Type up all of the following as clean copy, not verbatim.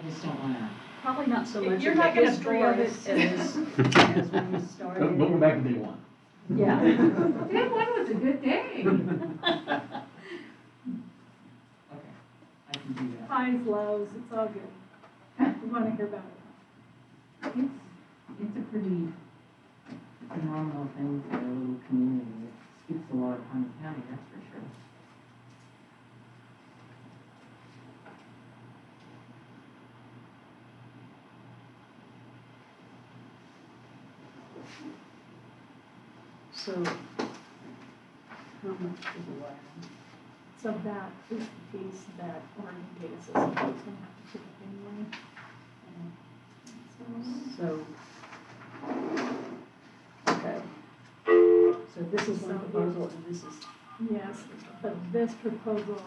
just don't wanna. Probably not so much You're of the not gonna history bore of it us. as when we started. Don't go back to day one. Yeah. Day one was a good day. Okay, I can do that. Highs, lows, it's all good. We want to hear about it. It's a pretty phenomenal thing for a little community. It speaks a lot of Harney County, that's for sure. So, how much is the wiring? So that is the piece that Oregon Data System is going to have to pick up anyway. So, okay. So this is one proposal and this is, Yes, but this proposal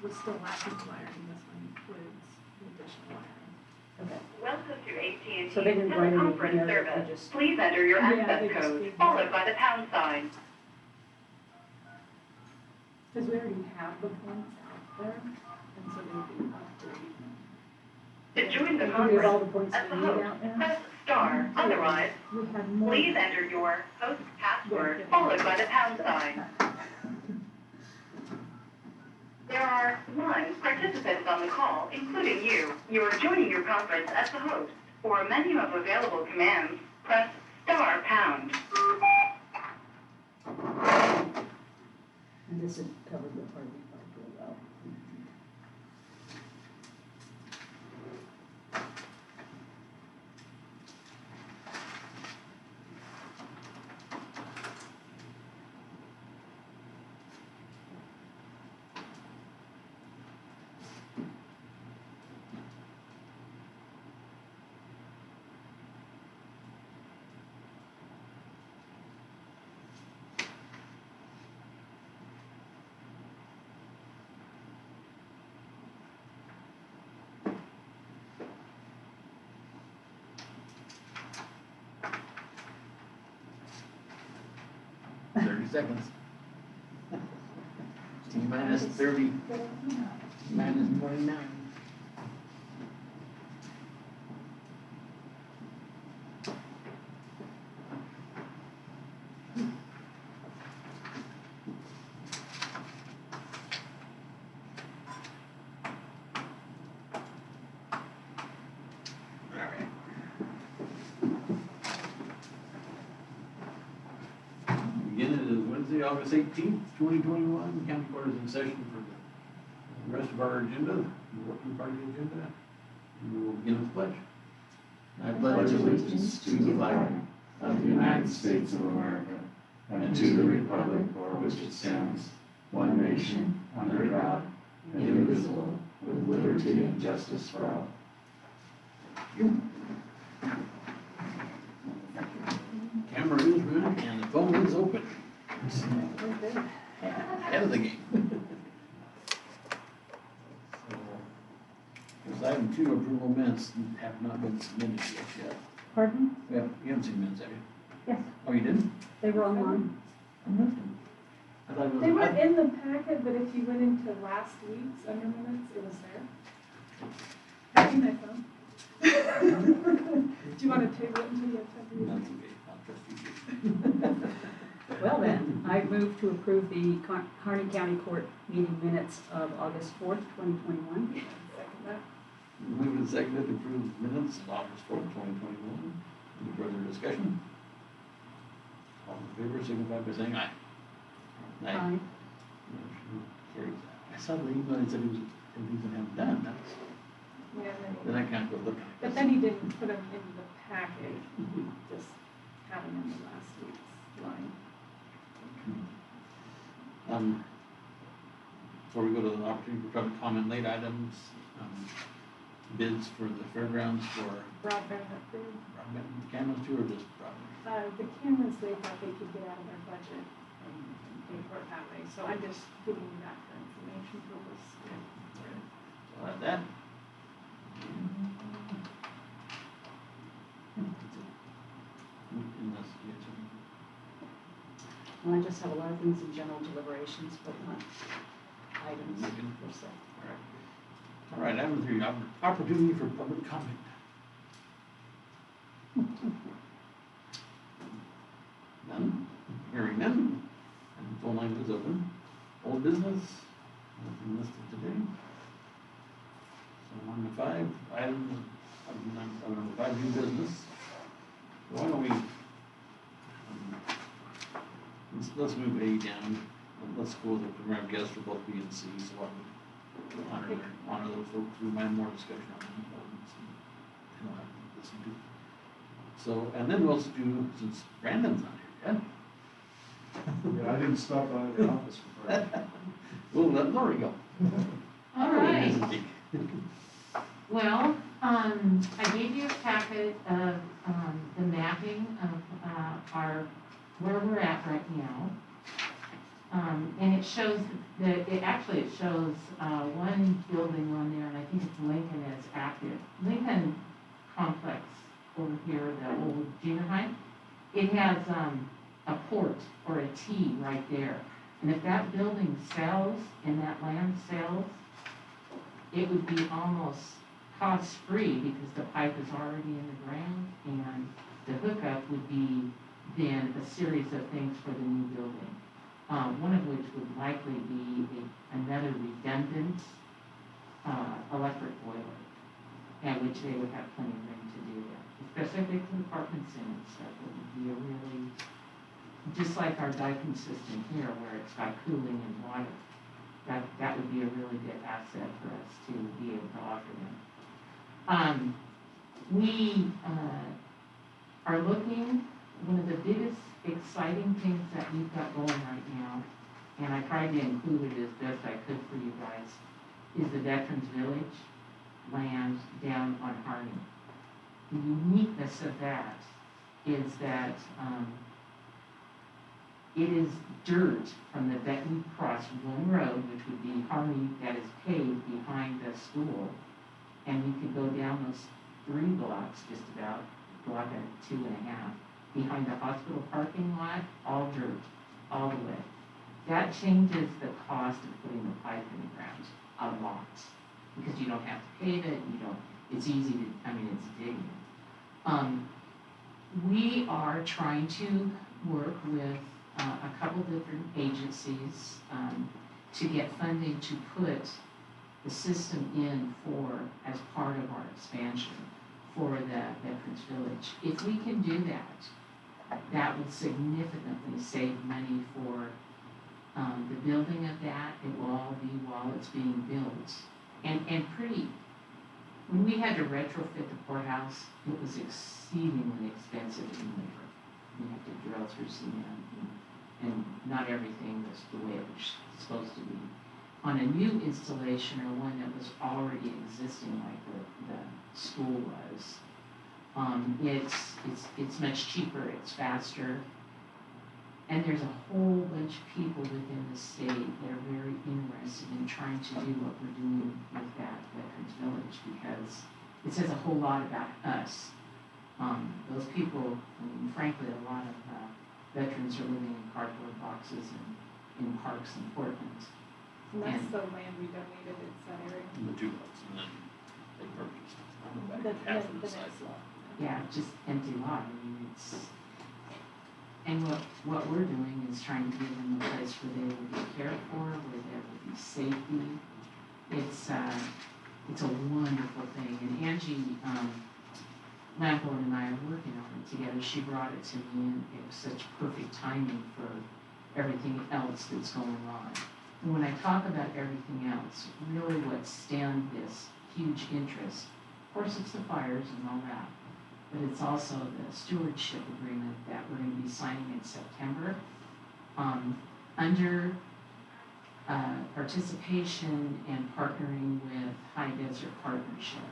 was still lacking wiring. This one includes the additional wiring. okay. Welcome to AT&T So they didn't write anything teleconference there, they service. just- Please enter your Yeah, access they just code, did that. followed by the pound sign. Because we already have the points out there, and so they'd be upgrading. To join the We have all the conference points as the we need host, out there? press star. Otherwise, We had more. please enter your host password, followed by the pound sign. There are 1 participants on the call, including you. You are joining your conference as the host. For a menu of available commands, press star pound. And this is covered with Harvey Park real well. Seconds. T minus 30, minus 29. Wednesday, August 18th, 2021, county court is in session for the rest of our agenda, the working party agenda. And we will begin with the pledge. I pledge allegiance to the flag of the United States of America and to the republic for which it stands, one nation, under God, indivisible, with liberty and justice for all. Camera is running and the phone is open. Head of the game. So, there's item 2, approval minutes have not been submitted yet. Pardon? Yeah, you haven't seen minutes, have you? Yes, Oh, you didn't? they were online. I missed them. I thought it was. They were in the packet, but if you went into last week's under minutes, it was there. Have you my phone? Do you want to table it until you have time to read That's it? okay, I'll trust you. Well then, I move to approve the Harney County Court meeting minutes of August 4th, 2021. Second that. Moved and seconded to approve minutes of August 4th, 2021. Any further discussion? All in favor, signify by saying aye. Aye. Motion carries. I saw the email that said he was going to have done. That's, Yeah, then I can't go look at it. but then he didn't put them in the packet, he just had them in the last week's line. Before we go to the opportunity for public comment, late items, bids for the fairgrounds for Broadband approved. broadband cameras too, or just broadband? The cameras, they thought they could get out of their budget and pay for it that way, so I'm just giving you that for information purpose. So I'll add that. Unless you have something. Well, I just have a lot of things in general deliberations, but not items per se. All right. All right, item 3, opportunity for public comment. None, hearing none, and phone line is open. Old business, nothing listed today. So on to 5 items, item number 5, new business. Why don't we, let's move A down, let's go with the program guests for both B and C, so I would honor those folks, we might have more discussion on them. And I'll have to listen to. So, and then we'll also do, since Brandon's not here yet. Yeah, I didn't stop by the office before. Well, there we go. All right. Well, I gave you a packet of, the mapping of, where we're at right now. And it shows it shows, one building on there, and I think it's Lincoln is active. Lincoln Complex over here, the old junior high, it has, a port or a T right there. And if that building sells and that land sells, it would be almost cost-free because the pipe is already in the ground, and the hookup would be then a series of things for the new building. One of which would likely be another redundant electric boiler, at which they would have plenty of room to do that. Especially if it's apartments in and stuff, it would be a really, just like our Daikin system here where it's got cooling and water. That would be a really good asset for us to be able to offer them. We are looking, one of the biggest exciting things that we've got going right now, and I tried to include it as best I could for you guys, is the Veterans Village land down on Harney. The uniqueness of that is that it is dirt from the vet. We cross one road, which would be Harney, that is paved behind the school, and we could go down those 3 blocks, just about, block and 2.5, behind the hospital parking lot, all dirt, all the way. That changes the cost of putting the pipe in the ground a lot, because you don't have to pave it, it's easy to, it's digging. We are trying to work with a couple different agencies to get funding to put the system in as part of our expansion for the Veterans Village. If we can do that, that would significantly save money for the building of that. It will all be while it's being built. And when we had to retrofit the courthouse, it was exceedingly expensive in labor. We had to drill through cement, and not everything was the way it was supposed to be. On a new installation or one that was already existing, like the school was, it's much cheaper, it's faster, and there's a whole bunch of people within the state that are very interested in trying to do what we're doing with that Veterans Village, because it says a whole lot about us. Those people, frankly, a lot of veterans are living in cardboard boxes and in parks in Portland. And that's the land we donated in that area. The 2 lots, and then they purchased The half of the next site. lot. Yeah, just empty lot, and what we're doing is trying to give them a place where they will be cared for, where there will be safety. It's a wonderful thing, and Angie Lamphorn and I are working on it together. She brought it to me, and it was such perfect timing for everything else that's going on. And when I talk about everything else, really what stemmed this huge interest, of course it's the fires and all that, but it's also the stewardship agreement that we're going to be signing in September, under participation and partnering with High Desert Partnership,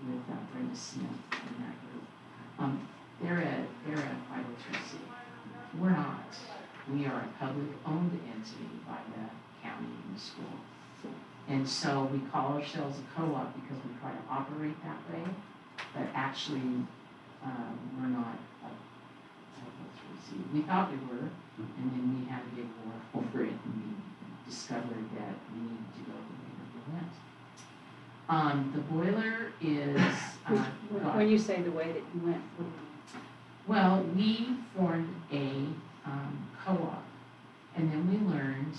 with Brenda Smith and that group. They're a 503C. We're not. We are a public-owned entity by the county and the school. And so we call ourselves a co-op because we try to operate that way, but actually, we're not a 503C. We thought we were, and then we had a big war over it, and we discovered that we needed to go the way that we went. The boiler is, When you say the way that you went, what do you mean? well, we formed a co-op, and then we learned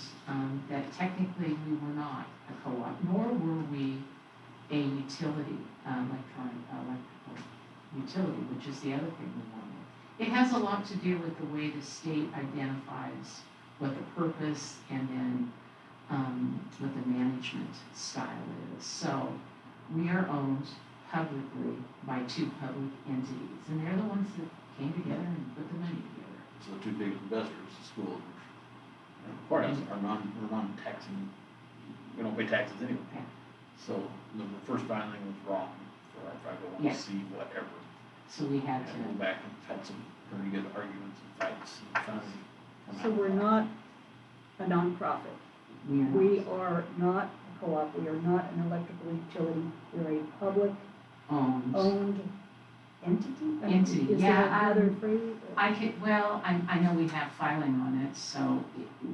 that technically we were not a co-op, nor were we a utility, electrical utility, which is the other thing we wanted. It has a lot to do with the way the state identifies what the purpose and then what the management style is. So we are owned publicly by two public entities, and they're the ones that came together and put the money together. So the two big investors, the school, and courthouse are we're non-taxing, we don't pay taxes anyway. Okay. So the first filing was wrong for our 501c, whatever. So we had And go to, back and had some pretty good arguments and fights and finally come So out. we're not a nonprofit. We are not a co-op. We are not an electrical utility. We're a public owned entity? Entity, Is yeah, there another phrase? I know we have filing on it, so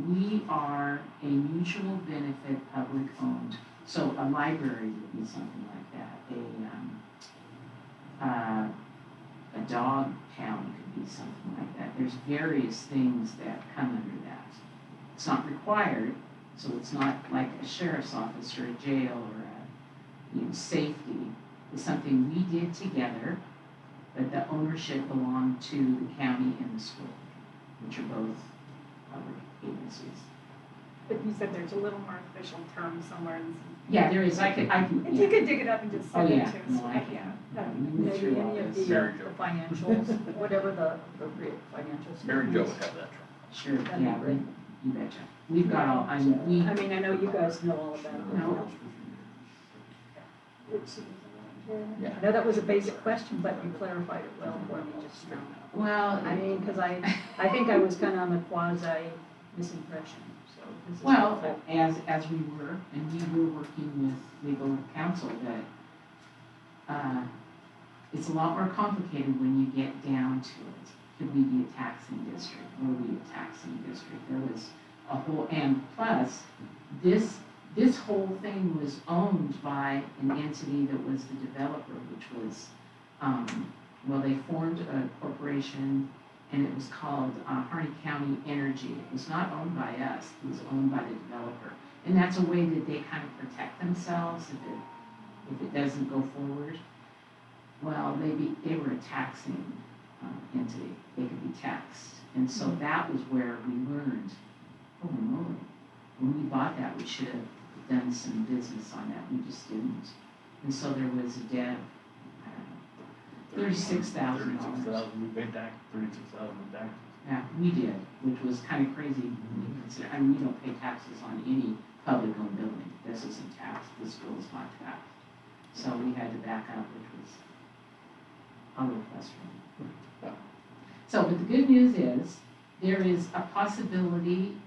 we are a mutual benefit, public owned. So a library would be something like that, a dog pound could be something like that. There's various things that come under that. It's not required, so it's not like a sheriff's office or a jail or safety. It's something we did together, but the ownership belonged to the county and the school, which are both public agencies. But you said there's a little more official term somewhere in some. Yeah, there is, I can. If you could dig it up and just send it to us. No, I can. Maybe any of the Mary Jo. financials, whatever the appropriate financials. Mary Jo would have that term. Sure, That'd be yeah, great. you betcha. We've got all, I mean, I know you guys know all about it. No. Yeah. I know that was a basic question, but you clarified it well for me just now. well, I mean, because I think I was kind of on the quasi misimpression, so this is well, helpful. as we were, and we were working with legal counsel, that it's a lot more complicated when you get down to it. Could we be a taxing district? Were we a taxing district? There was a whole, and plus, this whole thing was owned by an entity that was the developer, which was, they formed a corporation, and it was called Harney County Energy. It was not owned by us, it was owned by the developer. And that's a way that they kind of protect themselves if it doesn't go forward. Well, they were a taxing entity, they could be taxed. And so that was where we learned, holy moly, when we bought that, we should have done some business on that, we just didn't. And so there was a debt, I don't know, $36,000. $36,000, we paid tax, $36,000 in taxes. Yeah, we did, which was kind of crazy when you consider, I mean, we don't pay taxes on any public-owned building. This isn't taxed, this school is not taxed. So we had to back up, which was a little frustrating. So, but the good news is, there is a possibility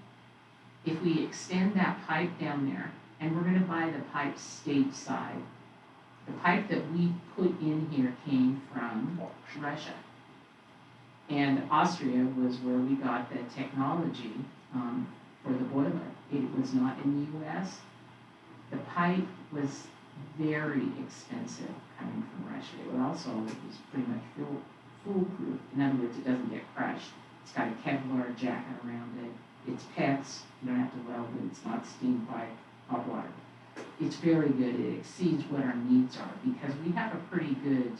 if we extend that pipe down there, and we're gonna buy the pipe stateside. The pipe that we put in here came from Russia. And Austria was where we got the technology for the boiler. It was not in the US. The pipe was very expensive coming from Russia. It was pretty much foolproof. In other words, it doesn't get crushed. It's got a Kevlar jacket around it. It's PEX, you don't have to weld it. It's not steam pipe, hot water. It's very good. It exceeds what our needs are because we have a pretty good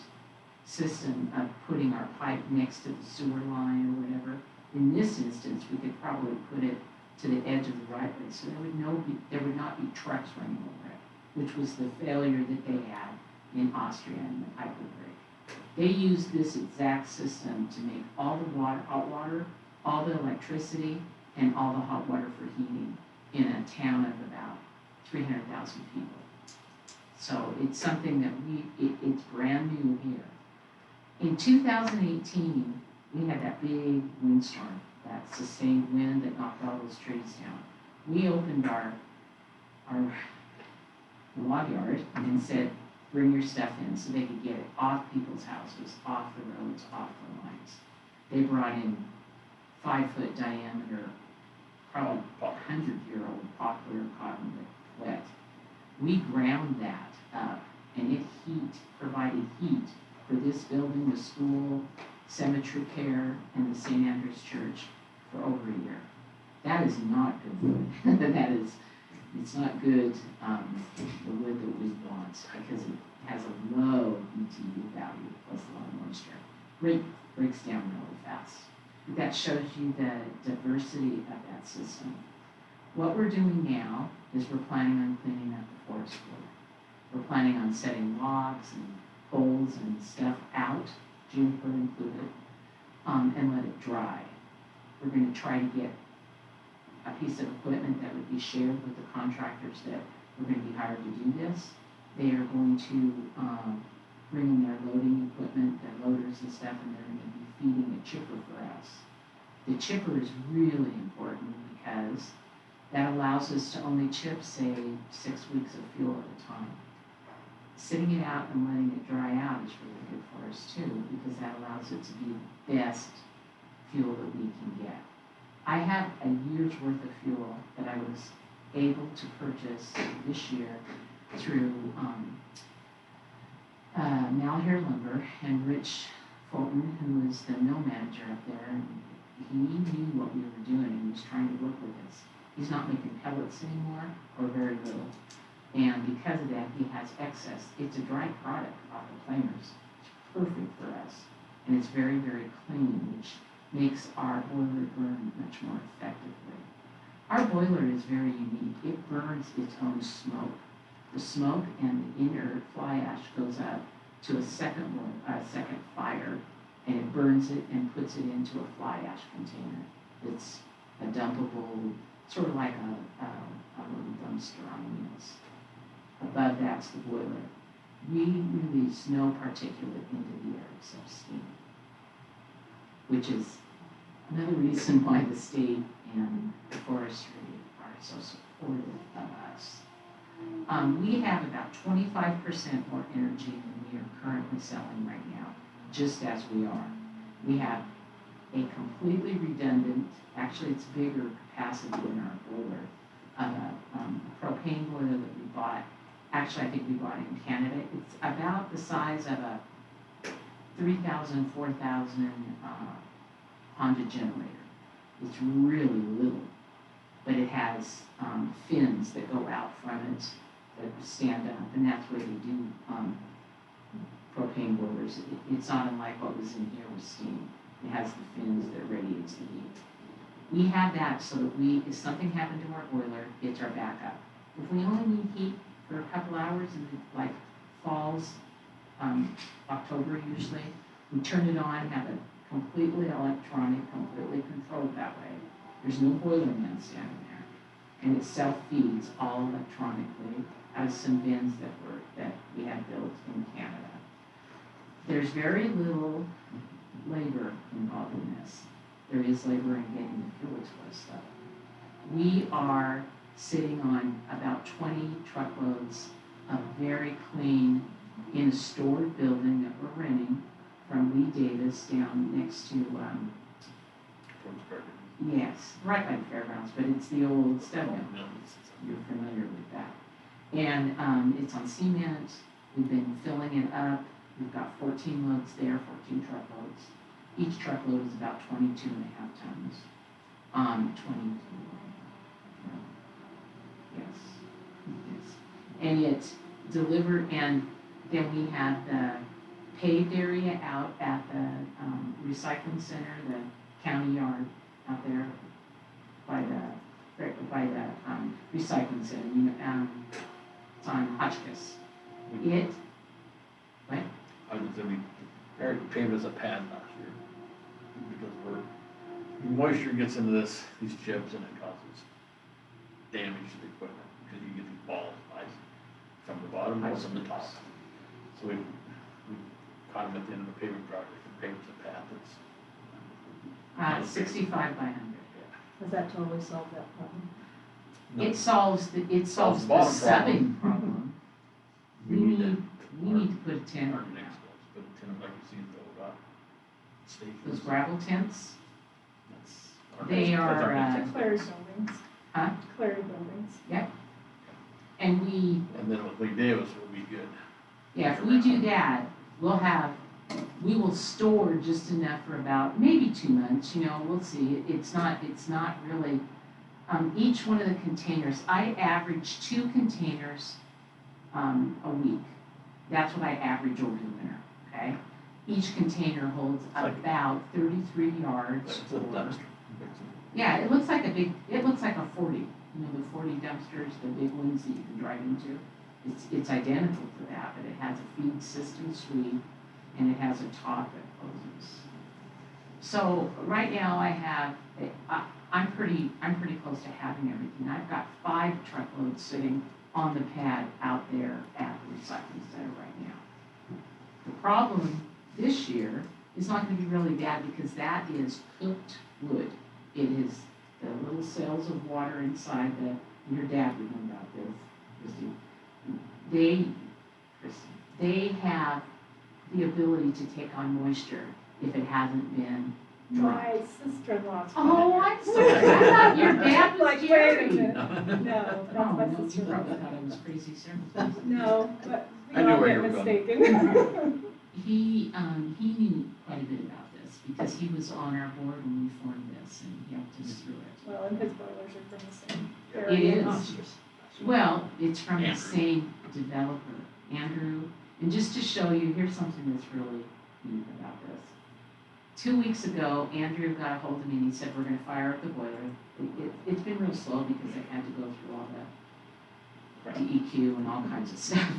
system of putting our pipe next to the sewer line or whatever. In this instance, we could probably put it to the edge of the right way, so there would not be trucks running over it, which was the failure that they had in Austria and the pipe would break. They used this exact system to make all the water, hot water, all the electricity, and all the hot water for heating in a town of about 300,000 people. So it's something that it's brand new here. In 2018, we had that big windstorm, that sustained wind that knocked all those trees down. We opened our log yard and said, bring your stuff in so they could get it off people's houses, off the roads, off the lines. They brought in 5-foot diameter, probably 100-year-old poplar cotton that wet. We ground that up, and it provided heat for this building, the school, cemetery care, and the St. Andrew's Church for over a year. That is not good wood. It's not good, the wood that we want, because it has a low BTU value plus a lot of moisture. Breaks down really fast. But that shows you the diversity of that system. What we're doing now is we're planning on cleaning up the forest floor. We're planning on setting logs and poles and stuff out, juniper included, and let it dry. We're going to try to get a piece of equipment that would be shared with the contractors that we're going to be hired to do this. They are going to bring in their loading equipment, their loaders and stuff, and they're going to be feeding a chipper for us. The chipper is really important because that allows us to only chip, say, 6 weeks of fuel at a time. Sitting it out and letting it dry out is really good for us too, because that allows it to be the best fuel that we can get. I have a year's worth of fuel that I was able to purchase this year through Malheur Lumber and Rich Fulton, who was the mill manager up there. And he knew what we were doing and was trying to work with us. He's not making pellets anymore, or very little. And because of that, he has excess. It's a dry product off the flamers. It's perfect for us. And it's very, very clean, which makes our boiler burn much more effectively. Our boiler is very unique. It burns its own smoke. The smoke and the inert fly ash goes up to a second fire, and it burns it and puts it into a fly ash container. It's a dumpable, sort of like a little dumpster on wheels. Above that's the boiler. We release no particulate into the air except steam, which is another reason why the state and the forestry are so supportive of us. We have about 25% more energy than we are currently selling right now, just as we are. We have a completely redundant, actually it's bigger capacity in our boiler, a propane boiler that we bought. Actually, I think we bought it in Canada. It's about the size of a 3,000, 4,000 Honda generator. It's really little, but it has fins that go out from it that stand up, and that's where they do propane boilers. It's not unlike what was in here with steam. It has the fins that radiates the heat. We have that so that if something happened to our boiler, it's our backup. If we only need heat for a couple hours in like falls, October usually, we turn it on, have it completely electronic, completely controlled that way. There's no boiler man standing there. And it self-feeds all electronically out of some bins that we had built in Canada. There's very little labor involved in this. There is labor in getting the fuel express stuff. We are sitting on about 20 truckloads of very clean, in a stored building that we're renting from Lee Davis down next to, yes, right by the fairgrounds, but it's the old stud mill. You're familiar with that. And it's on cement. We've been filling it up. We've got 14 loads there, 14 truckloads. Each truckload is about 22 and a half tons. 22, yes. And it's delivered, and then we have the paved area out at the recycling center, the county yard out there by the recycling center. It's on Hotchkiss. What? I was gonna be, Eric paved as a pad last year, because moisture gets into these jibs and it causes damage to the equipment, because you get these balls of ice from the bottom or from the top. So we caught them at the end of a paving project and paved a path that's 65 by 100. Does that totally solve that problem? No. It solves the Solves the bottom subbing problem. We need to put a tent Our on next that. goals, but the tenant, like you see, though, got stations. Those gravel tents, That's our they next- that's our are, next Clary buildings. Huh? Clary buildings. And And then with McDavis, we'll be good. yeah, if we do that, we will store just enough for about maybe 2 months, we'll see. It's not really, each one of the containers, I average 2 containers, a week. That's what I average over the winter, okay? Each container holds about 33 yards. That's a dumpster. Yeah, it looks like a 40, the 40 dumpsters, the big ones that you can drive into. It's identical to that, but it has a feed system suite and it has a top that closes. So right now I'm pretty close to having everything. I've got 5 truckloads sitting on the pad out there at the recycling center right now. The problem this year is not going to be really bad because that is cooked wood. It is the little cells of water inside your dad would know about this, Christy. They have the ability to take on moisture if it hasn't been dry. My sister-in-law's. Oh, I'm sorry. I thought your dad was Like, wait a Jerry. minute. No, that's Oh, my no, you sister-in-law. probably thought I was crazy circumstances. No, but we I knew all where get you were going. mistaken. He knew quite a bit about this because he was on our board when we formed this and he helped us through it. Well, and his boilers are from the same It area. is. not- Well, it's from the Andrew. same developer, Andrew. And just to show you, here's something that's really neat about this. 2 weeks ago, Andrew got a hold of me and he said, we're gonna fire up the boiler. It's been real slow because I had to go through all the DEQ and all kinds of stuff.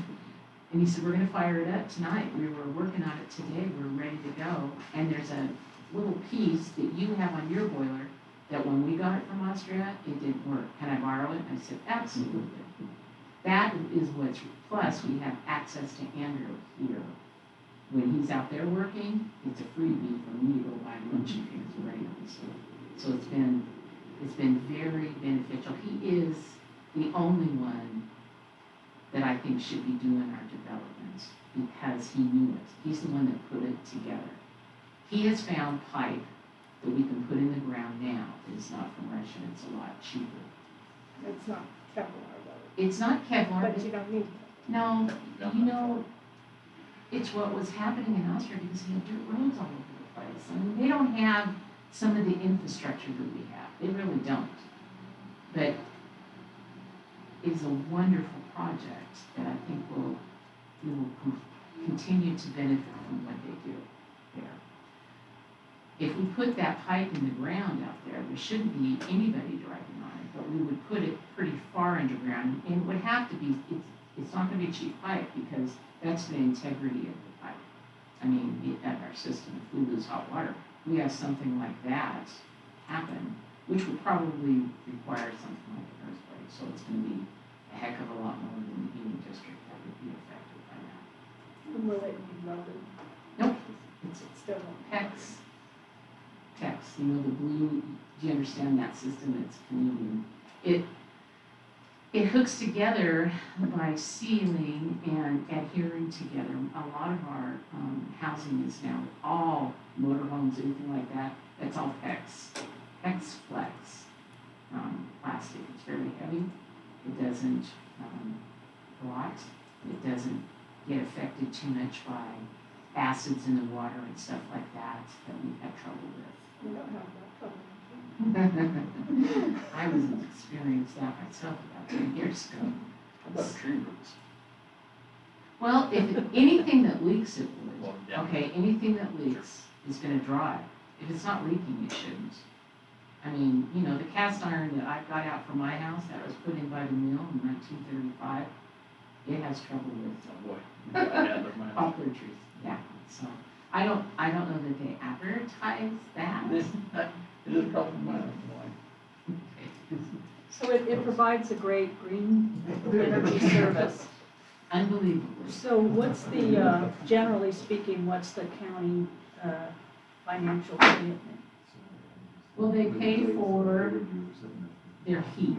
And he said, we're gonna fire it up tonight. We were working on it today, we're ready to go. And there's a little piece that you have on your boiler that when we got it from Austria, it didn't work. Can I borrow it? I said, absolutely. That is what's, plus we have access to Andrew here. When he's out there working, it's a freebie for me to go buy lunch if he's ready. So it's been very beneficial. He is the only one that I think should be doing our development because he knew it. He's the one that put it together. He has found pipe that we can put in the ground now. It's not from Russia, it's a lot cheaper. It's not Kevlar though, It's not Kevlar, but but you don't need. no, it's what was happening in Austria because they have dirt roads all over the place. I mean, they don't have some of the infrastructure that we have. They really don't. But it's a wonderful project that I think will continue to benefit from what they do there. If we put that pipe in the ground out there shouldn't be anybody driving on it, but we would put it pretty far underground, and it would have to be, it's not gonna be cheap pipe, because that's the integrity of the pipe. I mean, at our system, if we lose hot water, we have something like that happen, which would probably require something like an earthquake, so it's gonna be a heck of a lot more than the heating district that would be affected by that. And will it be welded? Nope. It's still. PEX, the blue, do you understand that system? It's Canadian. It hooks together by sealing and adhering together. A lot of our housing is now all motorhomes, anything like that. That's all PEX Flex plastic. It's very heavy. It doesn't rot. It doesn't get affected too much by acids in the water and stuff like that we've had trouble with. We don't have that problem. I was experienced that myself about 10 years ago. How about tree roots? Well, if anything that leaks, it would. Well, yeah. Okay, anything that leaks is gonna dry. If it's not leaking, it shouldn't. I mean, the cast iron that I've got out from my house that was put in by the mill in 1935, it has trouble with Oh, boy. Yeah, they're mine. poplar trees. Yeah, so I don't know that they advertise that. It is probably mine. So it provides a great green energy service. Unbelievably. So what's the, generally speaking, what's the county financial commitment? Well, they pay for their heat.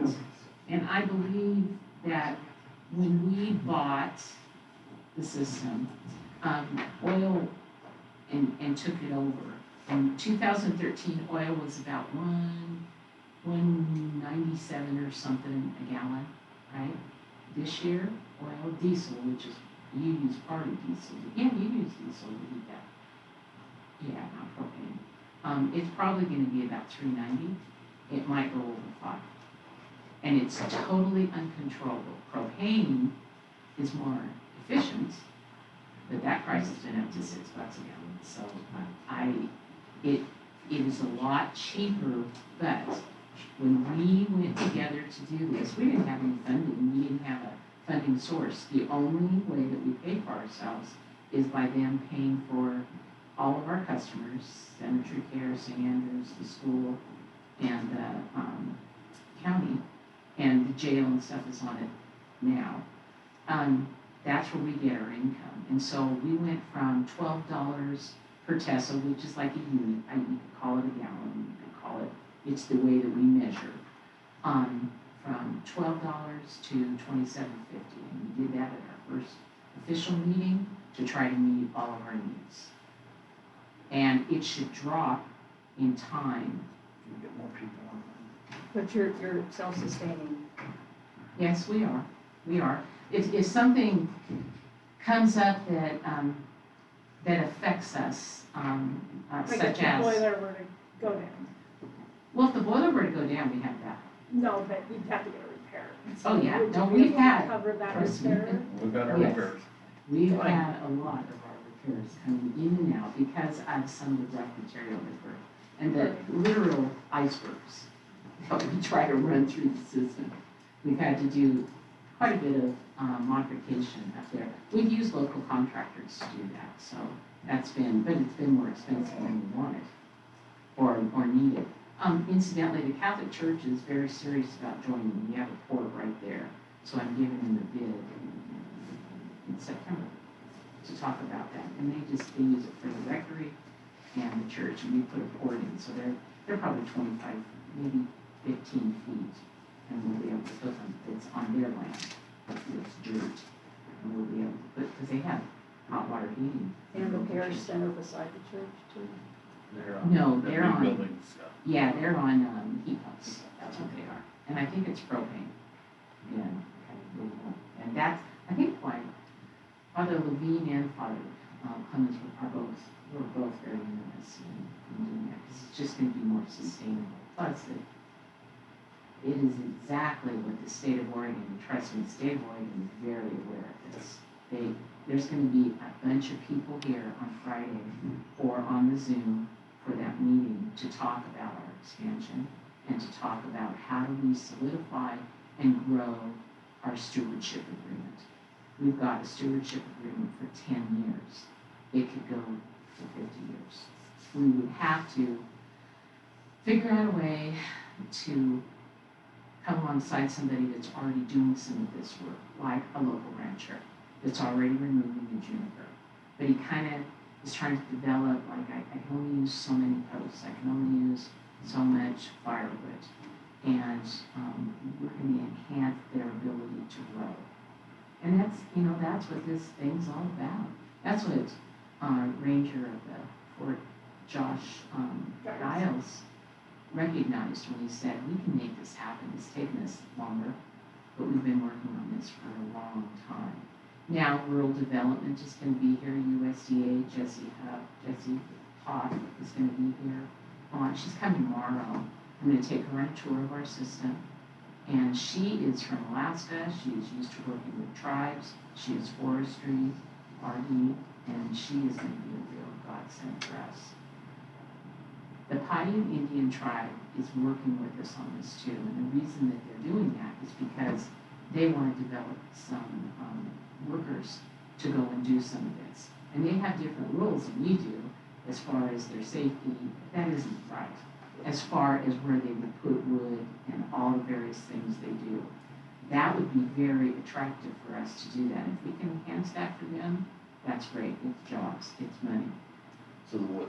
And I believe that when we bought the system, oil and took it over. In 2013, oil was about $1.97 or something a gallon, right? this year, oil, diesel, which is, you use part of diesel. Yeah, you use diesel to heat that. Yeah, not propane. It's probably gonna be about $3.90. It might go over $5. And it's totally uncontrollable. Propane is more efficient, but that price has been up to $6 a gallon. So it is a lot cheaper, but when we went together to do this, we didn't have any funding. We didn't have a funding source. The only way that we pay for ourselves is by them paying for all of our customers, Cemetery Care, St. Andrews, the school, and the county, and the jail and stuff is on it now. That's where we get our income. And so we went from $12 per Tesla, which is like a unit. You could call it a gallon, you could call it, it's the way that we measure. From $12 to $27.50. And we did that at our first official meeting to try to meet all of our needs. And it should drop in time. You get more people on. But you're self-sustaining. Yes, we are. We are. If something comes up that that affects us, Like such if the as, boiler were to go down. well, if the boiler were to go down, we have that. No, but you'd have to get it repaired. Oh, yeah. Would you No, be we've able to had- cover that trust me. repair? We've got our Yes. repairs. We've had a lot of our repairs coming in and out because of some of the rough material that we're, and the literal icebergs that we try to run through the system. We've had to do quite a bit of modification up there. We've used local contractors to do that, so that's been, but it's been more expensive than we wanted or needed. Incidentally, the Catholic Church is very serious about joining. We have a port right there, so I'm giving them the bid in September to talk about that. And they use it for the rectory and the church, and we put a port in, so they're probably 25, maybe 15 feet, and we'll be able to put them. It's on their land, it's dirt, and we'll be able to put, because they have hot water heating. And the parish center beside the church too. No, the they're new on- building stuff. Yeah, they're on heat pumps, that's what they are, and I think it's propane. Yeah, and that's, I think why Father Levine and Father Clemens were both very interested in doing that, because it's just gonna be more sustainable. Plus, it is exactly what the state of Oregon, and trust me, the state of Oregon is very aware of this. There's gonna be a bunch of people here on Friday or on the Zoom for that meeting to talk about our expansion and to talk about how do we solidify and grow our stewardship agreement. We've got a stewardship agreement for 10 years. It could go to 50 years. We would have to figure out a way to come alongside somebody that's already doing some of this work, like a local rancher that's already removing the juniper. But he kind of is trying to develop, like, I can only use so many posts, I can only use so much firewood. And we're going to enhance their ability to grow. And that's what this thing's all about. That's what Ranger of the Fort Josh Giles recognized when he said, we can make this happen. It's taken us longer, but we've been working on this for a long time. Now, rural development is going to be here. USDA, Jessie Hoff is going to be here. She's coming tomorrow. I'm going to take her on a tour of our system. And she is from Alaska. She is used to working with tribes. She is forestry, RD, and she is going to be a real godsend for us. The Paiute Indian tribe is working with us on this too. And the reason that they're doing that is because they want to develop some workers to go and do some of this. And they have different rules than we do as far as their safety. That isn't right. As far as where they would put wood and all the various things they do. That would be very attractive for us to do that. If we can enhance that for them, that's great. It's jobs, it's money. So the wood.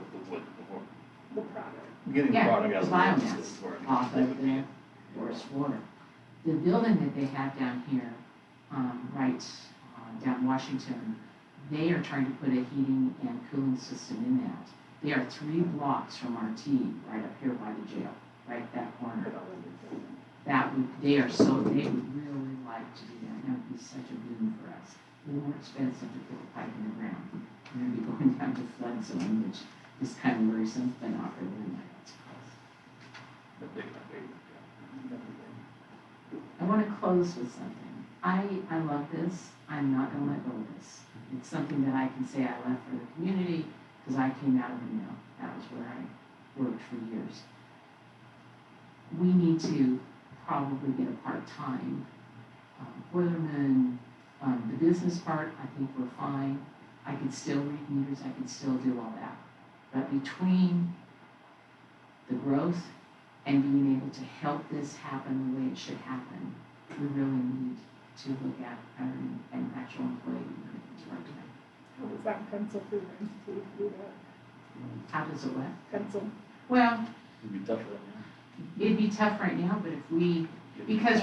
The product. Getting the Yeah, product the out of the biomass woods is where it off would of be. the forest water. The building that they have down here, down Washington, they are trying to put a heating and cooling system in that. They are 3 blocks from RT, right up here by the jail, right that corner. They would really like to do that. that would be such a boon for us. A little more expensive to put a pipe in the ground. And then be going down to flood zone, which is kind of worrisome, but not really in my house. But they got big, I want to close with something. I love this. I'm not going to let go of this. It's something that I can say I left for the community because I came out of the mill. That was where I worked for years. We need to probably get a part-time boilerman. The business part, I think we're fine. I could still read meters. I could still do all that. But between the growth and being able to help this happen the way it should happen, we really need to look at hiring an actual employee to our town. How does that pencil for your entity to do that? How does it what? Pencil? Well, it'd be tough right now. it'd be tough right now, but if we, because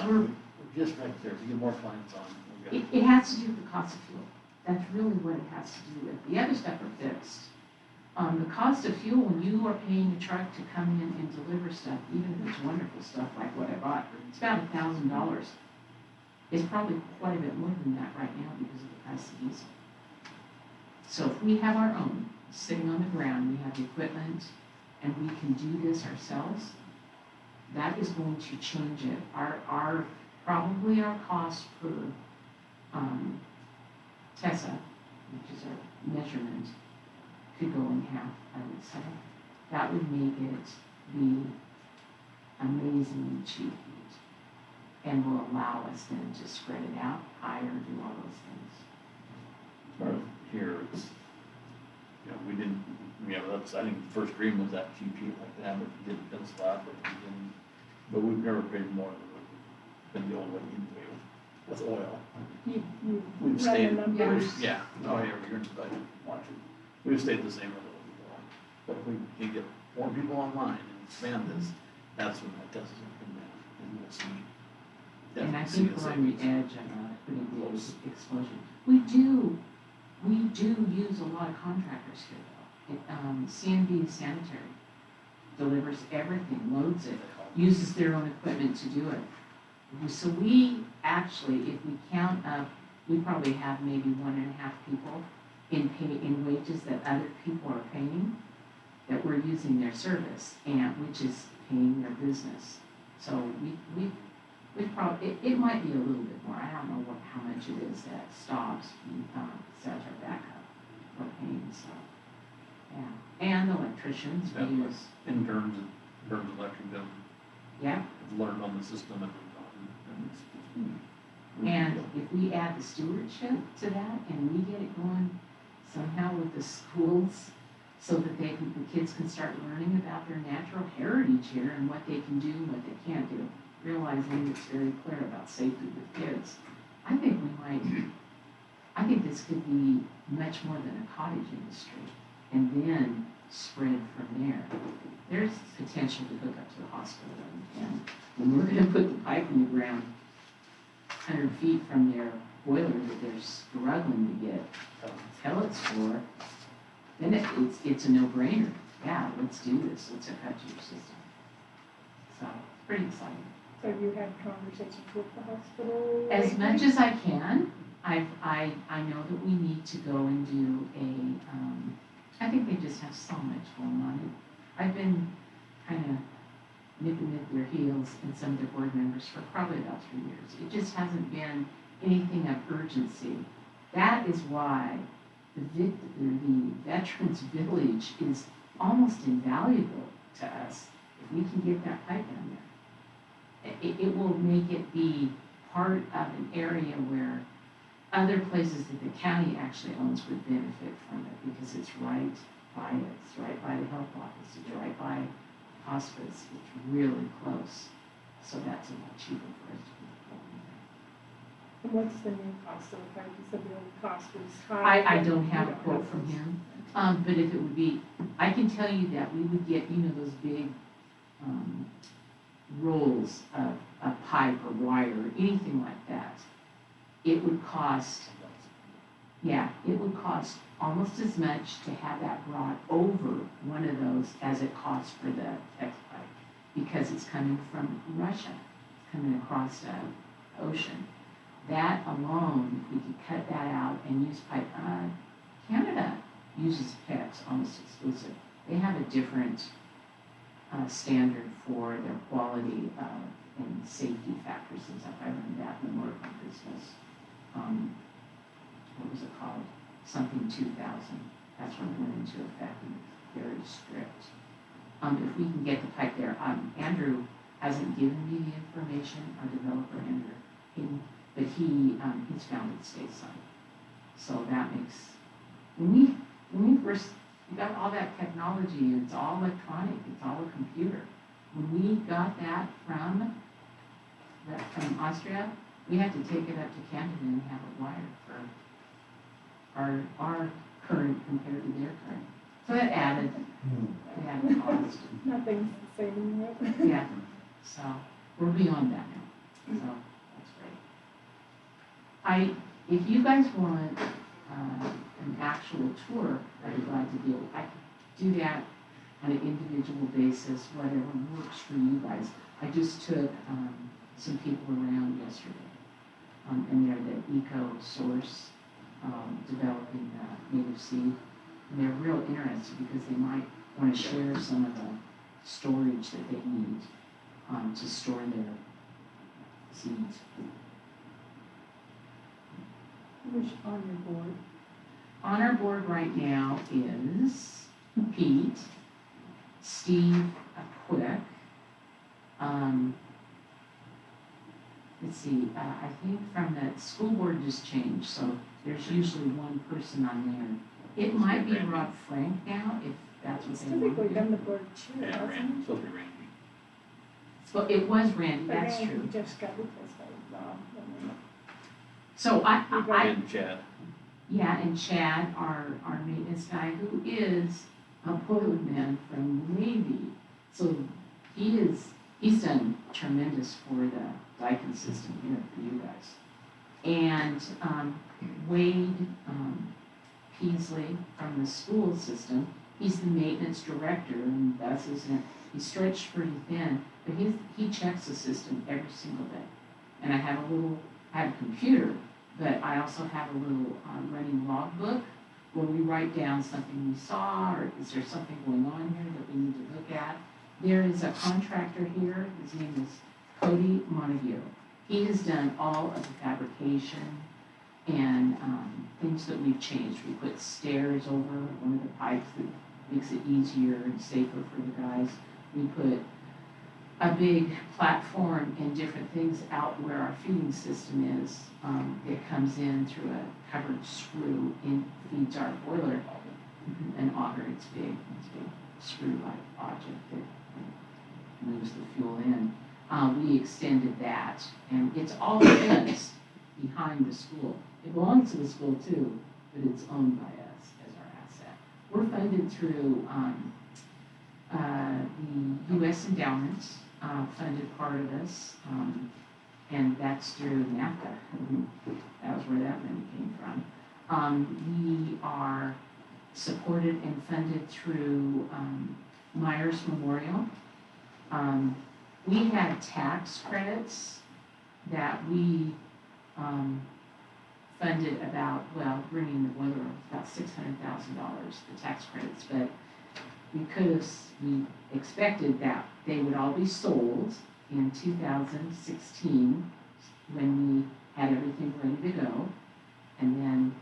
just right there, to get more clients on. it has to do with the cost of fuel. That's really what it has to do with. The other stuff are fixed. The cost of fuel, when you are paying a truck to come in and deliver stuff, even if it's wonderful stuff like what I bought, it's about $1,000. It's probably quite a bit more than that right now because of the price of diesel. So if we have our own, sitting on the ground, we have the equipment, and we can do this ourselves, that is going to change it. Probably our cost per Tessa, which is our measurement, could go in half, I would say. That would make it be amazingly cheap and will allow us then to spread it out, hire, do all those things. As far as here, it's, we didn't, that's, I think the first dream was that GP like that, but we didn't pencil out, but we've never paid more than the old way anyway with oil. You We've run the stayed, numbers. yeah, you're in the budget, watch it. We've stayed the same as before, but if we can get more people online and expand this, that's when that test is going to come down, and we'll see. And I See think a we're on the savings. edge of a pretty big explosion. We do use a lot of contractors here though. CNB Sanitary delivers everything, loads it, uses their own equipment to do it. So we actually, if we count up, we probably have maybe 1.5 people in wages that other people are paying, that we're using their service, and which is paying their business. So we probably, it might be a little bit more. I don't know how much it is that stops, sets our backup for paying, so, yeah. And electricians, we Yeah. use, In terms of electric, they've yeah. learned on the system and And if we add the stewardship to that and we get it going somehow with the schools so that the kids can start learning about their natural heritage here and what they can do and what they can't do, realizing it's very clear about safety with kids, I think this could be much more than a cottage industry and then spread from there. There's potential to hook up to the hospital and when we're gonna put the pipe in the ground 100 feet from their boiler that they're struggling to get pellets for, then it's a no-brainer. Yeah, let's do this. Let's hook up to your system. So, it's pretty exciting. So you had conversations with the hospital? As lately? much as I can, I know that we need to go and do I think they just have so much going on. I've been kind of nipping at their heels and some of their board members for probably about 3 years. It just hasn't been anything of urgency. That is why the Veterans Village is almost invaluable to us if we can get that pipe down there. It will make it be part of an area where other places that the county actually owns would benefit from it because it's right by it. It's right by the health office. It's right by hospice. It's really close. So that's a lot cheaper for us to be going there. And what's the new cost of the pipe? You said the old cost was high. I don't have a You don't quote have from those. him, but if it would be, I can tell you that we would get, those big rolls of pipe or wire or anything like that. It would cost, it would cost almost as much to have that brought over one of those as it costs for the X pipe because it's coming from Russia, it's coming across the ocean. that alone, if we could cut that out and use pipe, Canada uses PEX almost exclusive. They have a different standard for their quality and safety factors and stuff. I learned that in the Morgan business. What was it called? Something 2000. That's when it went into effect and very strict. If we can get the pipe there, Andrew hasn't given me the information, our developer Andrew Hayden, but he's found it stateside. So that makes, when we first, we got all that technology, it's all electronic, it's all a computer. When we got that from Austria, we had to take it up to Canada and have it wired for our current compared to their current. So it added cost. Nothing's the same anymore. Yeah, so we're beyond that now, so that's great. If you guys want an actual tour, I'd be glad to do. I could do that on an individual basis, whatever works for you guys. I just took some people around yesterday, and they're the eco-source developing native seed. And they're real interested because they might want to share some of the storage that they need to store their seeds. Who's on your board? On our board right now is Pete, Steve Quick. Let's see, I think from the school board just changed, so there's usually one person on there. It might be Rob Frank now, if that's what It's they want typically to been do. the board chair, Yeah, hasn't Randy, it? supposed to be Randy. So it was Randy, But that's Randy true. just got replaced by Rob. So And Chad. yeah, and Chad, our maintenance guy, who is a boiler man from the Navy. So he's done tremendous for the Daikin system here for you guys. And Wade Peasley from the school system, he's the maintenance director, and that's his, he's stretched pretty thin, but he checks the system every single day. And I have a computer, but I also have a little running logbook where we write down something we saw, or is there something going on here that we need to look at. There is a contractor here, his name is Cody Montague. He has done all of the fabrication and things that we've changed. We put stairs over one of the pipes that makes it easier and safer for the guys. We put a big platform and different things out where our feeding system is. It comes in through a covered screw and feeds our boiler. An auger, it's big screw-like object that moves the fuel in. We extended that, and it's all fenced behind the school. It belongs to the school too, but it's owned by us as our asset. We're funded through the U.S. endowments, funded part of this, and that's through NAFTA. That was where that money came from. We are supported and funded through Myers Memorial. We had tax credits that we funded bringing the boiler up about $600,000, the tax credits, but we expected that they would all be sold in 2016 when we had everything ready to go, and then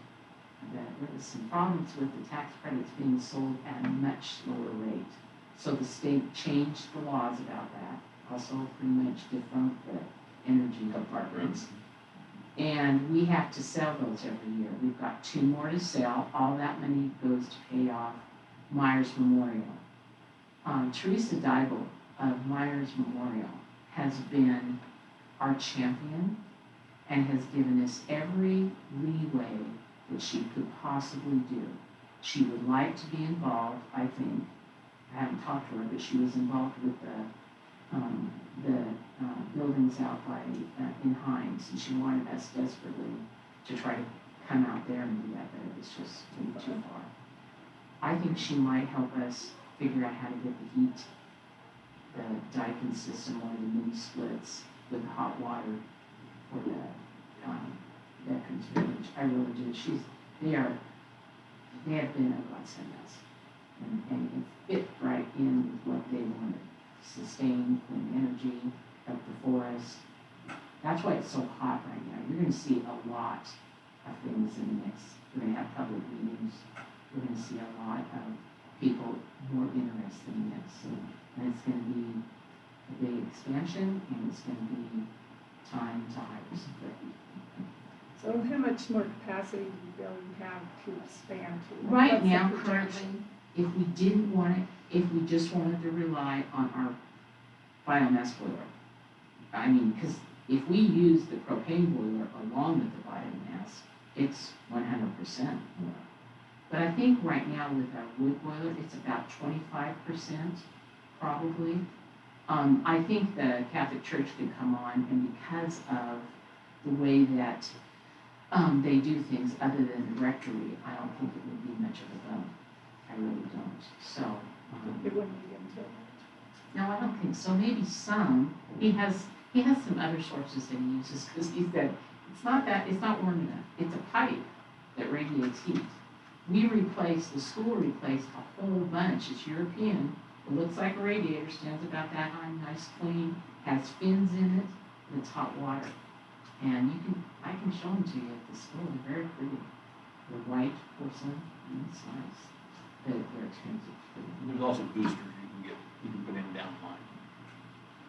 there was some problems with the tax credits being sold at a much lower rate. So the state changed the laws about that, also pretty much defunct the energy departments. And we have to sell those every year. We've got 2 more to sell. All that money goes to pay off Myers Memorial. Teresa Dybel of Myers Memorial has been our champion and has given us every leeway that she could possibly do. She would like to be involved, I think. I haven't talked to her, but she was involved with the buildings out by in Hines, and she wanted us desperately to try to come out there and do that, but it was just way too far. I think she might help us figure out how to get the heat, the Daikin system, or the mini splits with hot water for the Veterans Village. I really do. They have been a godsend us. And it fit right in with what they wanted. Sustain clean energy, help the forest. That's why it's so hot right now. You're gonna see a lot of things in the next, we're gonna have public meetings. We're gonna see a lot of people more interested in this. And it's gonna be a big expansion, and it's gonna be time to hire somebody. So how much more capacity do you feel you have to expand to? Right What's the now, projection? currently, if we didn't want it, if we just wanted to rely on our biomass boiler, I mean, because if we use the propane boiler along with the biomass, it's 100% more. But I think right now with our wood boiler, it's about 25% probably. I think the Catholic Church could come on, and because of the way that they do things other than the rectory, I don't think it would be much of a bump. I really don't. So, It wouldn't be until. no, I don't think so. Maybe some. He has some other sources that he uses because he said it's not warm enough. It's a pipe that radiates heat. The school replaced a whole bunch. It's European. It looks like a radiator, stands about that high, nice, clean, has fins in it, and it's hot water. And I can show them to you at the school. They're very pretty. They're white porcelain, and it's nice. They're expensive. There's also boosters you can put in down the line.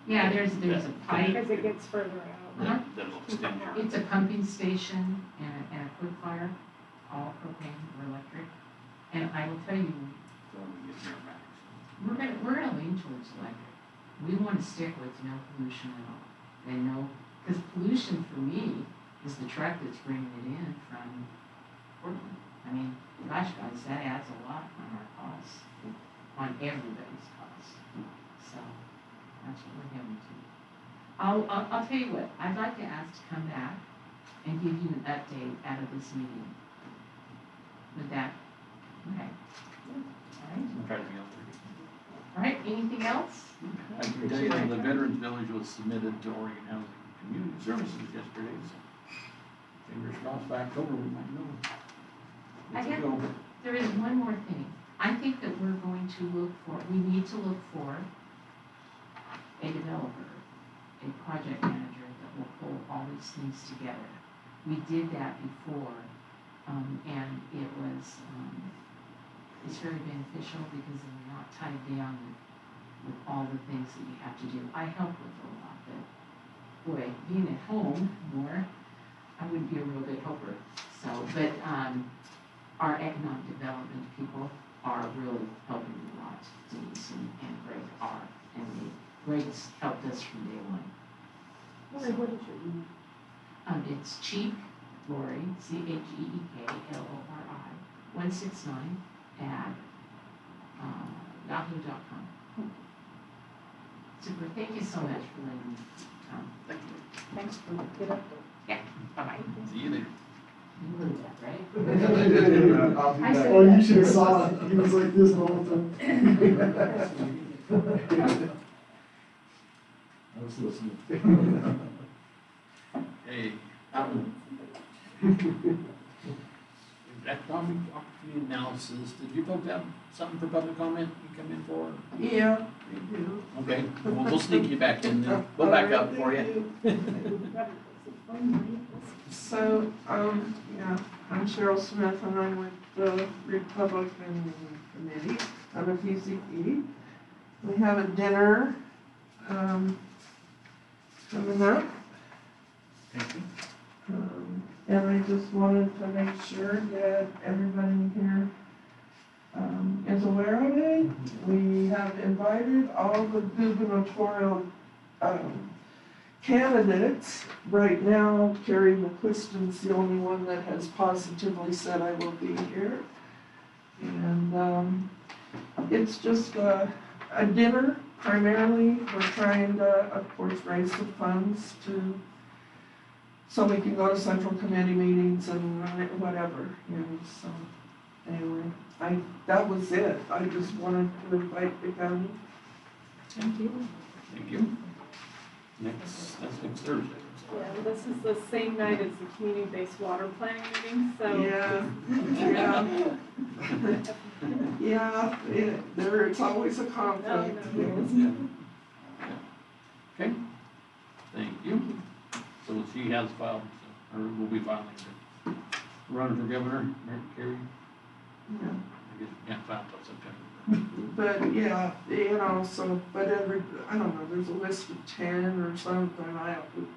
Yeah, there's a pipe. As it gets further out. Uh-huh. That'll extend your. It's a pumping station and a quick fire, all propane or electric. And I will tell you, So we get your max. we're gonna lean towards electric. We want to stick with no pollution at all. And because pollution for me is the truck that's bringing it in from Portland. I mean, gosh, guys, that adds a lot on our costs, on everybody's costs. So that's what we're heading to. I'll tell you what, I'd like to ask to come back and give you an update out of this meeting. With that, okay. All right. I'll try to be able to. All right, anything else? I can tell you that the Veterans Village was submitted to Oregon Housing and Community Services yesterday, so fingers crossed by October we might know. It's a go. There is one more thing. I think that we need to look for a developer, a project manager that will pull all these things together. We did that before, and it's very beneficial because then you're not tied down with all the things that you have to do. I help with a lot, but boy, being at home more, I wouldn't be a real good helper. So, but our economic development people are really helping a lot. Denise and Greg are, and Greg's helped us from day one. What is your email? It's Cheek Lori, CHEEKLORI 169 at yahoo.com. Super. Thank you so much for letting me come. Thank you. Thanks for get up there. Yeah. Bye-bye. See you later. You heard that, right? I said Oh, you that. should have saw it. He was like this the whole time. I was listening. Hey, economic opportunity analysis, did you folks have something for public comment you come in for? Yeah, we do. Okay, well, we'll sneak you back in then. We'll back up for you. So, yeah, I'm Cheryl Smith and I'm with the Republican Committee of a PCE. We have a dinner, coming up. Thank you. And I just wanted to make sure that everybody here, is aware of it. We have invited all the gubernatorial, candidates. Right now, Carrie McQuiston's the only one that has positively said I will be here. And, it's just a dinner primarily. We're trying to, of course, raise the funds so we can go to central committee meetings and whatever, so anyway, that was it. I just wanted to invite the county. Thank you. Thank you. That's next Thursday. So. Yeah, well, this is the same night as the community-based water planning meeting, so. Yeah, yeah, it's always a Oh, conflict. no, it is. Okay, thank you. So she has filed, or will be filing to run for governor, Mary Carey. Yeah. I guess you can't file till September. But yeah, but I don't know, there's a list of 10 or something,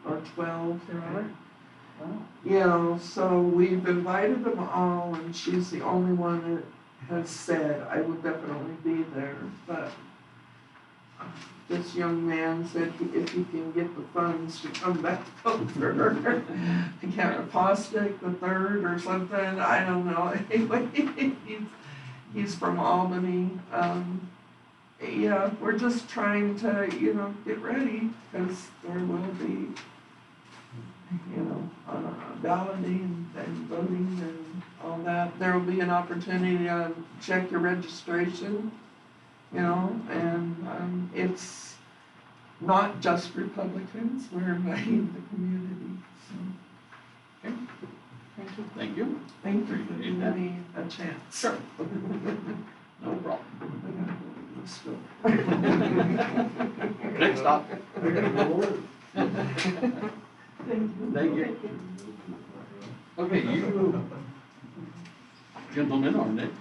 or 12. There are? So we've invited them all, and she's the only one that has said, I will definitely be there, but this young man said if he can get the funds to come back over, I can't, Apostolic the third or something, I don't know, anyway, he's from Albany. Yeah, we're just trying to, get ready, because there will be, balloting and voting and all that. There will be an opportunity to check your registration, and it's not just Republicans, we're inviting the community, so. Okay, Thank you. thank you. Thank you for Appreciate giving that. me a chance. Sure. No problem. Let's go. Next stop. Thank you. Thank you. Okay, you gentlemen are next.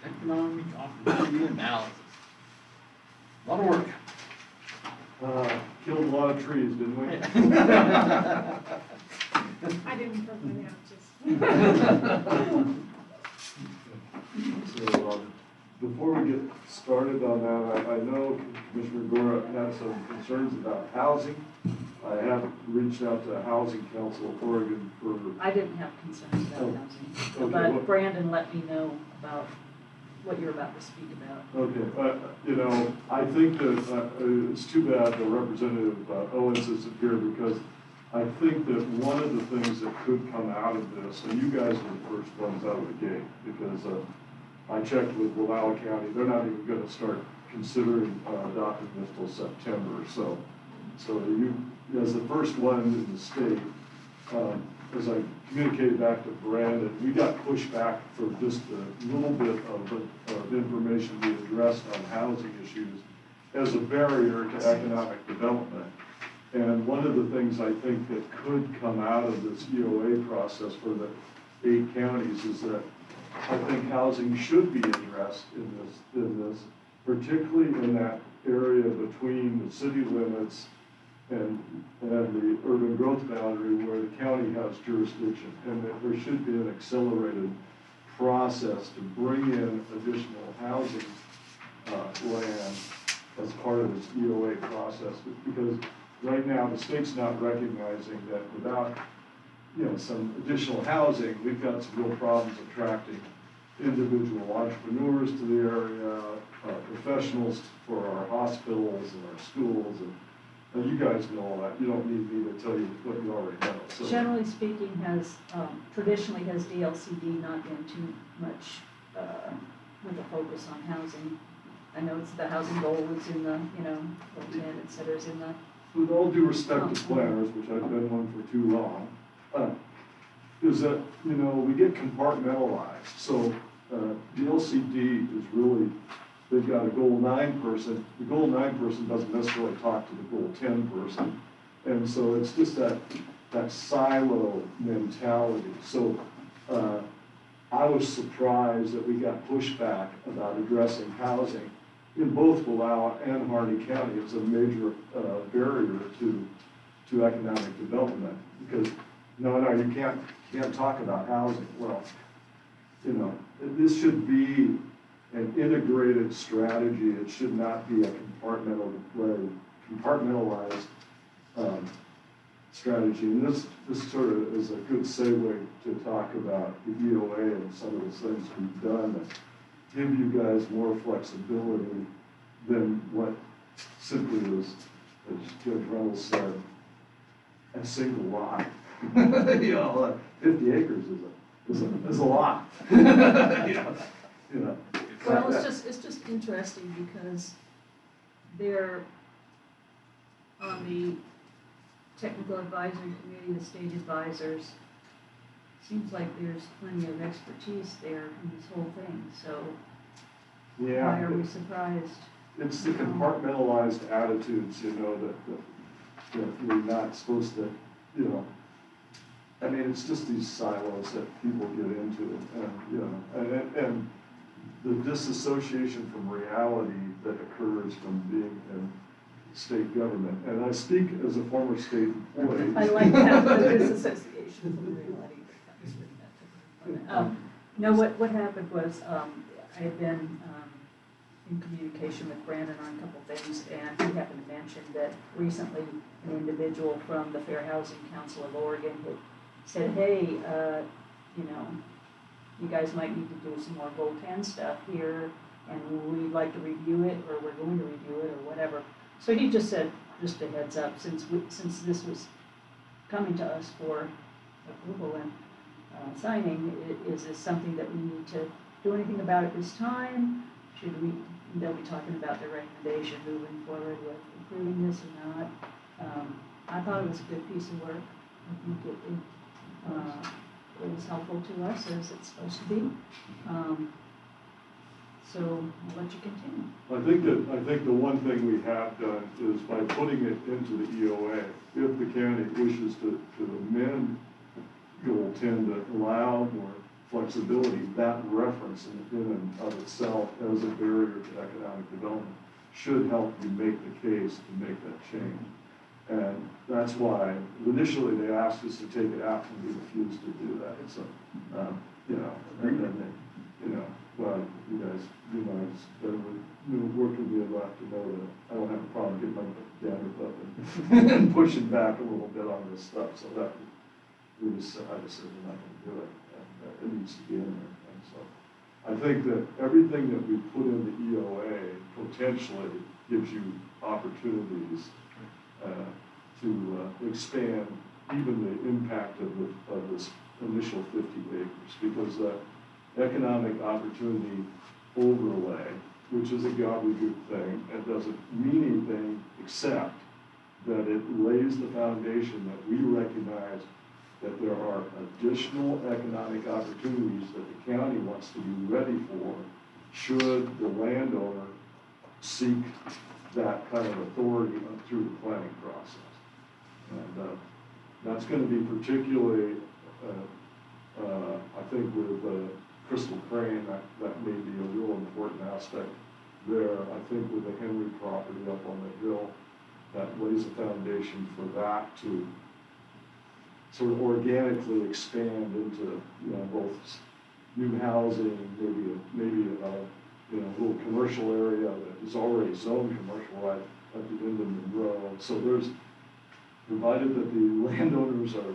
Economic opportunity analysis. A lot of work. Killed a lot of trees, didn't we? I didn't put my notes, just. So, before we get started on that, I know Commissioner Gora had some concerns about housing. I have reached out to Housing Council of Oregon for. I didn't have concerns about Oh, housing, okay, but well- Brandon let me know about what you're about to speak about. Okay, I think that it's too bad that Representative Owens isn't here, because I think that one of the things that could come out of this, and you guys are the first ones out of the gate, because I checked with Wallowa County, they're not even gonna start considering adopting this till September, so you, as the first one in the state, as I communicated back to Brandon, we got pushback for just a little bit of information we addressed on housing issues as a barrier to economic development. And one of the things I think that could come out of this EOA process for the 8 counties is that I think housing should be addressed in this, particularly in that area between the city limits and the urban growth boundary where the county has jurisdiction, and that there should be an accelerated process to bring in additional housing land as part of this EOA process, because right now the state's not recognizing that without some additional housing, we've got some real problems attracting individual entrepreneurs to the area, professionals for our hospitals and our schools, and you guys know all that. You don't need me to tell you what you already know. So, Generally speaking, traditionally has DLCD not been too much with a focus on housing. I know it's the housing goal is in the, goal 10, et cetera, is in the. with all due respect to planners, which I've been one for too long, is that, we get compartmentalized. So DLCD is really, they've got a goal 9 person. The goal 9 person doesn't necessarily talk to the goal 10 person. And so it's just that silo mentality. So I was surprised that we got pushback about addressing housing in both Wallowa and Harney County. It's a major barrier to economic development, because no, you can't talk about housing. Well, this should be an integrated strategy. It should not be a compartmentalized strategy. And this sort of is a good segue to talk about the EOA and some of the things we've done that give you guys more flexibility than what simply was, as Judge Reynolds said, a single lot. 50 acres is a lot. Well, it's just interesting because they're on the technical advisory committee, the state advisors. Seems like there's plenty of expertise there in this whole thing, so why are we surprised? It's the compartmentalized attitudes, you know, that we're not supposed to, you know, I mean, it's just these silos that people get into, and, you know, and the disassociation from reality that occurs from being in state government. And I speak as a former state employee. I like that, the disassociation from reality that comes with that. No, what happened was, I had been in communication with Brandon on a couple things, and he happened to mention that recently an individual from the Fair Housing Council of Oregon had said, hey, you know, you guys might need to do some more Goal 10 stuff here, and we'd like to review it, or we're going to review it, or whatever. So he just said, just a heads up, since this was coming to us for approval and signing, is this something that we need to do anything about at this time? Should we, they'll be talking about their recommendation moving forward with approving this or not. I thought it was a good piece of work. I think it was helpful to us as it's supposed to be. So I'll let you continue. I think the one thing we have done is by putting it into the EOA, if the county wishes to amend Goal 10 to allow more flexibility, that reference in and of itself as a barrier to economic development should help you make the case to make that change. And that's why initially they asked us to take it out, and we refused to do that. So, you know, and then they, you know, well, you guys, you know, work with me enough to know that I don't have a problem getting my damage up and pushing back a little bit on this stuff. So that I just said we're not going to do it. And it needs to be in there. And so I think that everything that we put in the EOA potentially gives you opportunities to expand even the impact of this initial 50 acres, because economic opportunity overlay, which is a gobbledygook thing, and doesn't mean anything except that it lays the foundation that we recognize that there are additional economic opportunities that the county wants to be ready for should the landowner seek that kind of authority through the planning process. And that's going to be particularly, I think, with Crystal Crane, that may be a real important aspect there. I think with the Henry property up on the hill, that lays a foundation for that to sort of organically expand into, you know, both new housing, maybe you know, a little commercial area that is already zoned commercial right at the end of Monroe. So there's, provided that the landowners are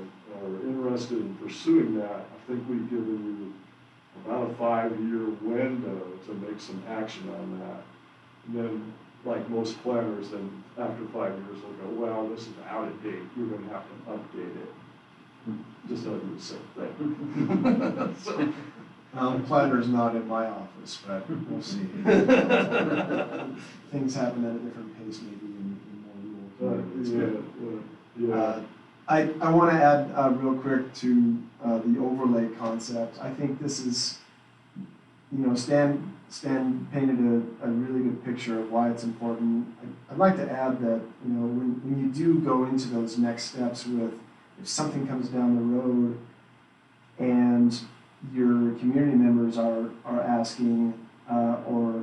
interested in pursuing that, I think we've given you about a 5-year window to make some action on that. And then, like most planners, then after 5 years, they'll go, well, this is out of date. You're going to have to update it. Just don't do the same thing. So, Planner's not in my office, but we'll see. Things happen at a different pace maybe in more rural communities. I want to add real quick to the overlay concept. I think this is, you know, Stan painted a really good picture of why it's important. I'd like to add that, you know, when you do go into those next steps with, if something comes down the road and your community members are asking or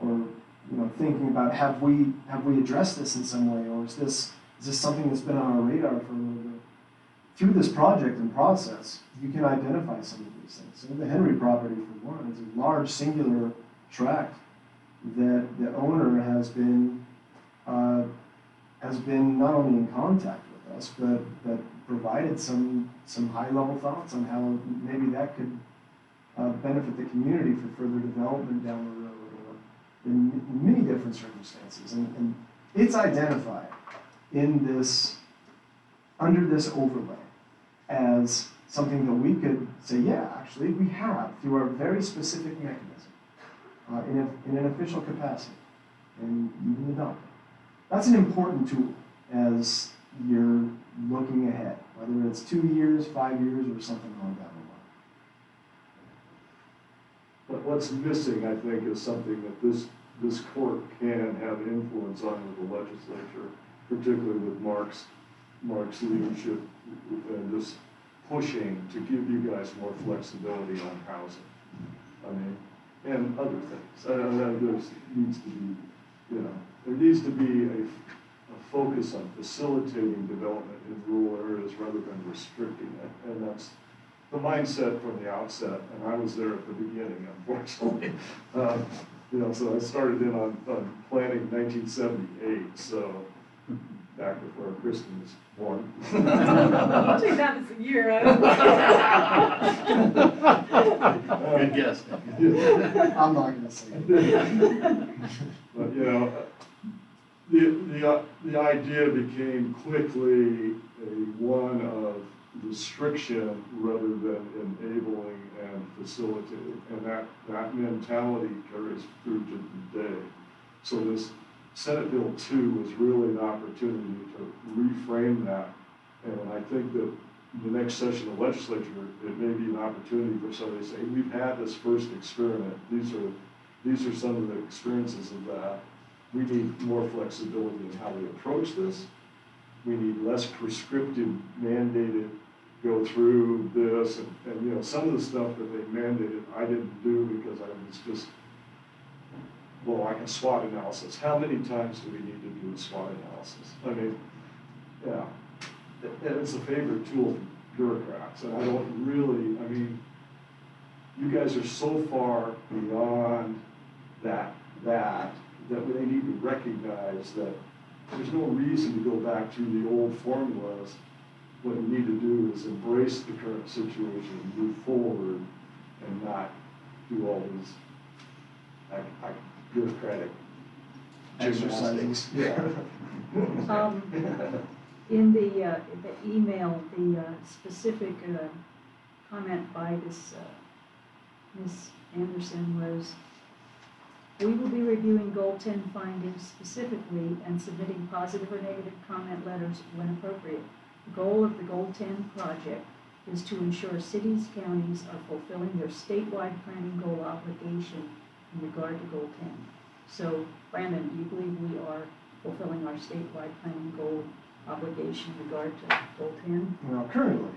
you know, thinking about, have we addressed this in some way, or is this something that's been on our radar for a little bit? Through this project and process, you can identify some of these things. So the Henry property, for one, is a large singular tract that the owner has been not only in contact with us, but provided some high-level thoughts on how maybe that could benefit the community for further development down the road, or in many different circumstances. And it's identified in this, under this overlay, as something that we could say, yeah, actually we have, through our very specific mechanism, in an official capacity, and even adopted. That's an important tool as you're looking ahead, whether it's 2 years, 5 years, or something along that line. But what's missing, I think, is something that this court can have influence on with the legislature, particularly with Mark's leadership and just pushing to give you guys more flexibility on housing. I mean, and other things. There needs to be, there needs to be a focus on facilitating development in rural areas rather than restricting it. And that's the mindset from the outset, and I was there at the beginning, unfortunately. So I started in on planning in 1978, so back before Kristen was born. I'll take that as a year. Good guess. I'm not gonna say it. But, the idea became quickly one of restriction rather than enabling and facilitating. And that mentality carries through to today. So this Senate Bill 2 was really an opportunity to reframe that. And I think that the next session of legislature, it may be an opportunity for somebody to say, we've had this first experiment. These are some of the experiences of that. We need more flexibility in how we approach this. We need less prescriptive mandated go through this and some of the stuff that they mandated I didn't do because I was just, like a SWOT analysis. How many times do we need to do a SWOT analysis? I mean, yeah, and it's a favorite tool for bureaucrats, and I don't really, you guys are so far beyond that they need to recognize that there's no reason to go back through the old formulas. What you need to do is embrace the current situation, move forward, and not do all these bureaucratic Exercises. Yeah. In the email, the specific comment by this Ms. Anderson was, we will be reviewing Goal 10 findings specifically and submitting positive or negative comment letters when appropriate. The goal of the Goal 10 project is to ensure cities, counties are fulfilling their statewide planning goal obligation in regard to Goal 10. So, Brandon, do you believe we are fulfilling our statewide planning goal obligation in regard to Goal 10? Well, currently,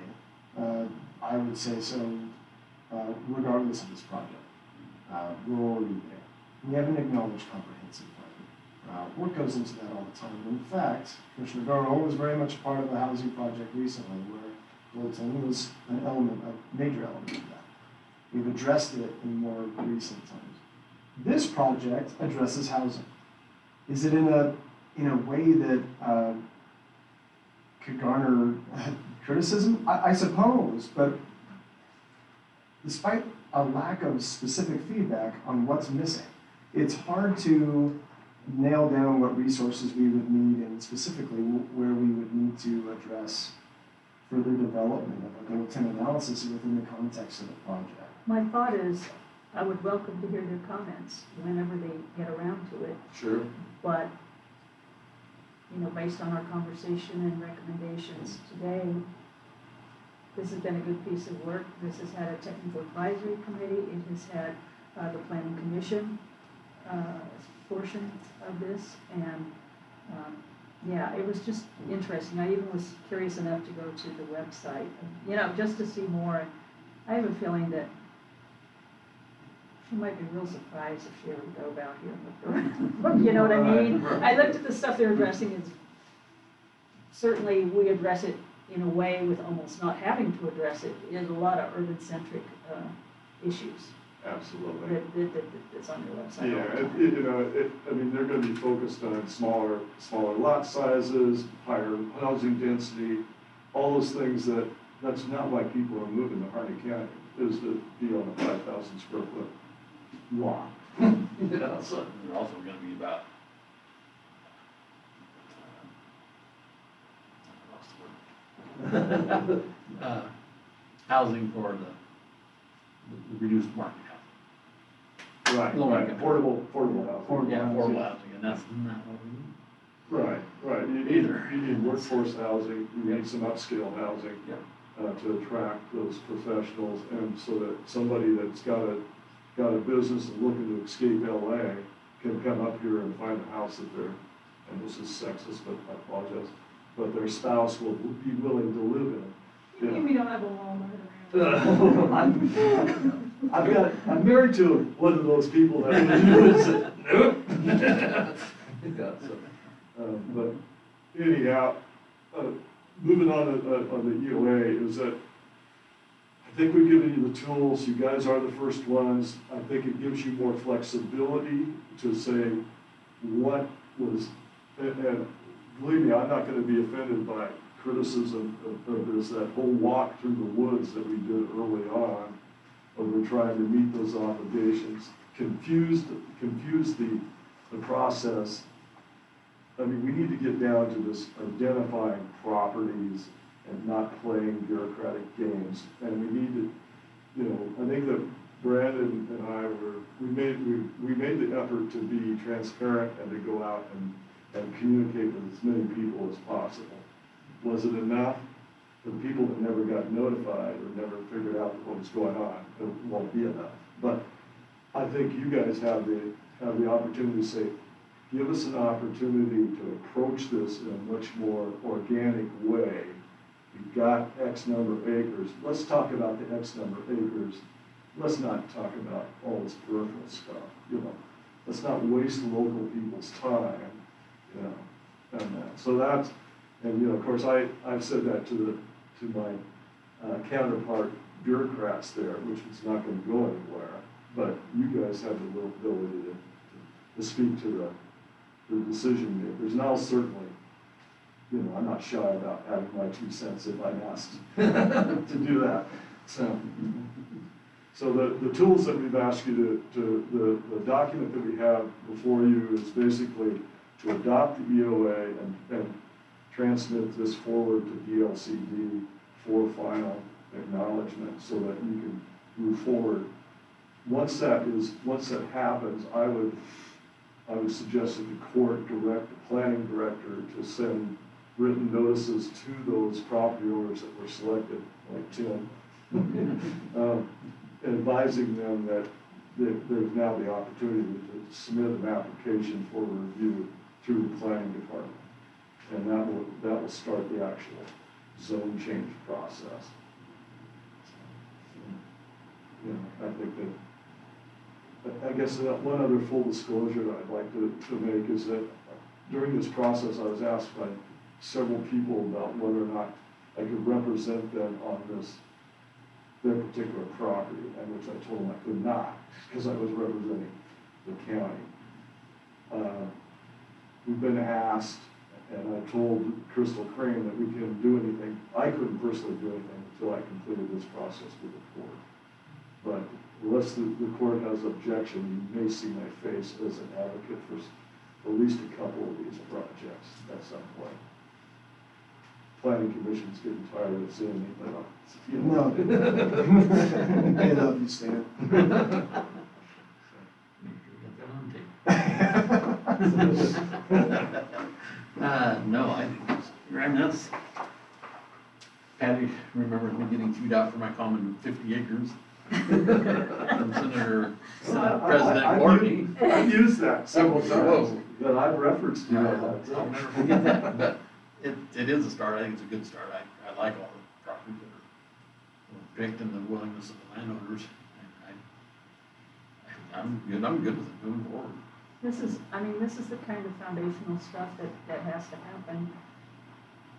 I would say so, regardless of this project. We're already there. We have an acknowledged comprehensive plan. Work goes into that all the time. In fact, Commissioner Garneau was very much part of a housing project recently where Goal 10 was a major element of that. We've addressed it in more recent times. This project addresses housing. Is it in a way that could garner criticism? I suppose, but despite a lack of specific feedback on what's missing, it's hard to nail down what resources we would need and specifically where we would need to address further development of a Goal 10 analysis within the context of the project. My thought is, I would welcome to hear their comments whenever they get around to it. Sure. But, based on our conversation and recommendations today, this has been a good piece of work. This has had a technical advisory committee. It has had the planning commission portion of this. And it was just interesting. I even was curious enough to go to the website, just to see more. I have a feeling that she might be real surprised if she ever drove out here and looked around. You know what I mean? I looked at the stuff they're addressing, and certainly we address it in a way with almost not having to address it. There's a lot of urban-centric issues. Absolutely. That's on your website. Yeah, they're going to be focused on smaller lot sizes, higher housing density, all those things that's not why people are moving to Harney County, is to be on a 5,000 square foot lot. So they're also going to be about housing for the reduced market housing. Right, Low right, income. affordable housing. Yeah, affordable housing, and that's not what we need. Right, right. You need workforce housing, you need some upscale housing. To attract those professionals, and so that somebody that's got a business and looking to escape LA can come up here and find a house that they're, and this is sexist, but I apologize, but their spouse will be willing to live in. You mean we don't have a Walmart around? I'm married to one of those people that lives in, nope. Yeah, so, but anyhow, moving on the EOA is that I think we've given you the tools, you guys are the first ones. I think it gives you more flexibility to say what was, and believe me, I'm not gonna be offended by criticism of this, that whole walk through the woods that we did early on, where we're trying to meet those obligations, confused the process. I mean, we need to get down to this identifying properties and not playing bureaucratic games. And we need to, you know, I think that Brandon and I we made the effort to be transparent and to go out and communicate with as many people as possible. Was it enough? For the people that never got notified or never figured out what was going on, it won't be enough. But I think you guys have the opportunity to say, give us an opportunity to approach this in a much more organic way. We've got X number of acres. Let's talk about the X number of acres. Let's not talk about all this peripheral stuff, you know. Let's not waste local people's time, you know. And so that's, and you know, of course, I've said that to my counterpart bureaucrats there, which is not going to go anywhere. But you guys have the ability to speak to the decision makers. And I'll certainly, you know, I'm not shy about having my 2 cents if I'm asked to do that. So the tools that we've asked you the document that we have before you is basically to adopt the EOA and transmit this forward to DLCD for final acknowledgement so that you can move forward. Once that happens, I would suggest that the court direct the planning director to send written notices to those property owners that were selected, like Tim, advising them that there's now the opportunity to submit an application for review through the planning department. And that will start the actual zone change process. You know, I think that, I guess one other full disclosure that I'd like to make is that during this process, I was asked by several people about whether or not I could represent them on their particular property, and which I told them I could not, because I was representing the county. We've been asked, and I told Crystal Crane that we couldn't do anything. I couldn't personally do anything until I completed this process with the court. But unless the court has objection, you may see my face as an advocate for at least a couple of these projects at some point. Planning Commission's getting tired of seeing me, but you know. No. I love you, Stan. No, I think it's, I mean, that's, Patty remembers me getting chewed out for my comment of 50 acres. From Senator President Courtney. I've used that several times, Whoa. that I've referenced you. I'll never forget that, but it is a start. I think it's a good start. I like all the properties that are picked and the willingness of the landowners. I'm good with it moving forward. This is the kind of foundational stuff that has to happen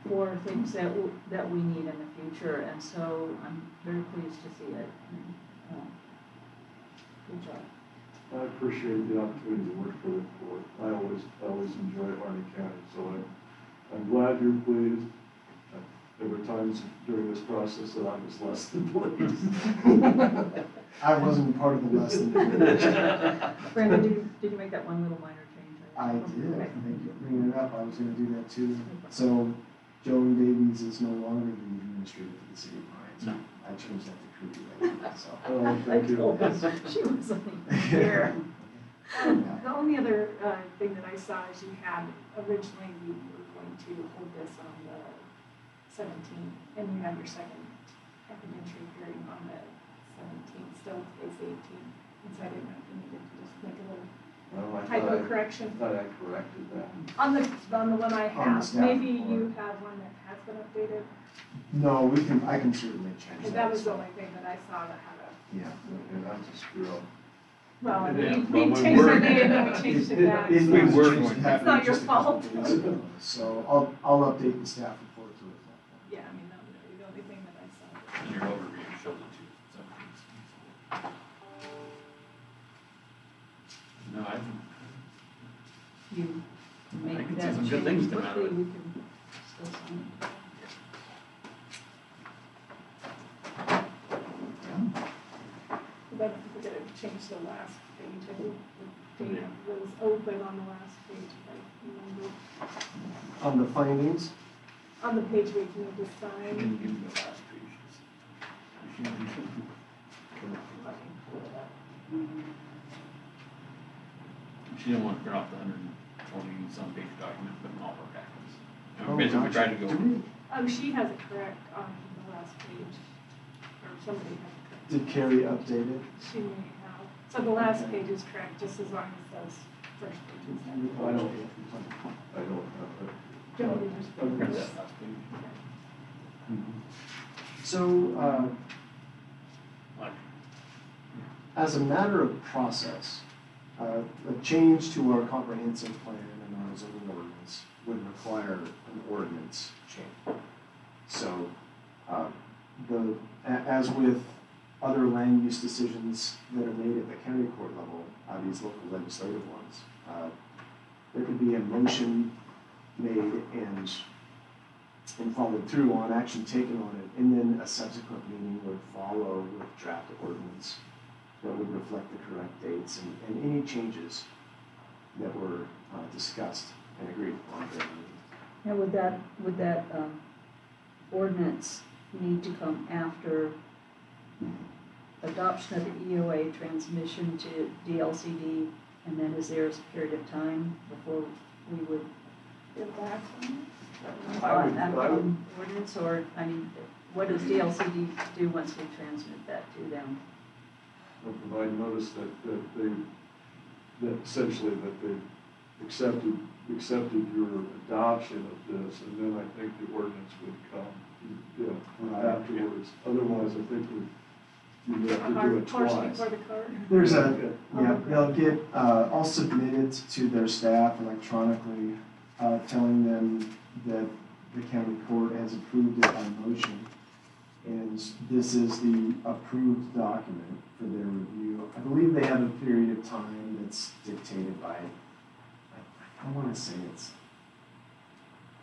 for things that we need in the future, and so I'm very pleased to see it. Good job. I appreciate the opportunity to work for the court. I always enjoy Harney County, so I'm glad you're pleased. There were times during this process that I was less than pleased. I wasn't part of the less than pleased. Brandon, did you make that one little minor change? I did. Thank you for bringing it up. I was going to do that too. So Joan Davies is no longer the administrator for the city of Pines. No. I changed that to Kirby. So. Oh, thank you. She wasn't even here. The only other thing that I saw is you had, originally we were going to hold this on the 17th, and you have your second evidentiary hearing on the 17th, still today's the 18th. And so I didn't know if you needed to just make a little Well, I typo thought correction. I corrected that. On the one I On the have, staff maybe report. you have one that has been updated. No, I can certainly change that. That was the only thing that I saw that had a, Yeah. And that's a screw up. well, Yeah, we well, changed we the were- name and we changed it back. It We was were changed, going it to. happened It's not your just a couple fault. days ago. So I'll update the staff report to reflect that. Yeah, I mean, that was really the only thing that I saw. And your overview shows it too. No, I think, You I make can see that some change good things come out of quickly, it. we can still sign it. But we're gonna change the last page, I think the date was open on the last page, if I remember. On the findings, On the page we need to you sign. can give me the last page. She didn't want to print off the 120-some page document, but in all her packets. Oh, Basically, we gotcha. tried to go. Do we- Oh, she has it correct on the last page, or somebody has it correct. Did Carrie update it? She may have, so the last page is correct, just as long as those first pages have. I don't have it. Do you want me to just Print print that this? last page. So, Like, as a matter of process, a change to our comprehensive plan and our zoning ordinance would require an ordinance change. So, as with other land use decisions that are made at the county court level, these local legislative ones, there could be a motion made and followed through on, action taken on it, and then a subsequent meeting would follow with draft ordinance that would reflect the correct dates and any changes that were discussed and agreed upon during the meeting. Now, would that ordinance need to come after adoption of the EOA, transmission to DLCD, and then is there a period of time before we would Go back on act on ordinance, or, I mean, what does DLCD do once we transmit that to them? I'll provide notice that essentially that they accepted your adoption of this, and then I think the ordinance would come, afterwards. Otherwise, I think you'd have to do it horse twice. before the cart. There's they'll get, I'll submit it to their staff electronically, telling them that the county court has approved it by motion. And this is the approved document for their review. I believe they have a period of time that's dictated by, I want to say it's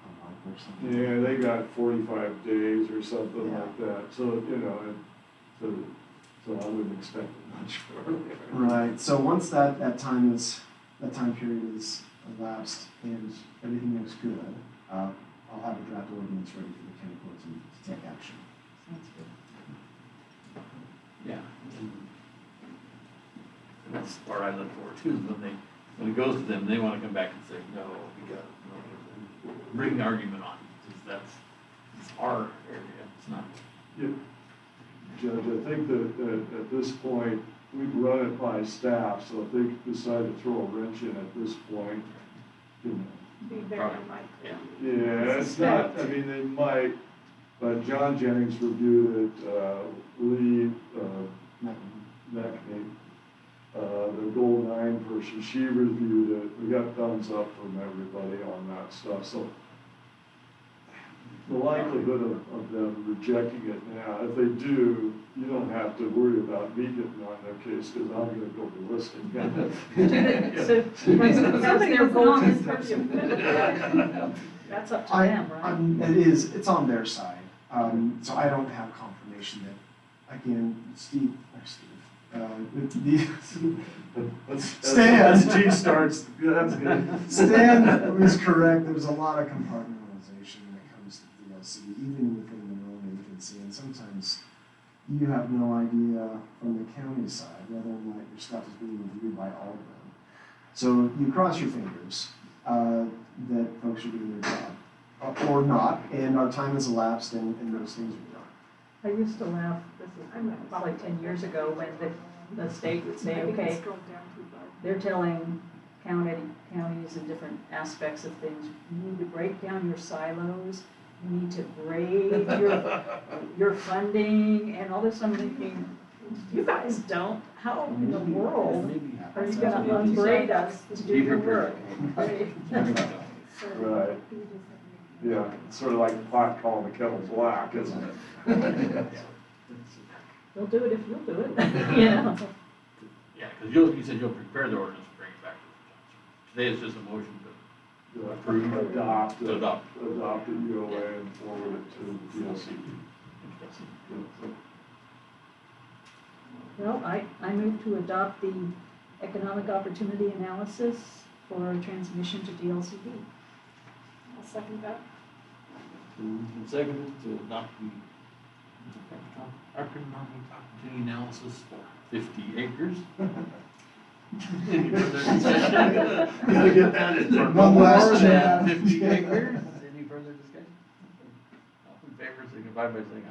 a month or something. Yeah, they got 45 days or something Yeah. like that, so, so I wouldn't expect it much further. Right, so once that time period is elapsed and everything looks good, I'll have a draft ordinance ready for the county court to take action. Sounds good. yeah. And that's the part I look for too, is when it goes to them, they want to come back and say, no, we got, bring the argument on, because it's our area, it's not. Yeah. Judge, I think that at this point, we'd run it by staff, so if they decide to throw a wrench in at this point, Be very Probably, unlikely. yeah, it's not, I mean, they might, but John Jennings reviewed it, Lee, McNamee, the Gold 9 person, she reviewed it, we got thumbs up from everybody on that stuff, so the likelihood of them rejecting it now, if they do, you don't have to worry about me getting on their case, because I'm gonna go ballistic. So, Somebody their was goal on is this that's up to them, right? It's on their side, so I don't have confirmation that, again, Stan. Steve starts, that's good. Stan was correct, there's a lot of compartmentalization when it comes to DLC, even within their own agency, and sometimes you have no idea from the county side whether or not your stuff is being reviewed by all of them. So you cross your fingers that folks are doing their job, or not, and our time has elapsed and those things are done. I used to laugh, this is probably 10 years ago, when the state would say, I think I okay, scrolled down too far. they're telling counties and different aspects of things, you need to break down your silos, you need to grade your funding, and all this. I'm thinking, you guys don't, how in the world are you gonna unbraid us to do your work? Right? So Right. we just have to make- Yeah, it's sort of like the pot calling the kettle black, isn't it? They'll do it if you'll do it, you know? Yeah, because you said you'll prepare the ordinance and bring it back to the council. Today it's just a motion to approve. Adopt, To adopt. adopt the UOA and forward it to the DLCD. Well, I move to adopt the economic opportunity analysis for transmission to DLCD. I'll second that. Moved and seconded to adopt the economic opportunity analysis for 50 acres. Any further discussion? Gotta get that in for One last More than chat. 50 acres? Any further discussion? All in favor, signify by saying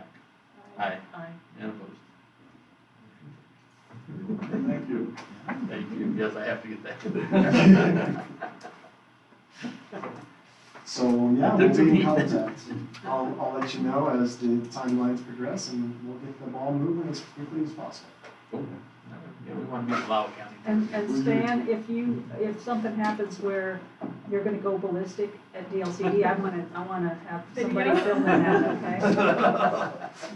aye. Aye. Aye. And opposed? Thank you. Thank you. Yes, I have to get that. So, yeah, Took we'll be in me. contact. I'll let you know as the timelines progress, and we'll get the ball moving as quickly as possible. Cool. Yeah, we want to be Lau County. And Stan, if something happens where you're gonna go ballistic at DLCD, I wanna have somebody Video? filming that,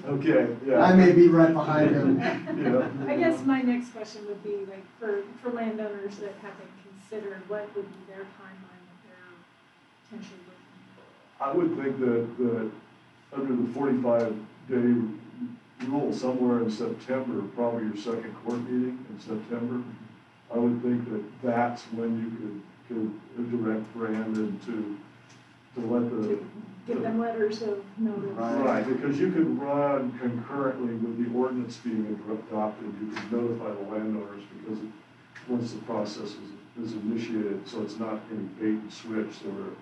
okay? Okay, yeah. I may be right behind him. Yeah. I guess my next question would be like for landowners that haven't considered, what would be their timeline that they're potentially looking I would think that under the 45-day rule, somewhere in September, probably your second court meeting in September, I would think that that's when you could direct Brandon to let for? the. To give them letters of notice. Right, because you could run concurrently with the ordinance being adopted, you could notify the landowners because once the process is initiated, so it's not any bait and switch, so we're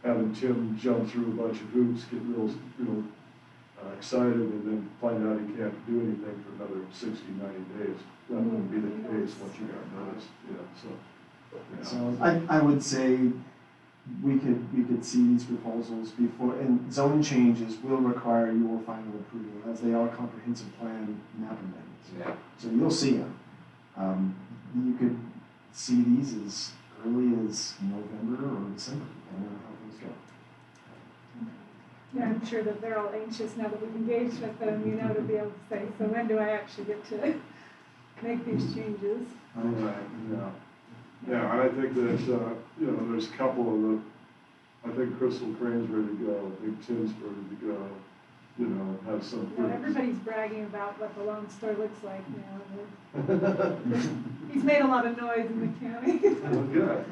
having Tim jump through a bunch of hoops, get real excited, and then find out he can't do anything for another 60, 90 days. That wouldn't be the case once you got noticed, so. Yeah. So I would say we could see these proposals before, and zone changes will require your final approval, as they are comprehensive plan map amendments. Yeah. So you'll see them. You could see these as early as November or December, depending on how things go. Yeah, I'm sure that they're all anxious now that we've engaged with them, to be able to say, so when do I actually get to make these changes? Right, yeah. Yeah, and I think that, there's a couple of the, I think Crystal Crane's ready to go, I think Tim's ready to go, have some. Well, everybody's bragging about what the Lone Star looks like now. and he's made a lot of noise in the county. Well, good.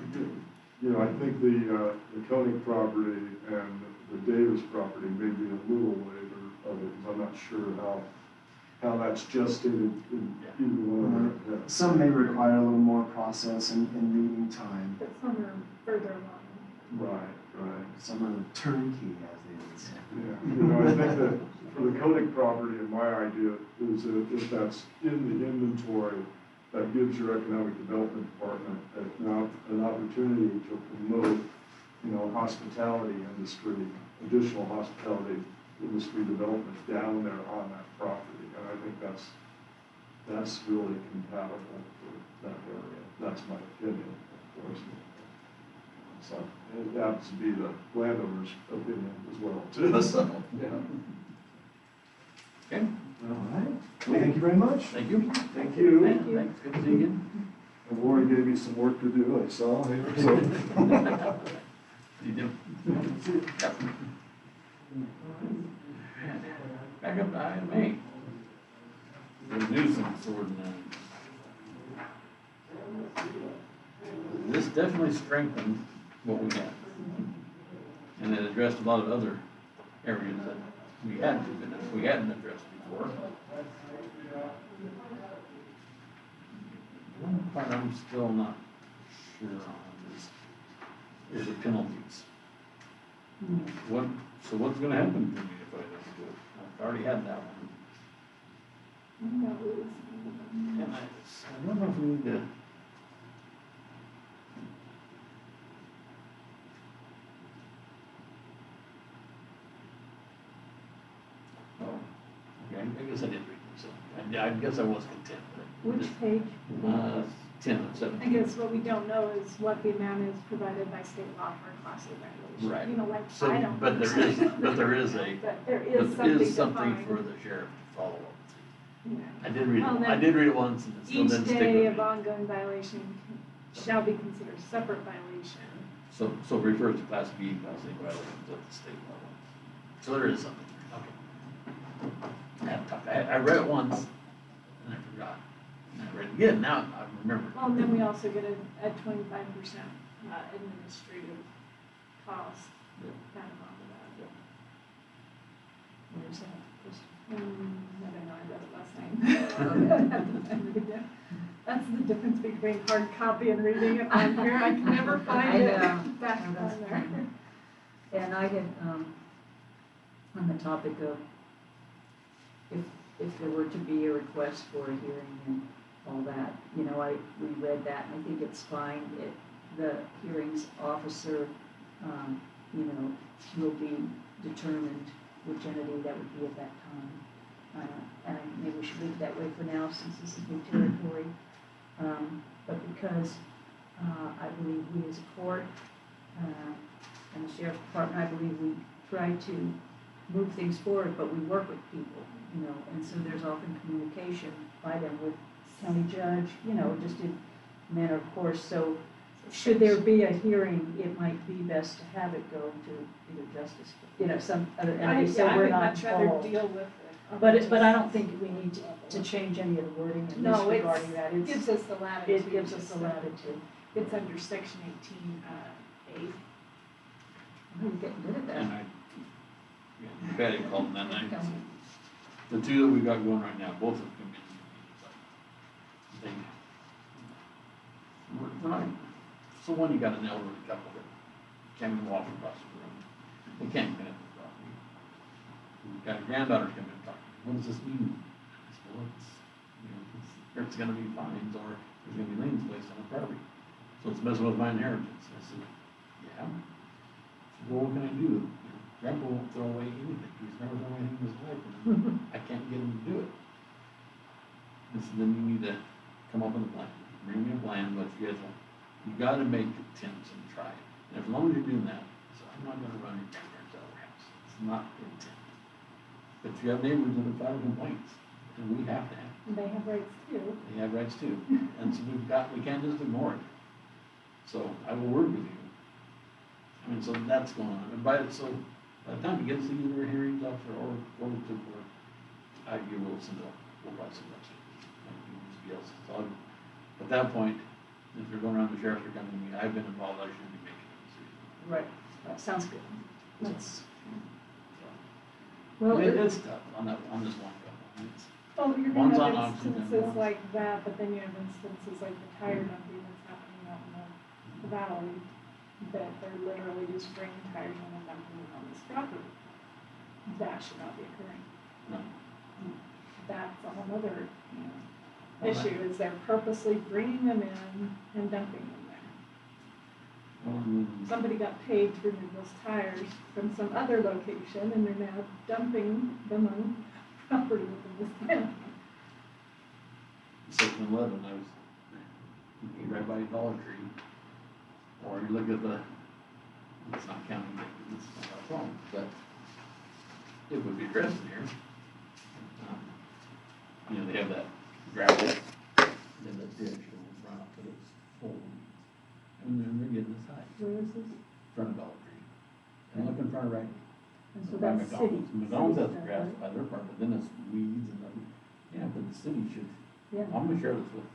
I think the Koenig property and the Davis property may be a little later of it, because I'm not sure how that's gestated in either one of them. Some may require a little more process and meeting time. But some are further along. Right. Some are turnkey, as they would say. Yeah, I think that for the Koenig property, and my idea is that if that's in the inventory, that gives your economic development department an opportunity to promote, hospitality industry, additional hospitality industry development down there on that property. And I think that's really compatible for that area. That's my opinion, of course. So it happens to be the landowner's opinion as well, too, so, yeah. Okay. All right. Well, thank you very much. Thank you. Thank you. Thank you. Thanks. Good to see you again. And Lori gave me some work to do, I saw here, so. You do. Yep. Back up to item 8. The nuisance ordinance. This definitely strengthened what we had. And it addressed a lot of other areas that we hadn't addressed before. One part I'm still not sure on is the penalties. So what's gonna happen to me if I don't do it? I've already had that one. That was, And I don't know if we need to. Oh, okay, I guess I did read this, so I guess I was content with it. which page? 10 and I 17. guess what we don't know is what the amount is provided by state law for a class A violation. Right. You know, like, So, I don't. but there is understand. a, But there is something something for defined. the sheriff to follow up. Yeah. I did read Well, it, I then did read it once and it still Each didn't stick day with of me. ongoing violation shall be considered separate violation. So it refers to class B, class A violations at the state level. So there is something there, okay. I read it once and I forgot. And I read it again, now I remember. Well, and then we also get a 25% administrative cost Yeah. added on to that. Where's that? I don't know, I read it last night. That's the difference between hard copy and reading it on here. I can never find it I know. back Oh, that's on there. fine. And I had, on the topic of if there were to be a request for a hearing and all that, you know, we read that and I think it's fine. The hearings officer, you know, will be determined which entity that would be at that time. And maybe we should leave it that way for now since this is new territory. But because I believe we as a court and the sheriff's department, I believe we try to move things forward, but we work with people, you know, and so there's often communication by them with county judge, you know, just in manner of course. So should there be a hearing, it might be best to have it go to either justice, you know, some other entity, so I we're would not much rather involved. deal with it. on But I don't just think we need to change any of the wording in this No, regarding that. it gives us the latitude. It gives us the latitude. It's under section 18, A. You're getting good at And that. Patty called that night. The two that we got going right now, both of them come in. We're not, so one, you got an elderly couple that can't even walk across the room. They can't get into the property. We've got a granddaughter come in and talk, what does this mean? I said, well, it's, you know, it's gonna be fines or there's gonna be liens placed on the property. So it's messing with my inheritance. I said, yeah. She said, well, what can I do? You know, Grandpa won't throw away anything. He's never thrown anything in his life. And I can't get him to do it. I said, then you need to come up with a plan. Bring me a plan, but you gotta make attempts and try it. And as long as you're doing that, so I'm not gonna run your grandparents out of their house. It's not the intent. But if you have neighbors that have filed complaints, and we have to have, And they have rights too. they have rights too. And so we can't just ignore it. So I will work with you. I mean, so that's going on. And by the time it gets to either a hearings officer or go to court, you will send up, we'll probably send up. So at that point, if they're going around the sheriff's or coming to me, I've been involved, I should be making a decision. Right, that sounds good. Let's, Well, It's tough on this one couple. well, you're One's gonna on have auction and instances one's- like that, but then you have instances like the tire dumping that's happening out in the valley, that they're literally just bringing tires in and dumping them on this property. That should not be occurring. No. That's a whole other, you know, issue, is they're purposely bringing them in and dumping them there. Somebody got paid to remove those tires from some other location, and they're now dumping them on property within this county. 7-Eleven, you right by Dollar Tree, or you look at it's not counting, it's not our problem, but it would be addressed here. You know, they have that gravel, and that ditch going in front, but it's full. And then they're getting this high, Where is this? in front of Dollar Tree. And look in front of right, And so by that's city. McDonald's. McDonald's has city the grass stuff, by their part, but then it's weeds and then, yeah, but the city should, right? Yeah, I'm gonna share this with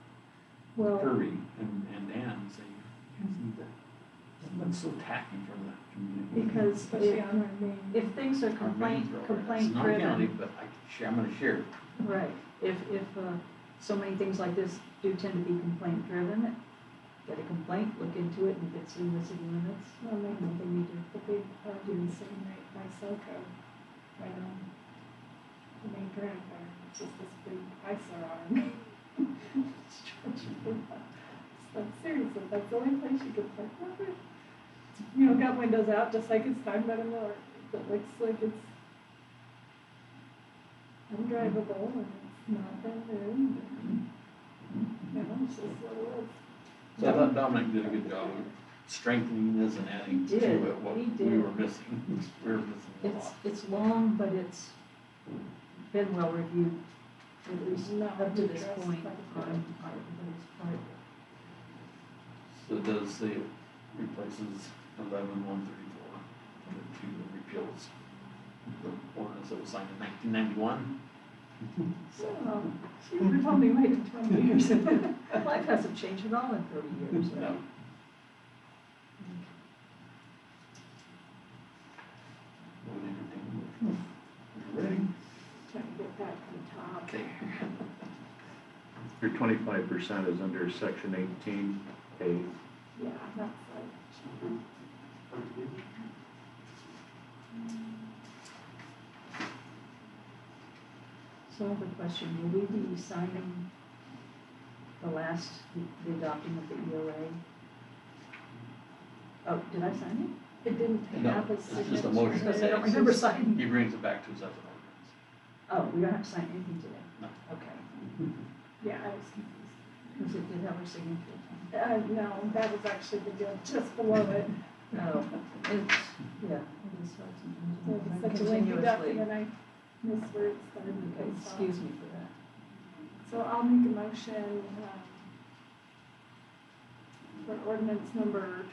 well, Kirby and Dan and say, you guys need to, that looks so tacky for the community. because especially on our main. if things are Our main road, complaint It's not county, driven, but I'm gonna share it. right, if so many things like this do tend to be complaint driven, get a complaint, look into it, and if it's in the city limits, Well, maybe they need to. the big argument sitting right by Selco, right on the main drag there, it's just this big eyesore on. It's charging for that. It's like, seriously, that's the only place you could park rubber? You know, got windows out, just like it's time by the miller, it looks like it's undrivable and it's not that new, you know, it's just what it is. So I thought Dominic did a good job of strengthening this and adding He to did, it what he we did. were missing. We were missing a lot. It's long, but it's been well reviewed, at least Not up to this addressed point by the on everybody's part. So it does say it replaces 11-134, to repeals the ordinance that was signed in 1991. So, you told me waited 20 years. Life hasn't changed at all in 30 years. No. Would entertain a motion. You ready? Trying to get back to the top. Okay. Your 25% is under section 18A. Yeah, that's like. So I have a question, will we be signing the adopting of the EOA? Oh, did I sign It didn't No, have a it's signature. just a motion. Because I don't remember signing. He brings it back to us as an ordinance. Oh, we don't have to sign anything today? No. Okay, Yeah, I was confused. because it did have our signature. No, that was actually the deal just below it. Oh, it's, yeah, it is hard sometimes. It was such a lengthy document, I missed where it started. Okay, excuse me for that. So I'll make a motion, for ordinance number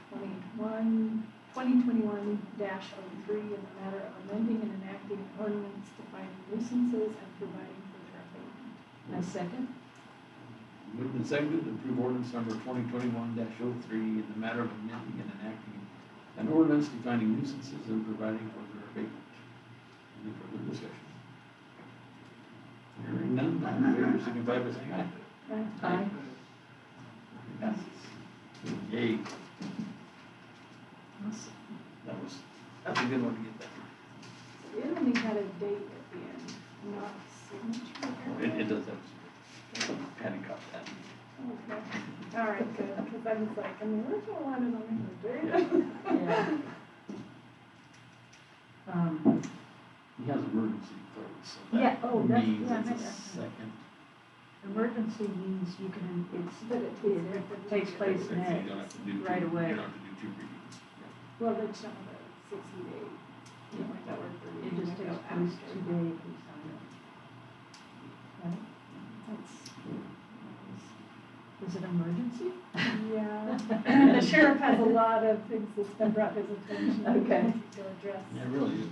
2021-03 in the matter of amending and enacting an ordinance defining nuisances and providing for their abatement. I second. Moved and seconded to approve ordinance number 2021-03 in the matter of amending and enacting an ordinance defining nuisances and providing for their abatement. Any further discussion? Hearing none, all in favor, signify by saying aye. Aye. Passes. Yay, Awesome. that's a good one to get that. It only had a date at the end, not a signature. It does have, Patty caught that. Okay, all right, good, because I was like, the original one is on the Yeah. He has emergency clothes, so Yeah, that oh, that's, means yeah, it's a that's. second. Emergency means you can, But it takes place You don't have next, to do right two- away. You don't have to do two readings. Well, they show the 60 day, you know, like that word for It just takes place today if we sign it. Right? Is it emergency? Yeah, the sheriff has a lot of things that's been brought to his attention. Okay. To address. Yeah, it really is.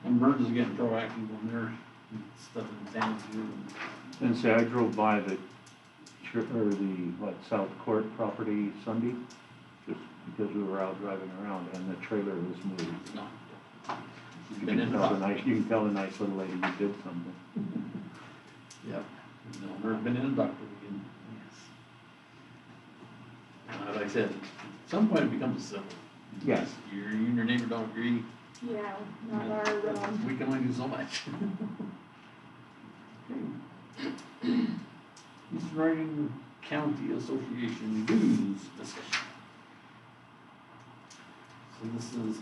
Emergency getting proactive when they're stuff in town too. And so I drove by the, South Court property Sunday, just because we were out driving around, and the trailer was moved. No. She's You been in can the tell the box. nice, you can tell the nice little lady you did something. Yep. No, never been in a doctor again. Yes. Like I said, at some point it becomes a civil. Yes. You and your neighbor don't agree. Yeah, not our, We can only do so much. Okay. East Riding County Association dues discussion. So this is,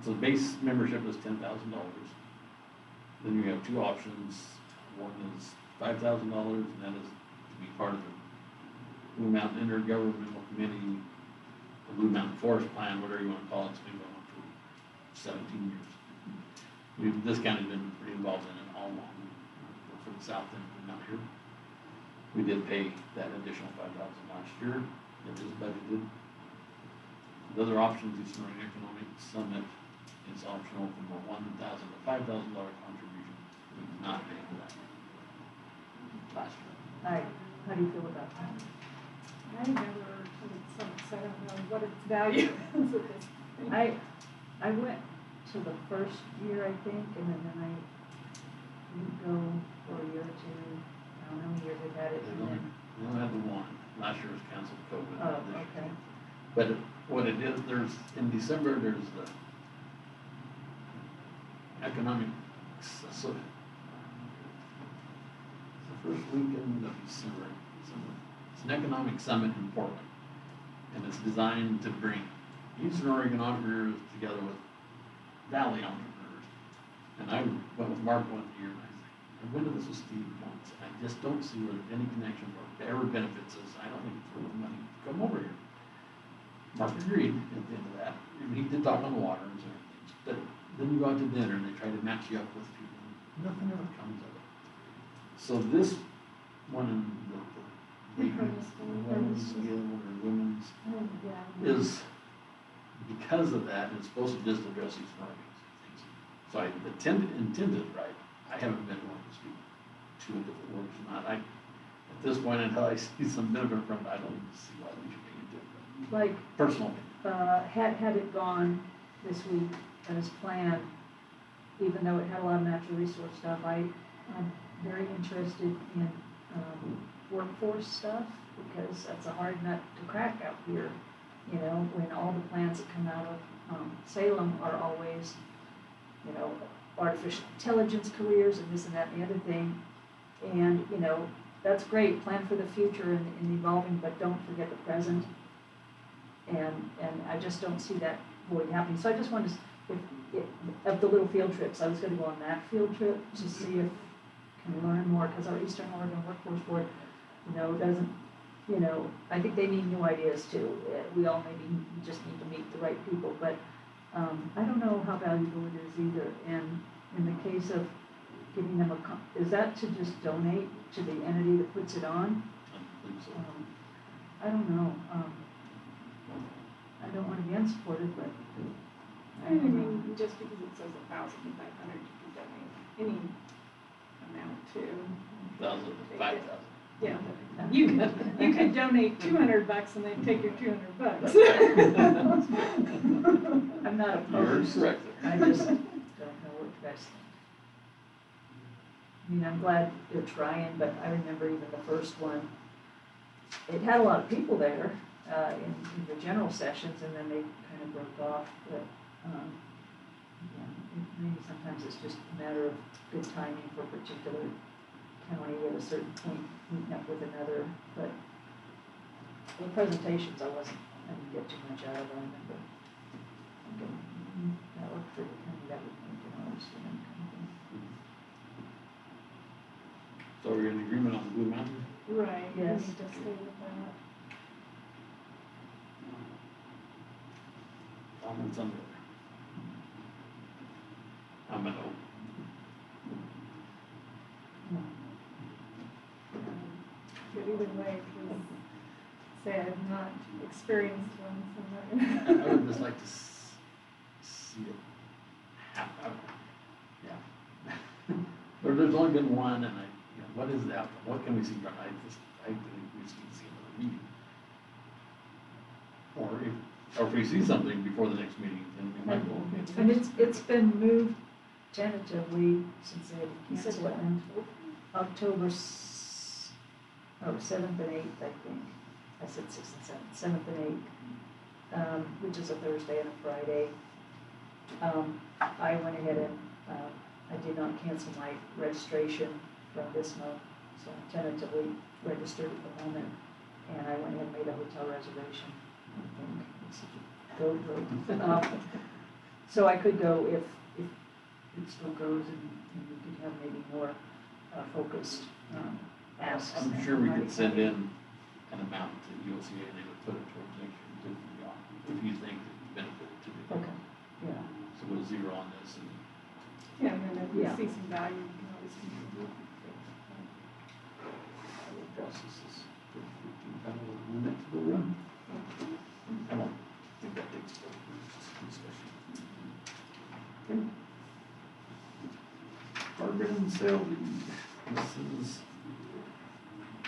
so base membership is $10,000. Then you have two options. One is $5,000, and that is to be part of the Blue Mountain Intergovernmental Committee, the Blue Mountain Forest Plan, whatever you want to call it. It's been going on for 17 years. This county's been pretty involved in it all along, for the south end of Mount here. We did pay that additional $5,000 last year. It is budgeted. The other options, East Northern Economic Summit is optional from a $1,000 to $5,000 contribution. We did not pay for that last year. Alright, how do you feel about that? I never attended summits, so I don't know what its value is at this point. I went to the first year, I think, and then I didn't go for a year or two. I don't know how many years I've had it, and then We only had the one. Last year was canceled COVID. Oh, This year. okay. But what it is, in December, there's the economic, so, the first weekend of December, it's an economic summit in Portland. And it's designed to bring Eastern Oregon entrepreneurs together with Valley entrepreneurs. And I went with Mark one year, and I went to this with Steve once, and I just don't see where there's any connection or ever benefits us. I don't think it's worth the money to come over here. Mark agreed at the end of that. He did talk on water and certain things, but then you go out to dinner and they try to match you up with people. Nothing ever comes of it. So this one in the Women's Guild or Women's is, because of that, it's supposed to just address these markets things. So I intended it right. I haven't been one to speak to it if it works or not. At this point, until I see some benefit from it, I don't see why we should be into it. Like, Personal opinion. had it gone this week as planned, even though it had a lot of natural resource stuff, I'm very interested in, workforce stuff, because that's a hard nut to crack out here. You know, when all the plans that come out of, Salem are always, you know, artificial intelligence careers and this and that and the other thing. And, you know, that's great, plan for the future and evolving, but don't forget the present. And I just don't see that void happening. So I just wanted to, of the little field trips, I was gonna go on that field trip to see if can learn more, because our Eastern Oregon Workforce Board, you know, doesn't, you know, I think they need new ideas too. We all maybe just need to meet the right people, but I don't know how valuable it is either. And in the case of giving them is that to just donate to the entity that puts it on? I think so. I don't know. I don't want to be unsupportive, but I mean, just because it says 1,500, you can donate any amount to. 1,000 to 5,000. Yeah, you could donate $200 and they'd take your $200. I'm not You're opposed. correct there. I just don't know what you guys think. I mean, I'm glad they're trying, but I remember even the first one, it had a lot of people there in the general sessions, and then they kind of broke off. But maybe sometimes it's just a matter of good timing for a particular county at a certain point, meeting up with another. But the presentations, I didn't get too much out of. I remember thinking, that worked for the county, that would make ours, you know, kind of thing. So we're in agreement on the Blue Mountain? Right, you Yes. need to stay with that. Comments on the other? I'm a no. But either way, because say I've not experienced one, so I'm not gonna. I would just like to see it happen. Yeah. There's only been one, and what is the outcome? What can we see from it? I think we just need to see another meeting. Or if we see something before the next meeting, then we might go, okay. And it's been moved tentatively since they had You said canceled what? it. October 7th and 8th, I think. I said 6th and 7th, 7th and 8th, which is a Thursday and a Friday. I went ahead and I did not cancel my registration from this month, so I'm tentatively registered at the moment. And I went ahead and made a hotel reservation, I think. Go. So I could go if it still goes, and we could have maybe more focused asks. I'm sure we could send in an amount to ULCA and they would put it towards next year too, if you think it's benefited to the. Okay, yeah. So we'll zero on this and. Yeah, and then if we Yeah. see some value, you can always contribute. I will process this for 15 pounds in the next go run. I don't think that takes discussion. Okay. Bargain sale lead. This is,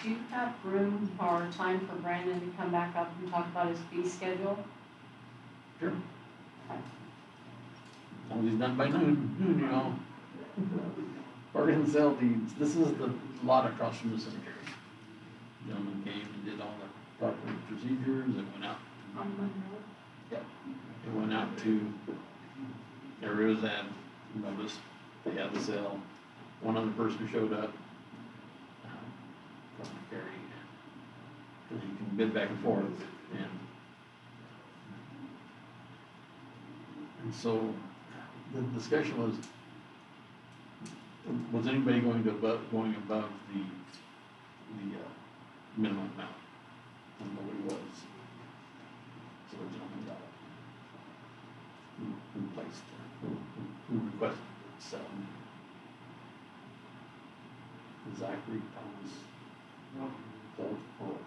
Do you have room or time for Brandon to come back up and talk about his fee schedule? sure. As long as he's done by noon, you know. Bargain sale deeds. This is the lot across from the cemetery. gentleman came and did all the proper procedures, it went out. On Monroe. It went out to areas that noticed they had the sale. One other person showed up, from Gary, because he can bid back and forth, and so the discussion was anybody going above the minimum amount? And nobody was. So the gentleman got it. Who placed, who requested it, so. Zachary Thomas. Fourth Pearl.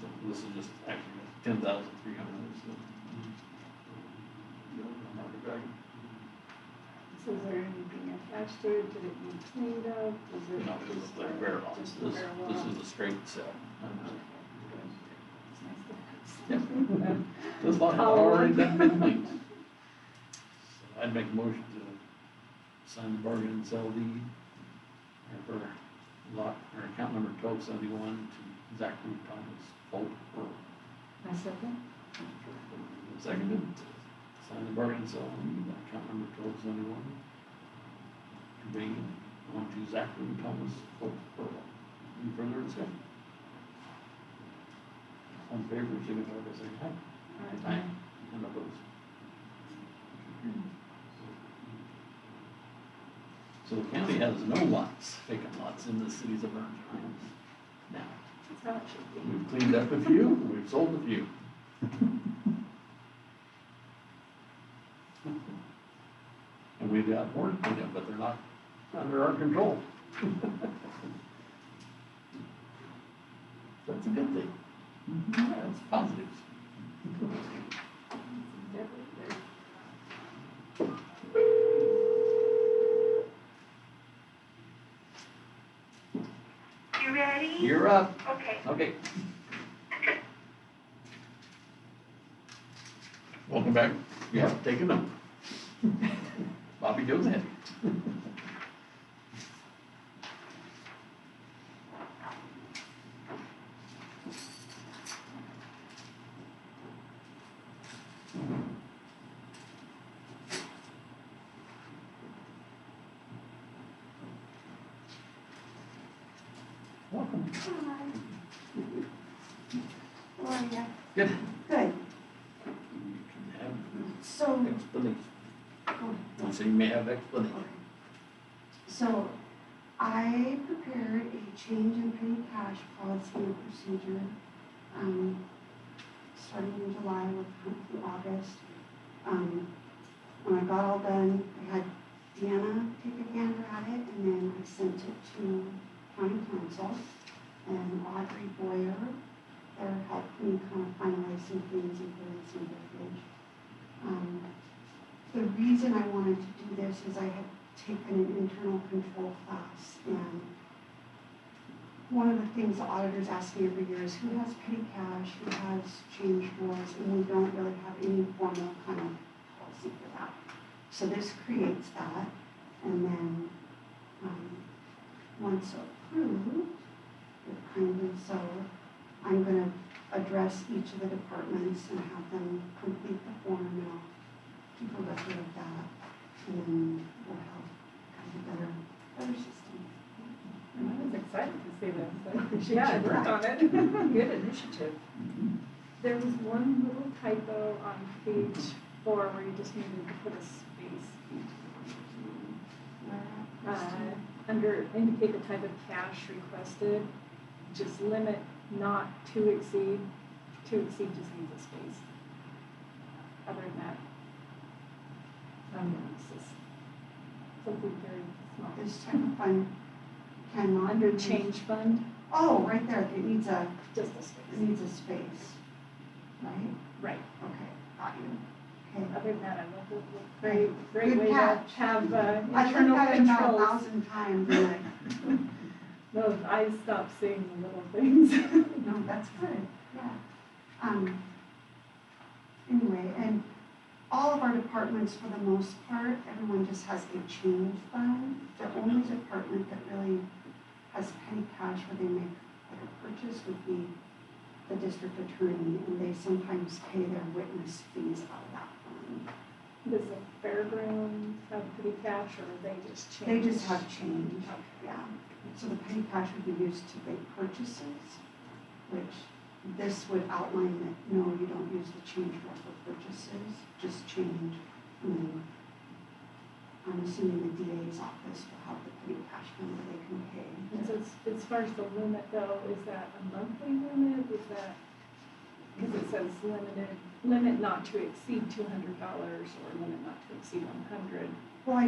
So this is just actually 10,300. Market value. So is there anything attached to it? Did it need cleaned up? Was it No, this is just the bare lot. just This the bare lot? is a straight sale. It's nice to have. This lot had already been cleaned. So I'd make a motion to sign the bargain and sell deed for lot, or account number 1271 to Zachary Thomas Folk. My second? Seconded, sign the bargain and sell deed, account number 1271. Conveying on to Zachary Thomas Folk. Any further discussion? All in favor, signify by saying aye. Aye. And opposed. So the county has no lots, vacant lots in the cities of Burns and now. That's how it should be. We've cleaned up a few, we've sold a few. And we've got more to clean up, but they're not under our control. That's a good thing. That's positives. You ready? You're up. Okay. Okay. Welcome back. You have to take a note. Bobby goes ahead. Welcome. Hi. How are ya? Good. Good. You can have So, explanation. oh, I say you may have explanation. okay. So, I prepared a change in petty cash policy and procedure, starting in July with through August. When I got all done, I had Deanna take a gander at it, and then I sent it to county council, and Audrey Boyer, there helped me kind of finalize some things and put in some verbiage. The reason I wanted to do this is I had taken an internal control class, and one of the things the auditors ask me every year is who has petty cash, who has change drawers, and we don't really have any formal kind of policy for that. So this creates that, and then once approved, if kindly so, I'm going to address each of the departments and have them complete the form, and I'll keep a record of that, and then we'll have kind of a better system. I was excited to see this, I appreciate Yeah, your work on it. Good initiative. There was one little typo on page 4 where you just needed to put a space. Under indicate the type of cash requested, just limit not to exceed just needs a space. Other than that, it's just something very small. This type of fund cannot. Under be- change fund, Oh, right there, it needs a just a space. space, right? Right. Okay, got you. Okay. Other than that, I love it. Great. Great Good way to catch. have I looked internal at it about controls. 1,000 times, and No, I stopped seeing the little things. no, that's good, yeah. Anyway, and all of our departments, for the most part, everyone just has a change fund. The only department that really has petty cash where they make like a purchase would be the district attorney, and they sometimes pay their witness fees out of that fund. Does the fairground have petty cash, or they just change? They just have change, yeah. So the petty cash would be used to make purchases, which this would outline that, no, you don't use the change drawer for purchases, just change. And then I'm assuming the DA's office will have the petty cash fund that they can pay. And so as far as the limit though, is that a monthly limit? Is that, because it says limit not to exceed $200 or limit not to exceed 100. Well,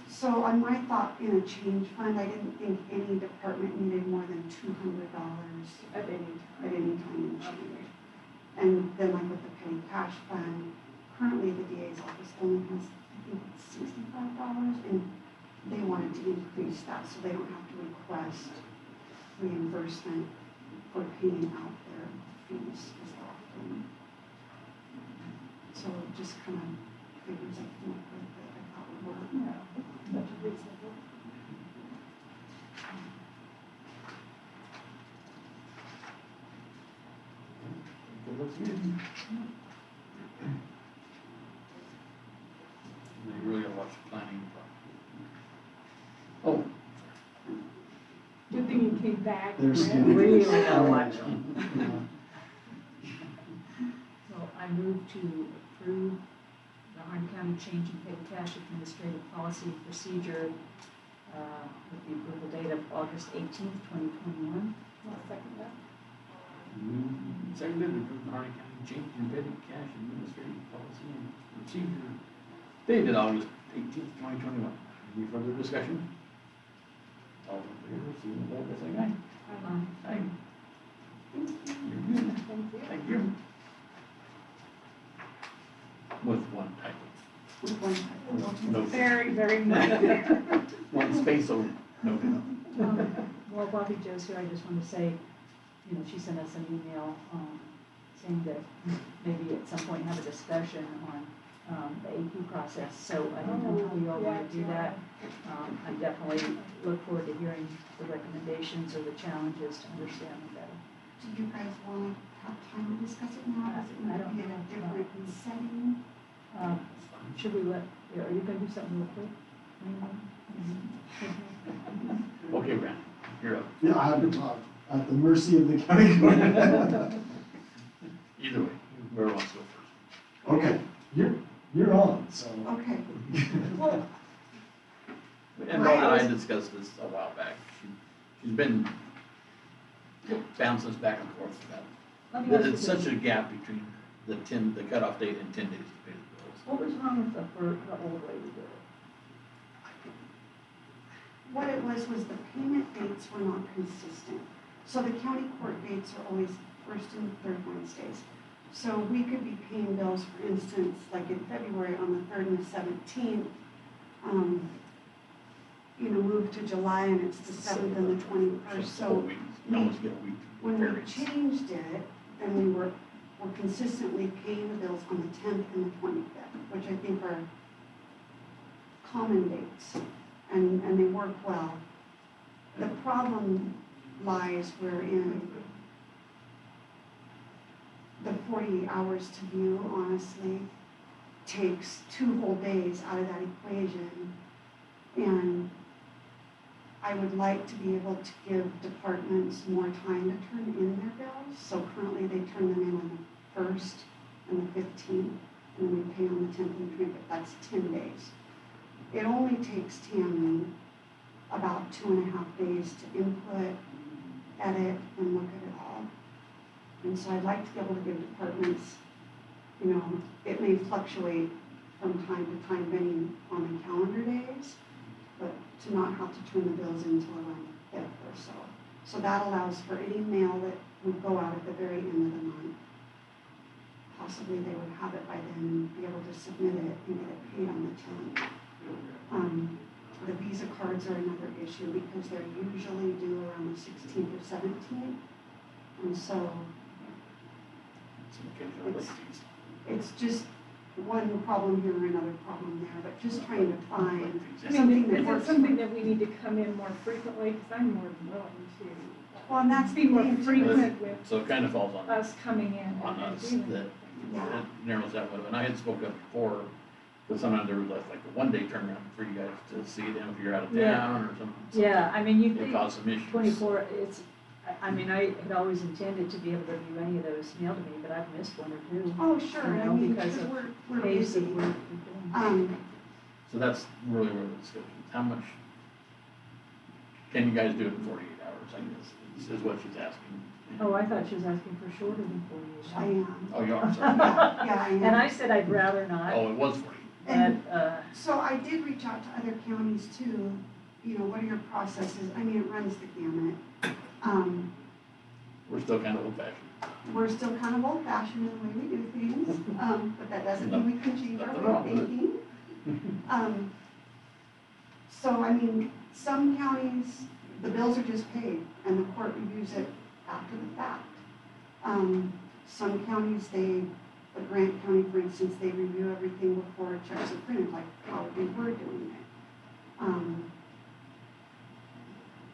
so on my thought in a change fund, I didn't think any department needed more than $200 At any at time. any time in change. And then like with the petty cash fund, currently the DA's office only has, I think it's $65, and they wanted to increase that so they don't have to request reimbursement for paying out their fees as often. So it just kind of figures I came up with that I thought would work. Yeah, that's reasonable. Good, looks good. You really gotta watch the planning. Oh, Good thing you came back. There's Brent. still- Really gotta watch them. So I move to approve the Harney County change in petty cash administrative policy and procedure with the approval date of August 18th, 2021. I'll second that. seconded, approve the Harney County change in petty cash administrative policy and procedure dated August 18th, 2021. Any further discussion? All in favor, signify by saying aye. Aye. You're good. Thank you. Thank you. With one typo. With one type. No. Very, very minor. One space over, no. Well, Bobby Jo's here, I just want to say, you know, she sent us an email saying that maybe at some point have a discussion on the AP process, so I don't know how you all want to do that. I definitely look forward to hearing the recommendations or the challenges to understand them better. Do you guys want to have time to discuss it now? Does it I need to don't be in a know. different setting? Should we let, are you going to do something real quick? Anyone? Okay, Brandon, you're up. Yeah, I have to talk at the mercy of the county court. Either way, whoever wants to go first. Okay, you're on, so. Okay. Well, And Rhonda and I discussed this a while back. She's been bouncing us back and forth about Let me ask you it's this. such a gap between the cutoff date and 10 days to pay the bills. What was wrong with the old way we did it? what it was the payment dates were not consistent. So the county court dates are always first and third Wednesdays. So we could be paying bills, for instance, like in February on the 3rd and the 17th, move to July and it's the 7th and the 21st. So You almost get a week. when we changed it, then we were consistently paying the bills on the 10th and the 25th, which I think are common dates, and they work well. The problem lies wherein the 48 hours to view, honestly, takes 2 whole days out of that equation. And I would like to be able to give departments more time to turn in their bills. So currently they turn them in on the 1st and the 15th, and then we pay on the 10th and 25th. That's 10 days. It only takes Tammy about 2.5 days to input, edit, and look at it all. And so I'd like to be able to give departments, it may fluctuate from time to time depending on the calendar days, but to not have to turn the bills in until around the 5th or so. So that allows for any mail that would go out at the very end of the month. Possibly they would have it by then and be able to submit it and get it paid on the 10th. The Visa cards are another issue because they're usually due around the 16th or 17th. And so it's just, one problem here or another problem there, but just trying to find I mean, something that is it works. something that we need to come in more frequently, because I'm more than willing to. Well, and that's Be more the thing, too. frequent with So it kind of falls on us coming in on and us dealing with that, things. Yeah. that narrows that window. And I had spoke up before, but sometimes there was like a one-day turnaround for you guys to see them if you're out of Yeah. town or something. Yeah, I mean, you It think caused some issues. 24, I mean, I had always intended to be able to view any of those mailed to me, but I've missed one or two. Oh, sure, You I know, mean, because because of we're Pace busy. of work we're doing. So that's really where the discussion is. How much can you guys do it in 48 hours, I guess, is what she's asking. Oh, I thought she was asking for shorter than 48 I hours. am. Oh, you are, sorry. Yeah, I am. And I said I'd rather not, Oh, it was 40. but, So I did reach out to other counties too, you know, what are your processes? I mean, it runs the gamut. We're still kind of old-fashioned. We're still kind of old fashioned in the way we do things, but that doesn't mean we can change our Nothing way of wrong with it. thinking. So I mean, some counties, the bills are just paid and the court reviews it after the fact. Some counties, like Grant County, for instance, they review everything before checks are printed, like how we were doing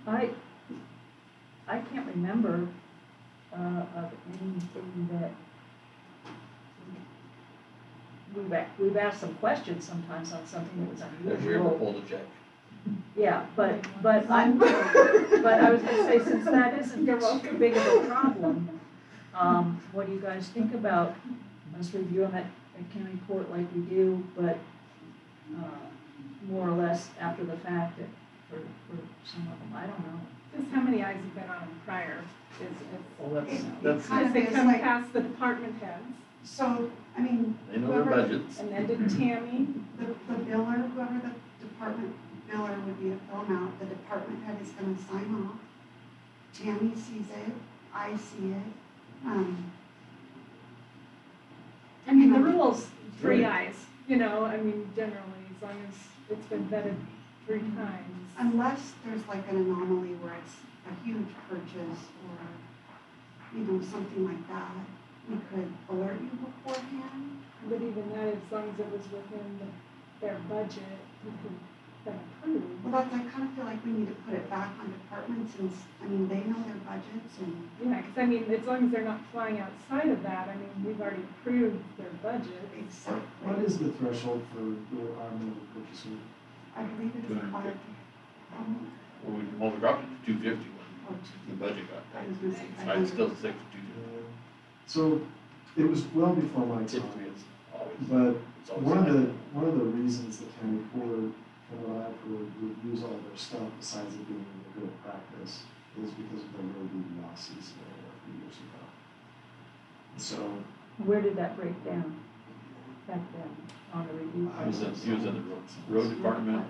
it. I can't remember, of anything that we've asked some questions sometimes on something that was Have you ever unusual. pulled a check? Yeah, but I'm, but I was gonna say, since that isn't too big of a problem, what do you guys think about us reviewing it at county court like we do, but, more or less after the fact for some of them, I don't know. Just how many eyes have been on them prior Well, It that's, kind as of they is come like, past the department heads. so, I mean, they know their whoever- budgets. And then did Tammy, the biller, whoever the department biller would be to fill them out, the department head is gonna sign off. Tammy sees it, I see it, I mean, the you know, rule's three Right. eyes, you know, I mean, generally, as long as it's been vetted 3 times. unless there's like an anomaly where it's a huge purchase or, you know, something like that, we could alert you beforehand. But even that, as long as it was within their budget, it could been approved. Well, that's, I kind of feel like we need to put it back on departments and, I mean, they know their budgets and, Yeah, because I mean, as long as they're not flying outside of that, I mean, we've already approved their budget. exactly. What is the threshold for the requirement of a purchaser? I believe it's 250. 5, Well, we dropped it to 250 or when the budget got I paid. was gonna say I'd 500. still stick to 250. So it was well before my Typically, time, it's always, but it's always. one of the reasons the county court, from what I've heard, reviews all their stuff besides it being a good practice is because of the really big losses there a few years ago. So Where did that break down back then on the review process? He was in the road department.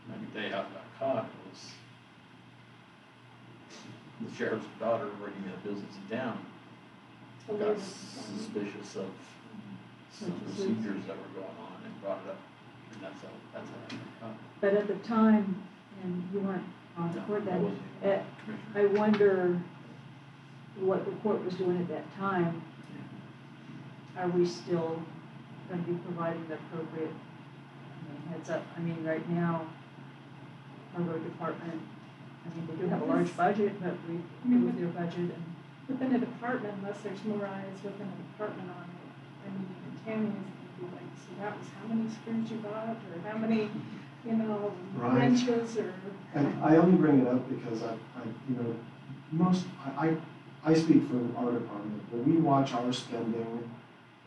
Maybe they got caught, it was the sheriff's daughter working in a business in town got suspicious of some procedures that were going on and brought it up. And that's how I got caught. But at the time, and you weren't on the No, court I then, wasn't commissioner. I wonder what the court was doing at that time. Are we still going to be providing the appropriate heads up? I mean, right now, our road department, I mean, they do have a large budget, but we move their budget and, Within a department, unless there's more eyes within a department on it, I mean, even Tammy is gonna be like, so that was how many screws you bought, or how many, you know, Right. wrenches, or. And I only bring it up because you know, I speak for our department, but we watch our spending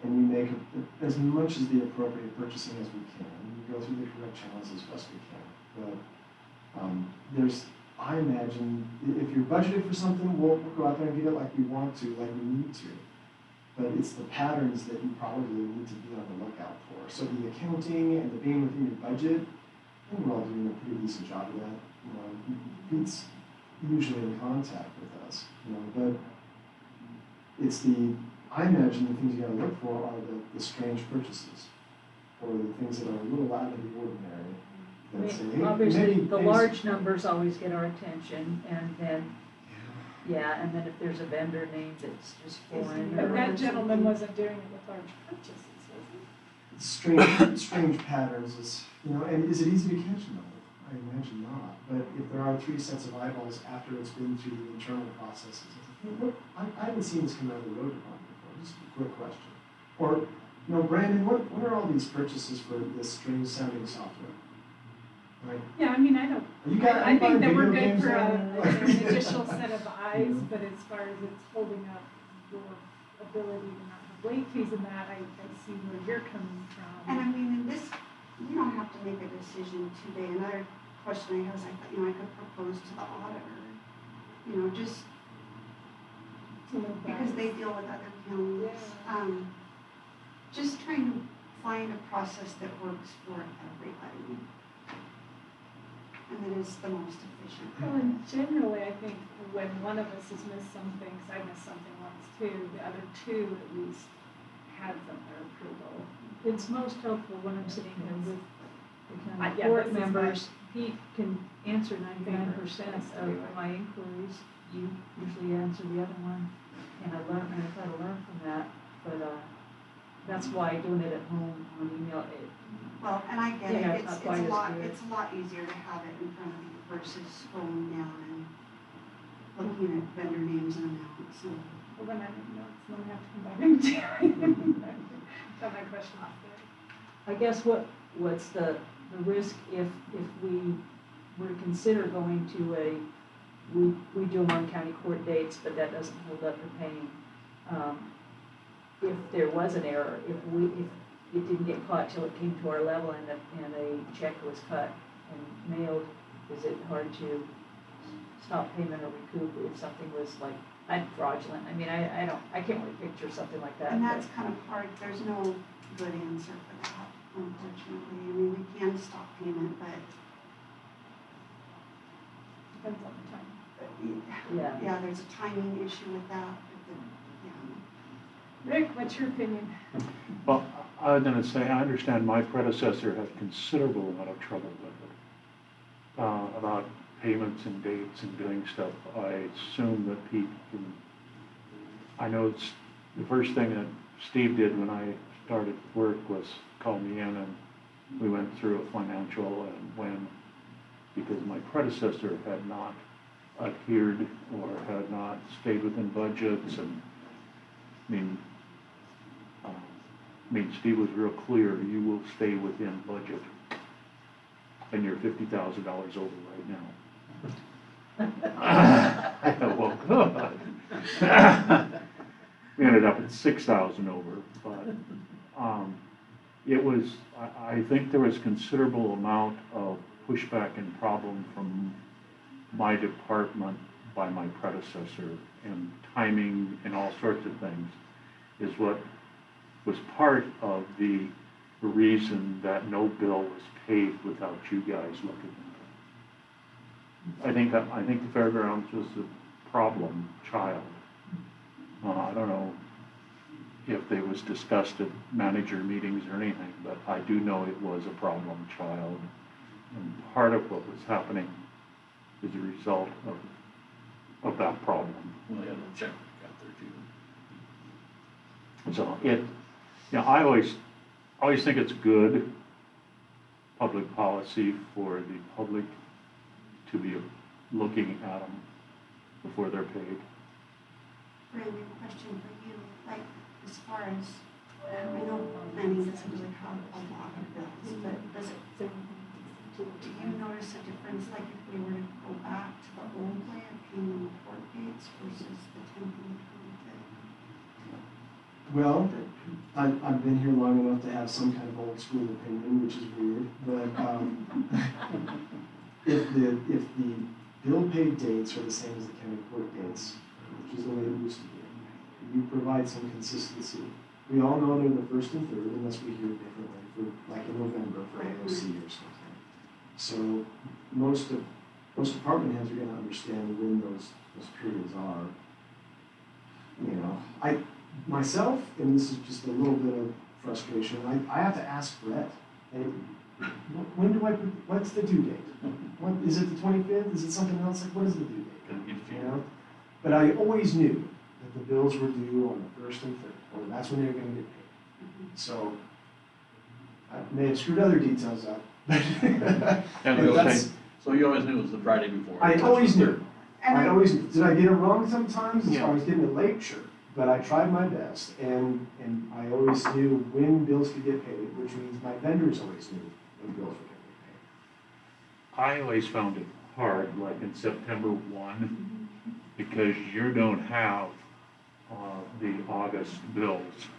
and we make as much as the appropriate purchasing as we can. We go through the correct channels as best we can. But I imagine if you're budgeted for something, we'll go out there and get it like we want to, like we need to. But it's the patterns that you probably need to be on the lookout for. So the accounting and the being within your budget, I think we're all doing a pretty decent job of that. You know, Pete's usually in contact with us, you know, but it's I imagine the things you gotta look for are the strange purchases, or the things that are a little out of the ordinary. I That say, mean, hey, obviously, maybe the things- large numbers always get our attention, and then, yeah, and then if there's a vendor name that's just foreign But or that gentleman something. wasn't doing it with large purchases, strange patterns is, and is it easy to catch? No, I imagine not. But if there are 3 sets of eyeballs after it's been through the internal processes, I haven't seen this come out of the road department before. Just a quick question. Or, Brandon, what are all these purchases for this strange sounding software? Right? Yeah, I mean, I think that we're good for an an additional set of eyes, but as far as it's holding up your ability to not have late fees and that, I see where you're coming from. And I mean, in this, we don't have to make a decision today. Another question I have is, I thought, I could propose to the auditor, just because they deal with other counties. Yeah. Just trying to find a process that works for everybody. And that is the most efficient. Well, and generally, I think when one of us has missed something, because I missed something once too, the other 2 at least had some their approval. It's most helpful when I'm sitting here with the county Yeah, board this is members. Pete can answer 99% Favorite. of my inquiries. You usually answer the other one. And I try to learn from that. But that's why doing it at home on email, Well, and I get Yeah, it, not quite as good. it's a lot easier to have it in front of you versus scrolling down and looking at vendor names and amounts, so. Well, then I didn't know, so I'm gonna have to come back and do it. Got my question off there. I guess what's the risk if we were to consider going to we do them on county court dates, but that doesn't hold up the paying. If there was an error, if it didn't get caught till it came to our level and a check was cut and mailed, is it hard to stop payment or recoup if something was like fraudulent? I mean, I can't really picture something like that. And that's kind of hard, there's no good answer for that, unfortunately. I mean, we can stop payment, but Depends on the time. Yeah. there's a timing issue with that, but Rick, what's your opinion? Well, I was going to say, I understand my predecessor had considerable amount of trouble with it, about payments and dates and doing stuff. I assume that Pete can, I know it's the first thing that Steve did when I started work was call me in and we went through a financial and when, because my predecessor had not adhered or had not stayed within budgets and, Steve was real clear, you will stay within budget. And you're $50,000 over right now. I thought, well, good. We ended up at 6,000 over, but it was, I think there was considerable amount of pushback and problem from my department by my predecessor, and timing and all sorts of things is what was part of the reason that no bill was paid without you guys looking at it. I think the fairgrounds was the problem child. I don't know if they was discussed at manager meetings or anything, but I do know it was a problem child. And part of what was happening is a result of that problem. Well, yeah, the check got there too. So I always think it's good public policy for the public to be looking at them before they're paid. Brandon, question for you, like, as far as, I know planning doesn't really have a lot of bills, but does it, do you notice a difference, like if we were to go back to the old way of paying the court dates versus the 10th and the 25th? Well, I've been here long enough to have some kind of old school opinion, which is weird, but if the bill paid dates are the same as the county court dates, which is the way it used to be, you provide some consistency. We all know they're the first and third, unless we hear differently, for like in November for AOC or something. So most department heads are going to understand when those periods are. Myself, and this is just a little bit of frustration, I have to ask Brett, hey, when do I put, what's the due date? What, is it the 25th? Is it something else? Like, what is the due date? But I always knew that the bills were due on the 1st and 3rd, or that's when they were going to get paid. So, I may have screwed other details up, but And we that's, okay, so you always knew it was the Friday before? I always knew. And I always, did I get it wrong sometimes? As Yeah. far as getting it late, sure. But I tried my best, and I always knew when bills could get paid, which means my vendors always knew when bills were gonna get paid. I always found it hard, like in September 1, because you don't have the August bills.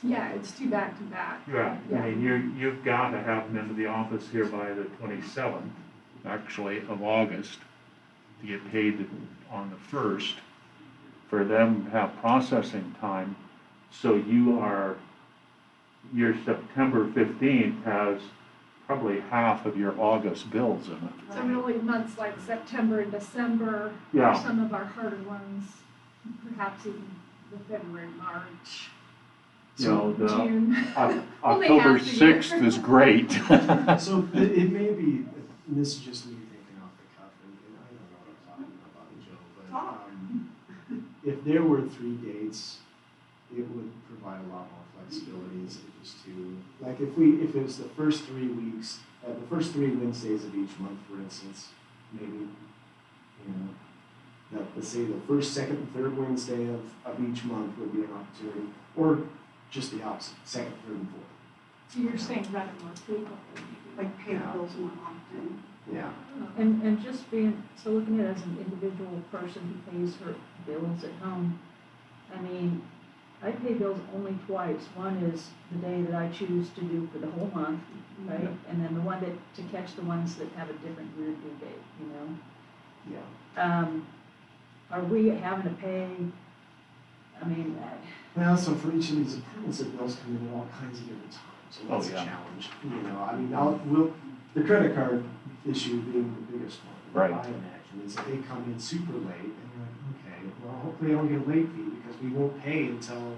Yeah, it's two back to back. Yeah, I mean, you've got to have them into the office here by the 27th, actually, of August, to get paid on the 1st, for them to have processing time. So your September 15th has probably half of your August bills in it. So really months like September and December Yeah. are some of our harder ones, perhaps even the February, March, You know, the June. Only October half the year. 6th is great. So it may be, and this is just me thinking off the cuff, and I don't know what I'm talking about, Joe, but if there were 3 dates, it would provide a lot more flexibility as opposed to, like if it was the first 3 weeks, the first 3 Wednesdays of each month, for instance, maybe, you know, that, let's say the first, second, and third Wednesday of each month would be an opportunity, or just the opposite, second, third, and fourth. So you're saying run it more frequently, maybe. like pay the bills more often. Yeah. And just being, so looking at it as an individual person who pays her bills at home, I mean, I pay bills only twice. One is the day that I choose to do for the whole month, right? And then the one to catch the ones that have a different weird due date, you know? Yeah. Are we having to pay, I mean, Well, so for each of these apartments, the bills come in at all kinds of different times, so that's a yeah. challenge. You know, I mean, the credit card issue being the biggest one. Right. I imagine, is that they come in super late, and you're like, okay, well, hopefully I don't get a late fee, because we won't pay until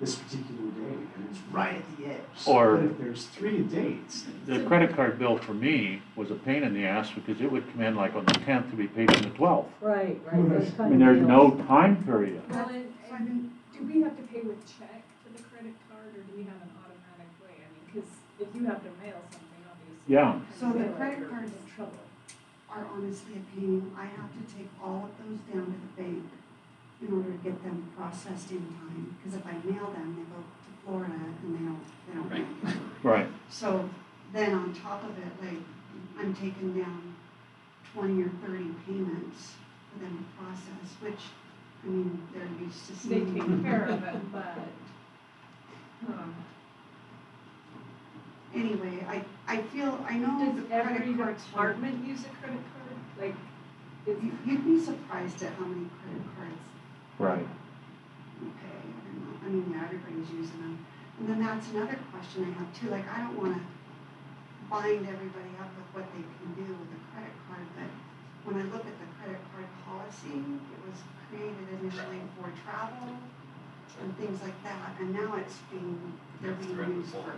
this particular date, and it's right at the edge. Or- But if there's 3 dates, The credit card bill for me was a pain in the ass because it would come in like on the 10th to be paid on the 12th. right, those I kind mean, of there's no deals. time period. Well, and do we have to pay with check for the credit card, or do we have an automatic way? I mean, because if you have to mail something, obviously. Yeah. you So the mail it, credit you're cards- in trouble. Are honestly a pain. I have to take all of those down to the bank in order to get them processed in time, because if I mail them, they go to Florida and they don't Right. make it. Right. So then on top of it, like, I'm taking down 20 or 30 payments for them to process, which, I mean, they're used to They seeing. take care of it, but, Anyway, I know does the credit every cards. department use a credit card? Like, is, You'd be surprised at how many credit cards Right. we pay. I mean, yeah, everybody's using them. And then that's another question I have too, like, I don't wanna bind everybody up with what they can do with a credit card, but when I look at the credit card policy, it was created initially for travel and things like that, and now they're being used for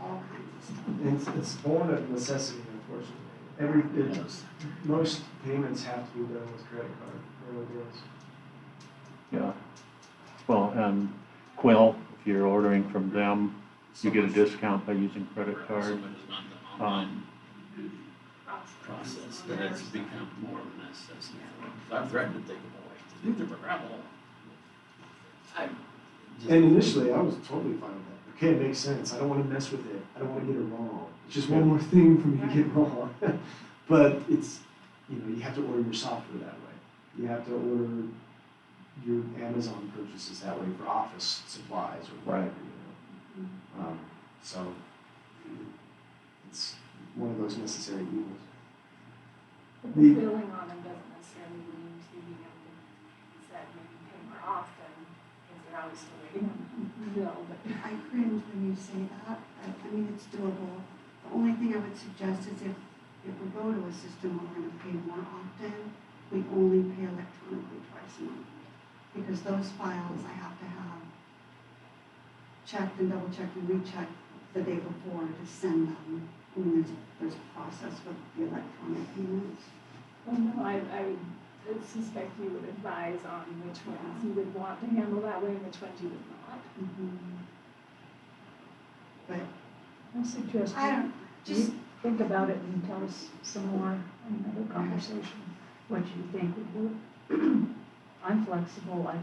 all kinds of stuff. it's born of necessity, unfortunately. Most payments have to be done with credit card, really is. Yeah. Well, and Quill, if you're ordering from them, you get a discount by using credit card. So much is not done online process, that it's become more of a necessity. I've threatened to take them away, to leave them for gravel. And initially, I was totally fine with that. Okay, it makes sense. I don't want to mess with it. I don't want to get it wrong. It's just one more thing for me to get wrong. But it's, you have to order your software that way. You have to order your Amazon purchases that way for office supplies or whatever, so it's one of those necessary evils. but the billing on them doesn't necessarily mean to being able to set maybe pay more often, because they're always still waiting on the bill, but. I cringe when you say that, I mean, it's doable. The only thing I would suggest is if we go to a system where we're gonna pay more often, we only pay electronically twice a month. Because those files I have to have checked and double checked and rechecked the day before to send them. I mean, there's a process with the electronic payments. Oh, no, would suspect you would advise on which ones you would want to handle that way and which ones you would not. I suggest I don't, just, you think about it and tell us some more in another conversation, what you think would work. I'm flexible, I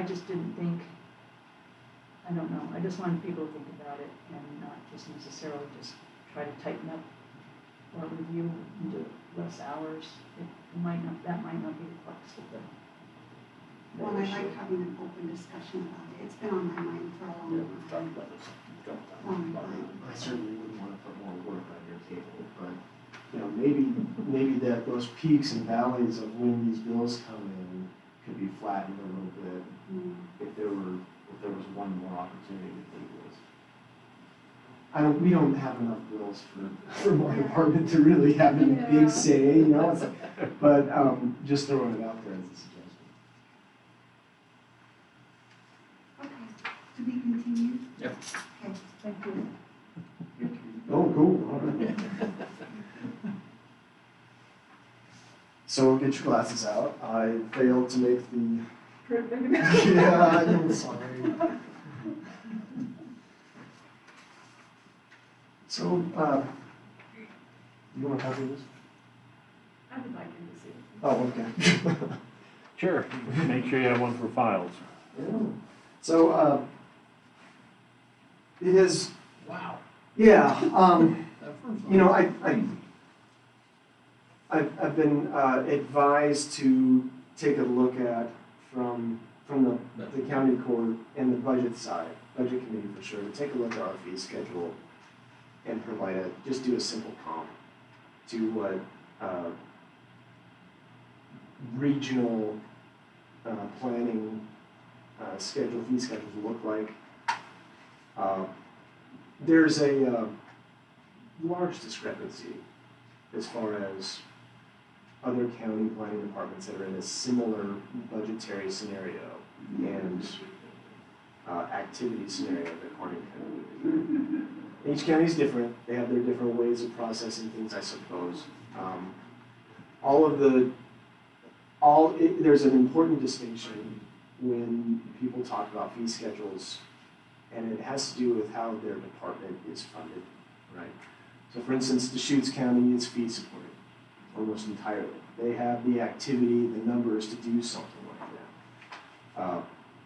just didn't think, I don't know, I just wanted people to think about it and not just necessarily just try to tighten up or review and do less hours. It might not, that might not be the crux of the well, I issue. like having an open discussion about it. It's been on my mind for a long time. I certainly wouldn't want to put more work on your table, but, you know, maybe that those peaks and valleys of when these bills come in could be flattened a little bit if there was one more opportunity to take this. We don't have enough bills for my department to really have a big say, you know, but, just throwing it out there as a suggestion. Okay, to be continued? Yep. Okay. Thank you. Oh, cool, all right. So get your glasses out. I failed to make the. Yeah, I'm sorry. So, you want to copy this? I would like him to see it. Oh, okay. Sure, make sure you have one for files. Yeah. So, it is, Wow. yeah, you know, Crazy. I've been advised to take a look at from the county court and the budget side, budget committee for sure, to take a look at our fee schedule and provide just do a simple comp to what regional planning fee schedules look like. There's a large discrepancy as far as other county planning departments that are in a similar budgetary scenario and activity scenario that Harney County would be. Each county is different. They have their different ways of processing things, I suppose. There's an important distinction when people talk about fee schedules, and it has to do with how their department is funded, right? So for instance, Deschutes County is fee supported almost entirely. They have the activity, the numbers to do something like that.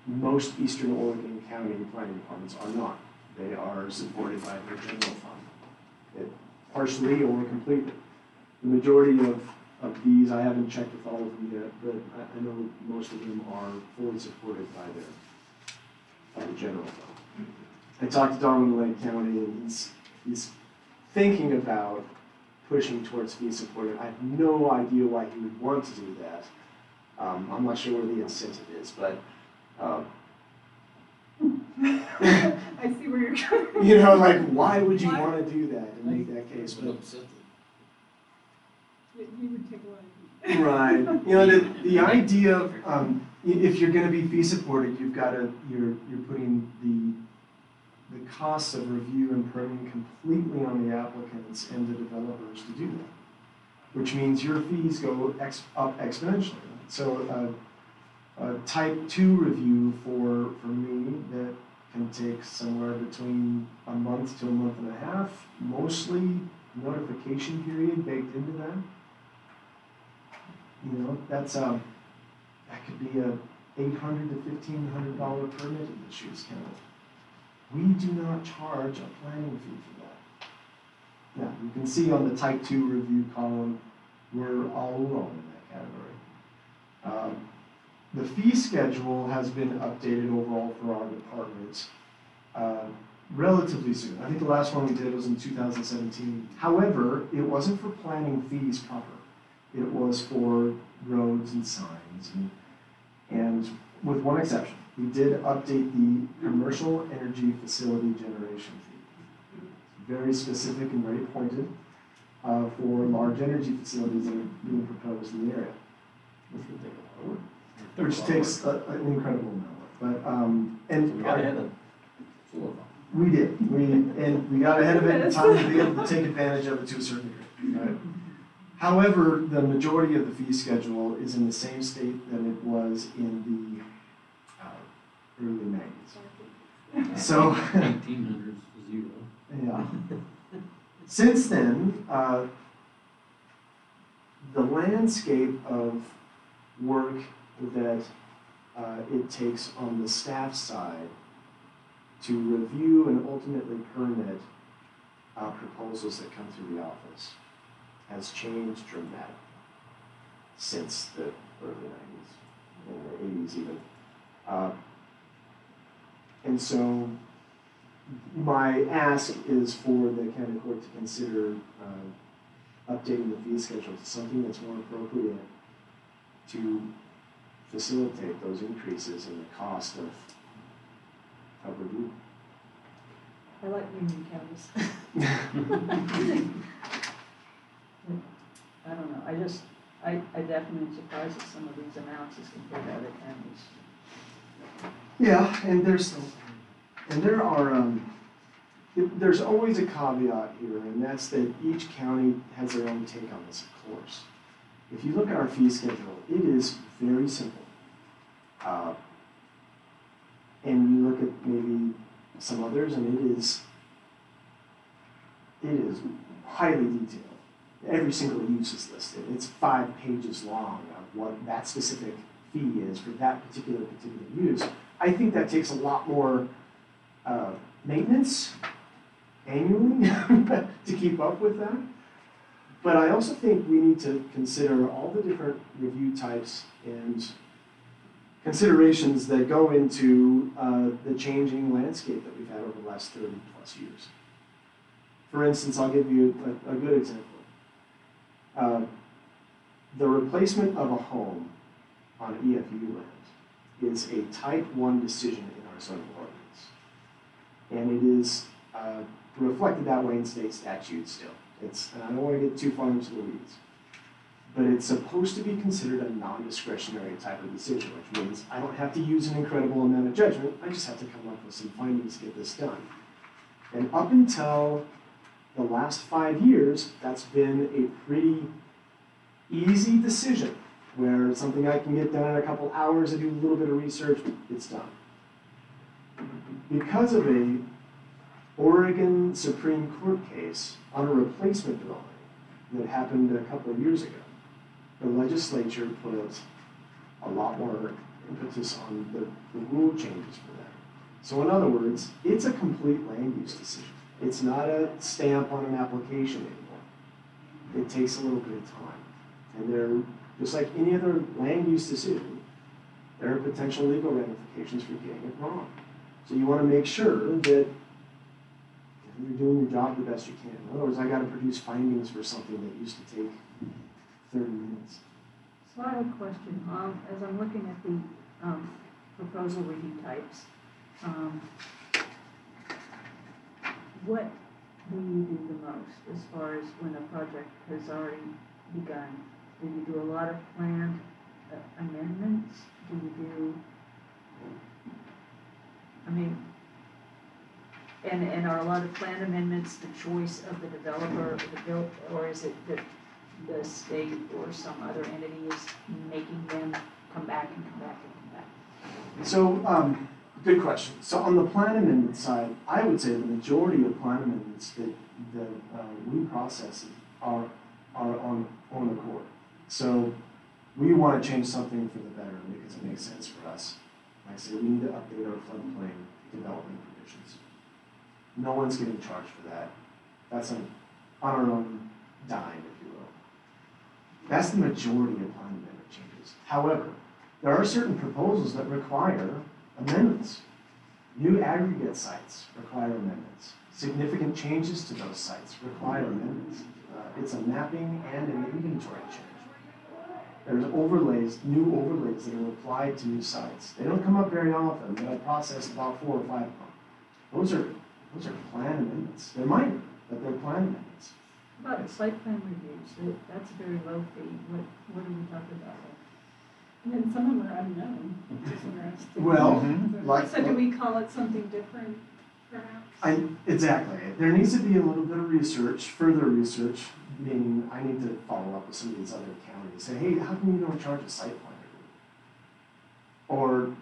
Most Eastern Oregon County planning departments are not. They are supported by their general fund, partially or completely. The majority of these, I haven't checked with all of them yet, but I know most of them are fully supported by the general fund. I talked to Darwin Lake County, and he's thinking about pushing towards fee supported. I have no idea why he would want to do that. I'm not sure where the incentive is, but I see where you're going. you know, like, why would you want to do that and make that case? But, You would take a lot of. right. You know, the idea of if you're going to be fee supported, you've got to you're putting the costs of review and permitting completely on the applicants and the developers to do that, which means your fees go up exponentially. So a type 2 review for me that can take somewhere between a month to a month and a half, mostly notification period baked into that. You know, that's that could be a $800 to $1,500 permit in Deschutes County. We do not charge a planning fee for that. Now, you can see on the type 2 review column, we're all alone in that category. The fee schedule has been updated overall for our departments relatively soon. I think the last one we did was in 2017. However, it wasn't for planning fees proper. It was for roads and signs, and with one exception. We did update the commercial energy facility generation fee. Very specific and very pointed for large energy facilities that are being proposed in the area. Which takes an incredible amount of work. But, and We got ahead of them. we did. We got ahead of it in time to be able to take advantage of it to a certain degree. Right? However, the majority of the fee schedule is in the same state that it was in the early nineties. So, 1800s, zero. yeah. Since then, the landscape of work that it takes on the staff side to review and ultimately permit proposals that come through the office has changed dramatically since the early 90s, and the 80s even. And so my ask is for the county court to consider updating the fee schedule to something that's more appropriate to facilitate those increases in the cost of review. I like union counties. I don't know, I definitely am surprised at some of these amounts as compared to other counties. Yeah, and there's always a caveat here, and that's that each county has their own take on this, of course. If you look at our fee schedule, it is very simple. And you look at maybe some others, and it is highly detailed. Every single use is listed. It's 5 pages long of what that specific fee is for that particular use. I think that takes a lot more maintenance annually to keep up with that. But I also think we need to consider all the different review types and considerations that go into the changing landscape that we've had over the last 30 plus years. For instance, I'll give you a good example. The replacement of a home on EFU land is a type 1 decision in our zoning ordinance. And it is reflected that way in state statute still. And I don't want to get too far into the weeds, but it's supposed to be considered a non-discretionary type of decision, which means I don't have to use an incredible amount of judgment, I just have to come up with some findings to get this done. And up until the last 5 years, that's been a pretty easy decision, where it's something I can get done in a couple hours, I do a little bit of research, it's done. Because of a Oregon Supreme Court case on a replacement dwelling that happened a couple of years ago, the legislature put a lot more impetus on the rule changes for that. So in other words, it's a complete land use decision. It's not a stamp on an application anymore. It takes a little bit of time. And there, just like any other land use decision, there are potential legal ramifications for getting it wrong. So you want to make sure that you're doing your job the best you can. In other words, I got to produce findings for something that used to take 30 minutes. So I have a question. As I'm looking at the proposal review types, what do you do the most as far as when a project has already begun? Do you do a lot of planned amendments? Do you do, and are a lot of planned amendments the choice of the developer or is it that the state or some other entity is making them come back and come back and come back? So, good question. So on the plan amendment side, I would say the majority of plan amendments that we process are on accord. So we want to change something for the better because it makes sense for us. Like I say, we need to update our floodplain development provisions. No one's getting charged for that. That's on our own dime, if you will. That's the majority of plan amendment changes. However, there are certain proposals that require amendments. New aggregate sites require amendments. Significant changes to those sites require amendments. It's a mapping and an inventory change. There's overlays, new overlays that are applied to new sites. They don't come up very often, but I process about 4 or 5 of them. Those are plan amendments. They're minor, but they're plan amendments. About site plan reviews, that's a very low fee. What are we talking about? And then some of them are unknown, which is interesting. Well, So do we call it something different, perhaps? Exactly. There needs to be a little bit of research, further research, meaning I need to follow up with some of these other counties, say, hey, how come you don't charge a site plan review? Or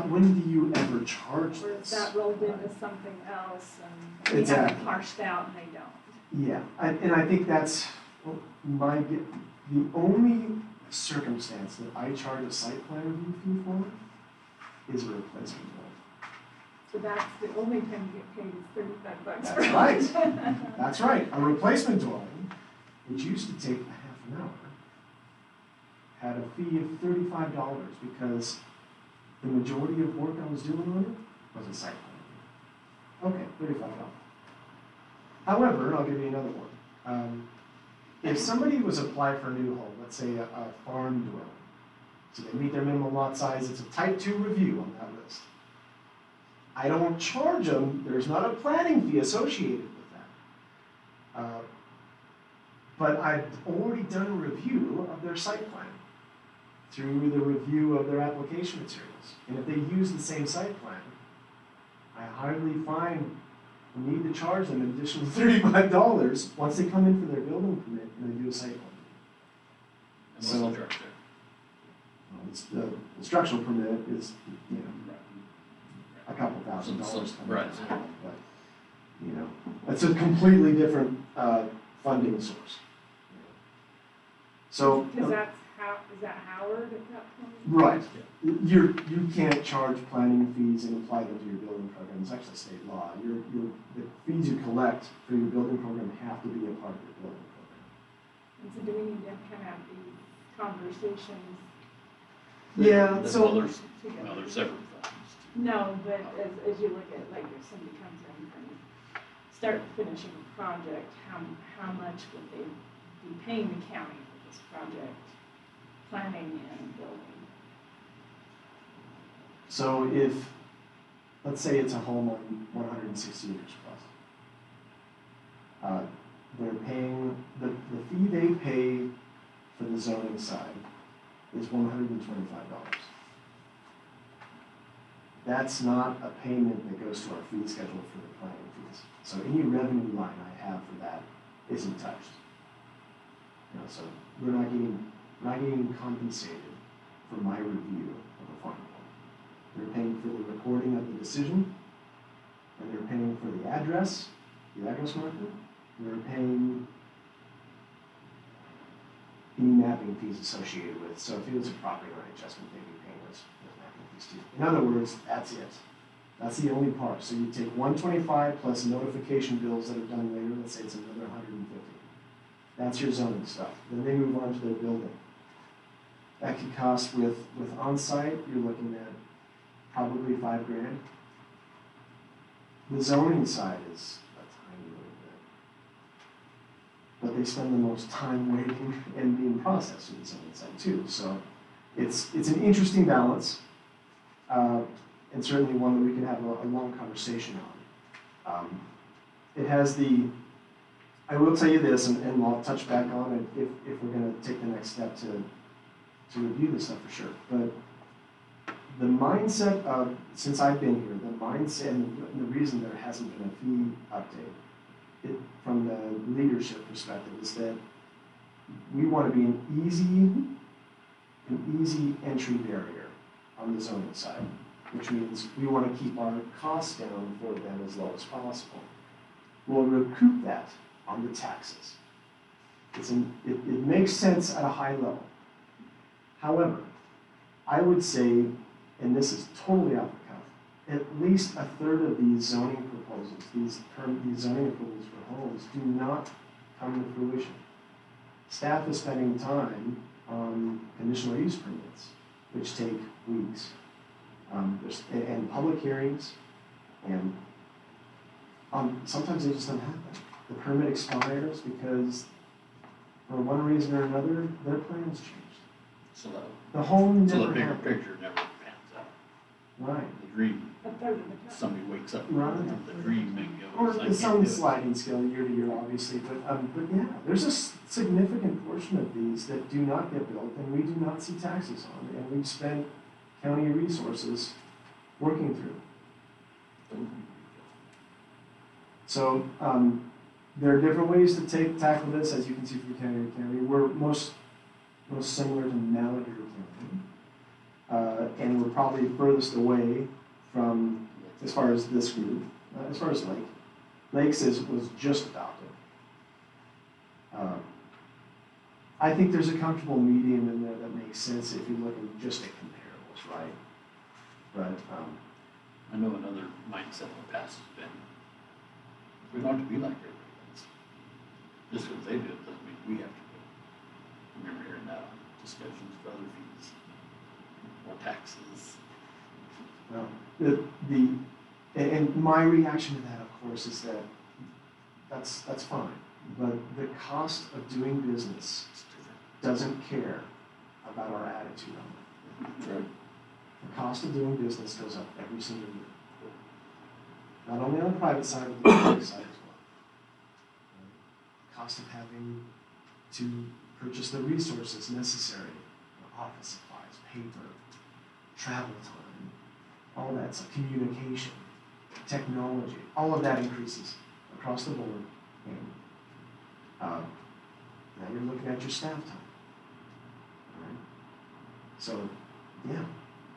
when do you ever charge Or is this? that rolled into something else and we have Exactly. it parsed out and they don't? Yeah, and I think that's the only circumstance that I charge a site plan review fee for is a replacement bill. So that's the only time you get paid is $35 That's per right. month. That's right. A replacement dwelling, which used to take a half an hour, had a fee of $35 because the majority of work I was doing on it was a site plan review. Okay, $35. However, I'll give you another one. If somebody was applied for a new home, let's say a farm dwelling, so they meet their minimum lot size, it's a type 2 review on that list. I don't charge them, there's not a planning fee associated with that. But I've already done a review of their site plan through the review of their application materials. And if they use the same site plan, I hardly find the need to charge them an additional $35 once they come in for their building permit and they do a site plan. And what's the charge there? Well, the structural permit is, you know, a couple $1,000 coming Right. out. But, you know, it's a completely different funding source. So. Because is that Howard at that point? Right. You can't charge planning fees and apply them to your building program. It's actually state law. The fees you collect for your building program have to be a part of your building program. And so do we need to kind of have these conversations Yeah, There's so. others, together? well, there's several things. No, but as you look at, like, if somebody comes in from start finishing a project, how much would they be paying the county for this project, planning and building? So if, let's say it's a home on 160 acres plus. They're paying, the fee they pay for the zoning side is $125. That's not a payment that goes to our fee schedule for the planning fees. So any revenue line I have for that isn't touched. You know, so we're not getting compensated for my review of a farm plan. They're paying for the recording of the decision, and they're paying for the address marker, and they're paying any mapping fees associated with. So if it was a property line adjustment, they'd be paying those mapping fees too. In other words, that's it. That's the only part. So you take 125 plus notification bills that are done later, let's say it's another 150. That's your zoning stuff. Then they move on to their building. That could cost with on-site, you're looking at probably $5,000. The zoning side is a tiny little bit. But they spend the most time waiting and being processed in the zoning side too. So it's an interesting balance. And certainly one that we can have a long conversation on. It has I will tell you this, and I'll touch back on it if we're going to take the next step to review this stuff for sure. But the mindset of, since I've been here, the mindset and the reason there hasn't been a fee update, from the leadership perspective, is that we want to be an easy entry barrier on the zoning side, which means we want to keep our costs down for them as low as possible. We'll recoup that on the taxes. It makes sense at a high level. However, I would say, and this is totally off the cuff, at least a third of these zoning proposals, these zoning approvals for homes, do not come to fruition. Staff is spending time on conditional use permits, which take weeks. And public hearings, and sometimes they just don't happen. The permit expires because, for one reason or another, their plans changed. So The home the never bigger happened. picture never pans out. Right. The dream, A third of the time. somebody wakes up, Right. and the dream and Or goes, I it's can't some do it. sliding scale year to year, obviously, but yeah, there's a significant portion of these that do not get built, and we do not see taxes on, and we've spent county resources working through. So, there are different ways to tackle this, as you can see from county to county. We're most similar to Malheur County. And we're probably furthest away from, as far as this group, as far as Lake. Lakes was just adopted. I think there's a comfortable medium in there that makes sense if you look at just at comparables, right? But, I know another mindset in the past has been, we don't have to be like everybody else. Just because they do it doesn't mean we have to do it. I remember hearing that on discussions for other fees, or taxes. well, and my reaction to that, of course, is that that's fine. But the cost of doing business doesn't care about our attitude on it. Right. The cost of doing business goes up every single year. Not only on the private side, but the public side as well. The cost of having to purchase the resources necessary, office supplies, paper, travel time, all that stuff, communication, technology, all of that increases across the board. And now you're looking at your staff time. Right? So, yeah,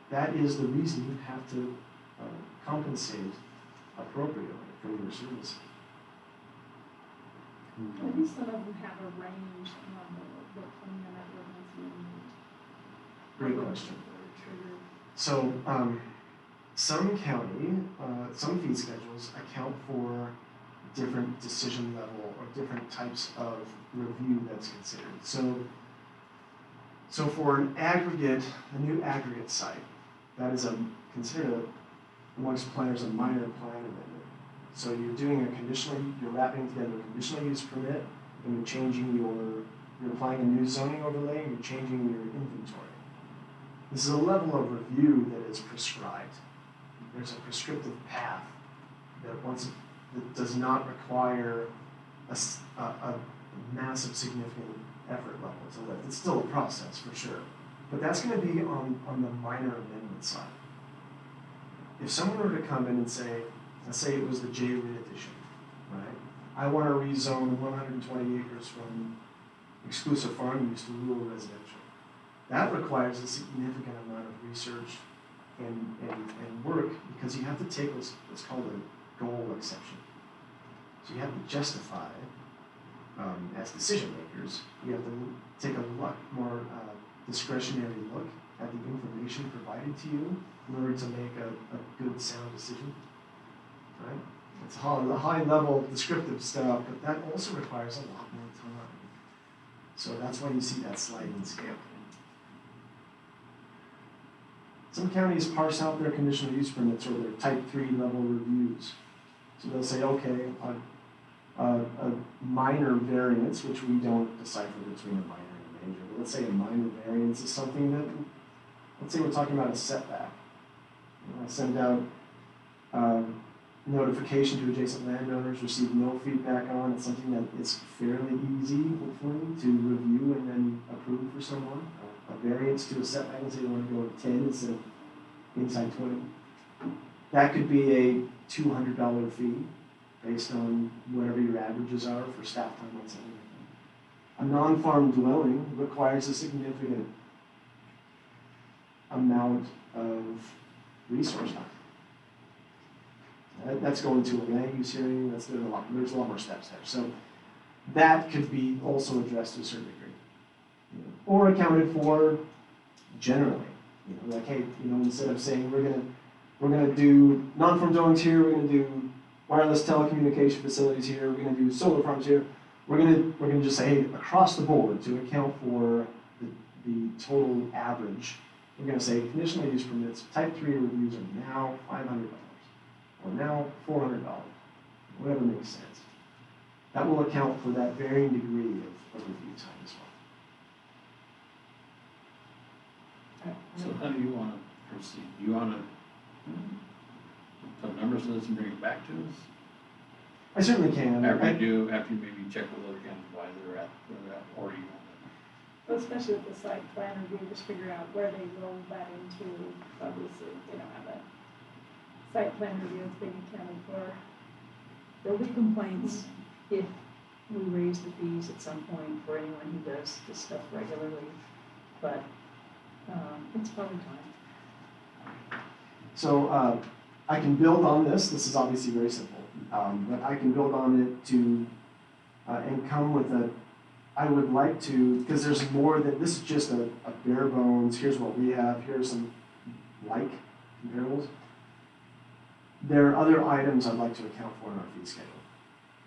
that is the reason you have to compensate appropriately for your services. Maybe some of them have a range on what plan that ordinance Great question. trigger. So, some county, some fee schedules account for different decision level or different types of review that's considered. So for an aggregate, a new aggregate site, that is considered amongst planners a minor plan amendment. So you're doing you're wrapping together a conditional use permit, and you're changing you're applying a new zoning overlay, and you're changing your inventory. This is a level of review that is prescribed. There's a prescriptive path that does not require a massive significant effort level to lift. It's still a process for sure, but that's going to be on the minor amendment side. If someone were to come in and say, let's say it was the J. Reed edition, right? I want to rezone 120 acres from exclusive farm use to rural residential. That requires a significant amount of research and work, because you have to take what's called a goal exception. So you have to justify, as decision makers, you have to take a lot more discretionary look at the information provided to you in order to make a good, sound decision, right? It's a high level descriptive stuff, but that also requires a lot more time. So that's why you see that sliding scale. Some counties parse out their conditional use permits or their type 3 level reviews. So they'll say, okay, a minor variance, which we don't decipher between a minor and a major, but let's say a minor variance is something that, let's say we're talking about a setback. I send out notification to adjacent landowners, receive no feedback on. It's something that is fairly easy, hopefully, to review and then approve for someone. A variance to a setback, and say they want to go with 10 instead of inside 20. That could be a $200 fee based on whatever your averages are for staff time on something like that. A non-farm dwelling requires a significant amount of resource time. That's going to a land use hearing, there's a lot more steps there. So that could be also addressed to a certain degree. Or accounted for generally. Like, hey, instead of saying we're gonna do non-farm dwellings here, we're gonna do wireless telecommunication facilities here, we're gonna do solar farms here, we're gonna just say, hey, across the board, to account for the total average, we're gonna say conditional use permits, type 3 reviews are now $500, or now $400, whatever makes sense. That will account for that varying degree of review time as well. So how do you want to proceed? Do you want to put numbers to this and bring it back to us? I certainly can. After you maybe check with other counties why they're at, or you want Well, especially with the site plan review, just figure out where they roll that into. Obviously, they don't have a site plan review, it's being accounted for. There'll be complaints if we raise the fees at some point for anyone who does this stuff regularly, but, it's probably time. So, I can build on this is obviously very simple, but I can build on it to, and come with I would like to, because there's more than, this is just a bare bones, here's what we have, here's some like comparables. There are other items I'd like to account for in our fee schedule,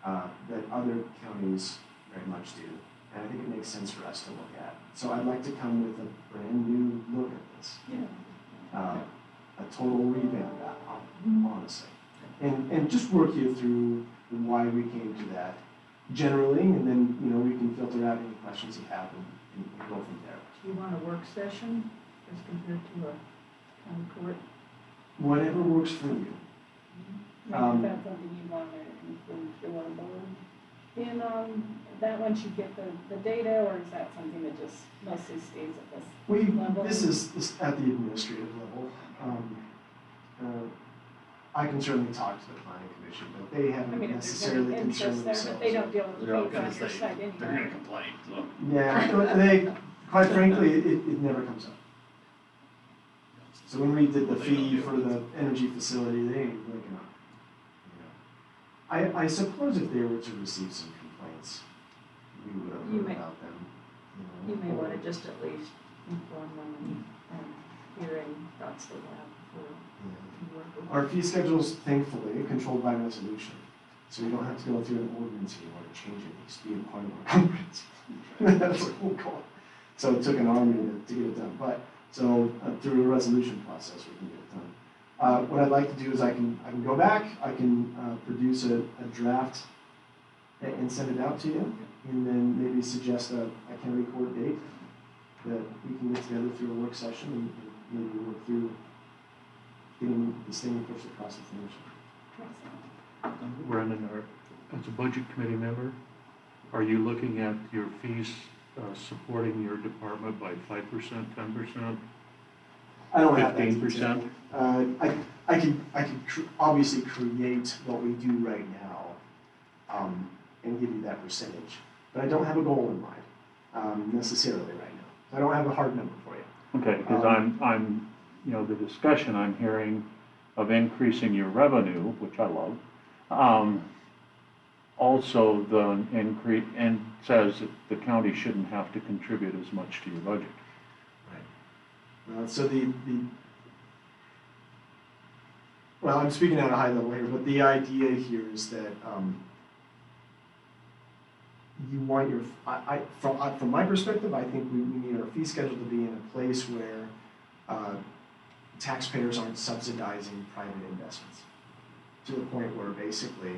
that other counties very much do, and I think it makes sense for us to look at. So I'd like to come with a brand new look at this. Yeah. A total revamp, honestly. And just work you through why we came to that generally, and then, we can filter out any questions you have and go from there. Do you want a work session as compared to a county court? Whatever works for you. Is that something you want to include your board in that once you get the data, or is that something that just mostly stays at this level? This is at the administrative level. I can certainly talk to the planning commission, but they haven't necessarily concerned themselves. But they don't deal with the They're all fees gonna on your say, side anyway. they're gonna complain, so. Yeah, they, quite frankly, it never comes up. So when we did the Well, they don't fee deal for with the energy facility, they ain't looking up. I suppose if they were to receive some complaints, we would have You heard may- about them. You may want to just at least inform them and hear any thoughts they have before you work with them. Our fee schedule's thankfully controlled by resolution, so we don't have to go through an ordinance anymore to change it, it used to be a part of our comprehensive. That's what we'll call it. So it took an army to get it done, but, so through a resolution process, we can get it done. What I'd like to do is I can go back, I can produce a draft and send it out to you, and then maybe suggest a county court date that we can get together through a work session and maybe work through getting this thing pushed across the finish line. Brendan, as a budget committee member, are you looking at your fees supporting your department by 5%, 10%? I don't have that 15%? detail. I can obviously create what we do right now, and give you that percentage, but I don't have a goal in mind, necessarily right now. I don't have a hard number for you. Okay, because I'm, the discussion I'm hearing of increasing your revenue, which I love, also the increase, and says that the county shouldn't have to contribute as much to your budget. Right. So well, I'm speaking at a high level here, but the idea here is that you want your, from my perspective, I think we need our fee schedule to be in a place where taxpayers aren't subsidizing private investments to the point where basically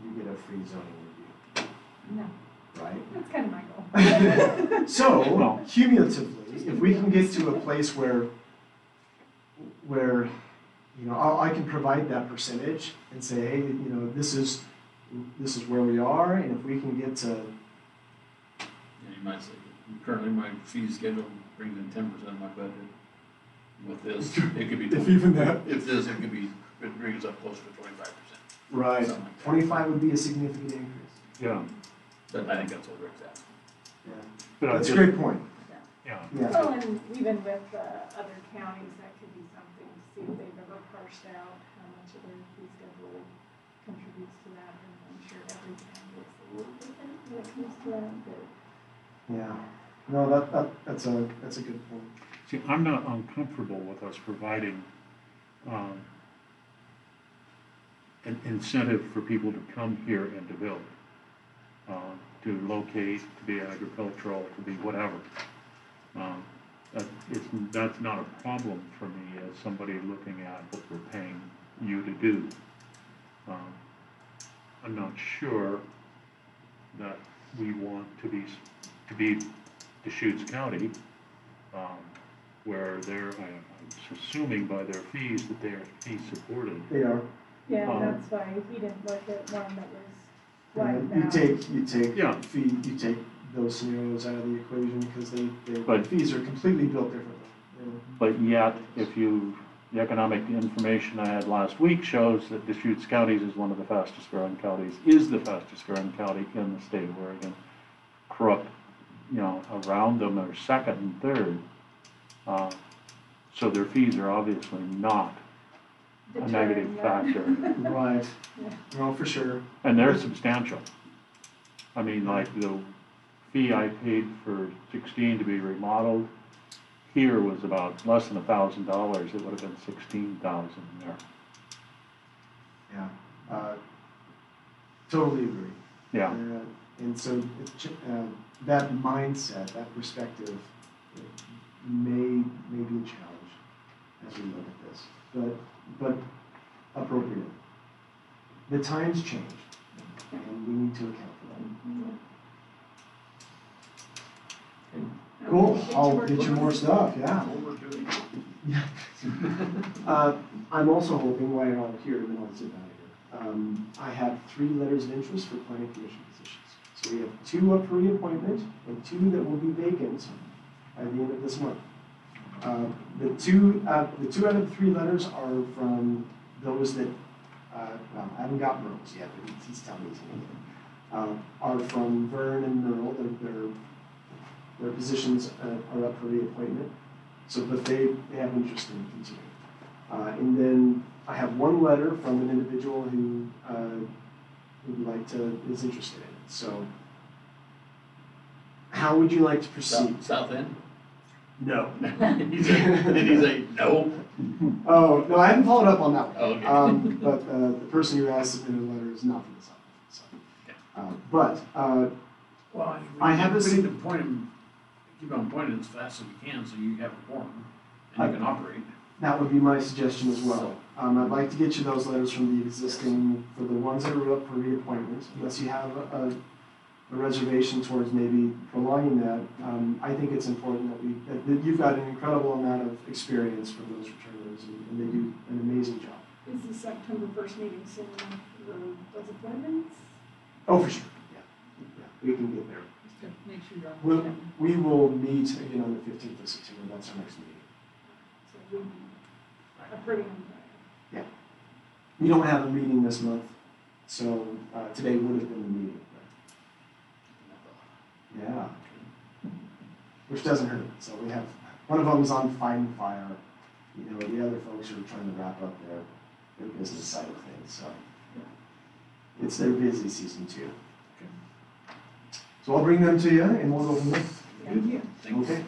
you get a free zoning review. No, Right? that's kind of my goal. So, cumulatively, if we can get to a place where I can provide that percentage and say, hey, this is where we are, and if we can get to, Yeah, you might say, currently my fee schedule brings in 10% of my budget. With this, it could be. if even that, If this, it brings up closer to 25%. right, Something like that. 25 would be a significant increase. Yeah. But I think that's what Rick's asking. Yeah, But I that's a just- great point. Yeah. Yeah, Well, and even with other counties, that could be something to see if they've ever parsed out how much of their fee schedule contributes to that. And I'm sure every county is a little different when it comes to that, but yeah. No, that's a good point. See, I'm not uncomfortable with us providing an incentive for people to come here and to build, to locate, to be agricultural, to be whatever. That's not a problem for me as somebody looking at what we're paying you to do. I'm not sure that we want to be Deschutes County, where I'm assuming by their fees that they are fee supported. They are. yeah, that's why he didn't look at one that was wiped You out. take Yeah. you take those scenarios out of the equation because But- fees are completely built differently. But yet, if you the economic information I had last week shows that Deschutes County is one of the fastest growing counties, is the fastest growing county in the state of Oregon. Crook, around them are second and third. So their fees are obviously not a negative factor. Right, no, for sure. And they're substantial. I mean, like the fee I paid for 16 to be remodeled here was about less than $1,000. It would have been 16,000 there. Yeah, totally agree. Yeah. And so that mindset, that perspective, may be a challenge as we look at this, but appropriate. The times change, and we need to account for that. Cool, I'll get you more stuff, yeah. Yeah. I'm also hoping, while you're all here, then I'll sit down here. I have 3 letters of interest for planning commission positions. So we have 2 up for reappointment and 2 that will be vacant by the end of this month. The two out of the 3 letters are from those that, well, I haven't got Merle's yet, but he's telling me he's going to get them. Are from Vern and Merle. Their positions are up for reappointment. So, but they have interest in continuing. And then I have 1 letter from an individual who is interested in it. So, how would you like to proceed? South End? No. Did he say no? Oh, no, I haven't followed up on that one. Oh, okay. But the person who has submitted a letter is not from the South. So, but Well, I have we a need to point him, keep on pointing as fast as we can so you have a quorum and you can operate. that would be my suggestion as well. I'd like to get you those letters from the existing, for the ones that are up for reappointment, unless you have a reservation towards maybe prolonging that. I think it's important that you've got an incredible amount of experience from those returners, and they do an amazing job. Is the September 1st meeting soon for those appointments? Oh, for sure, yeah, we can get there. Just to make sure you're on. We will meet again on the 15th of September, that's our next meeting. So we are pretty on track. We don't have a meeting this month, so today would have been the meeting. Yeah. Which doesn't hurt. So we have, one of them's on fighting fire. The other folks are trying to wrap up their business side of things. So it's their busy season too. Okay. So I'll bring them to you and we'll go from there. Thank you. Okay.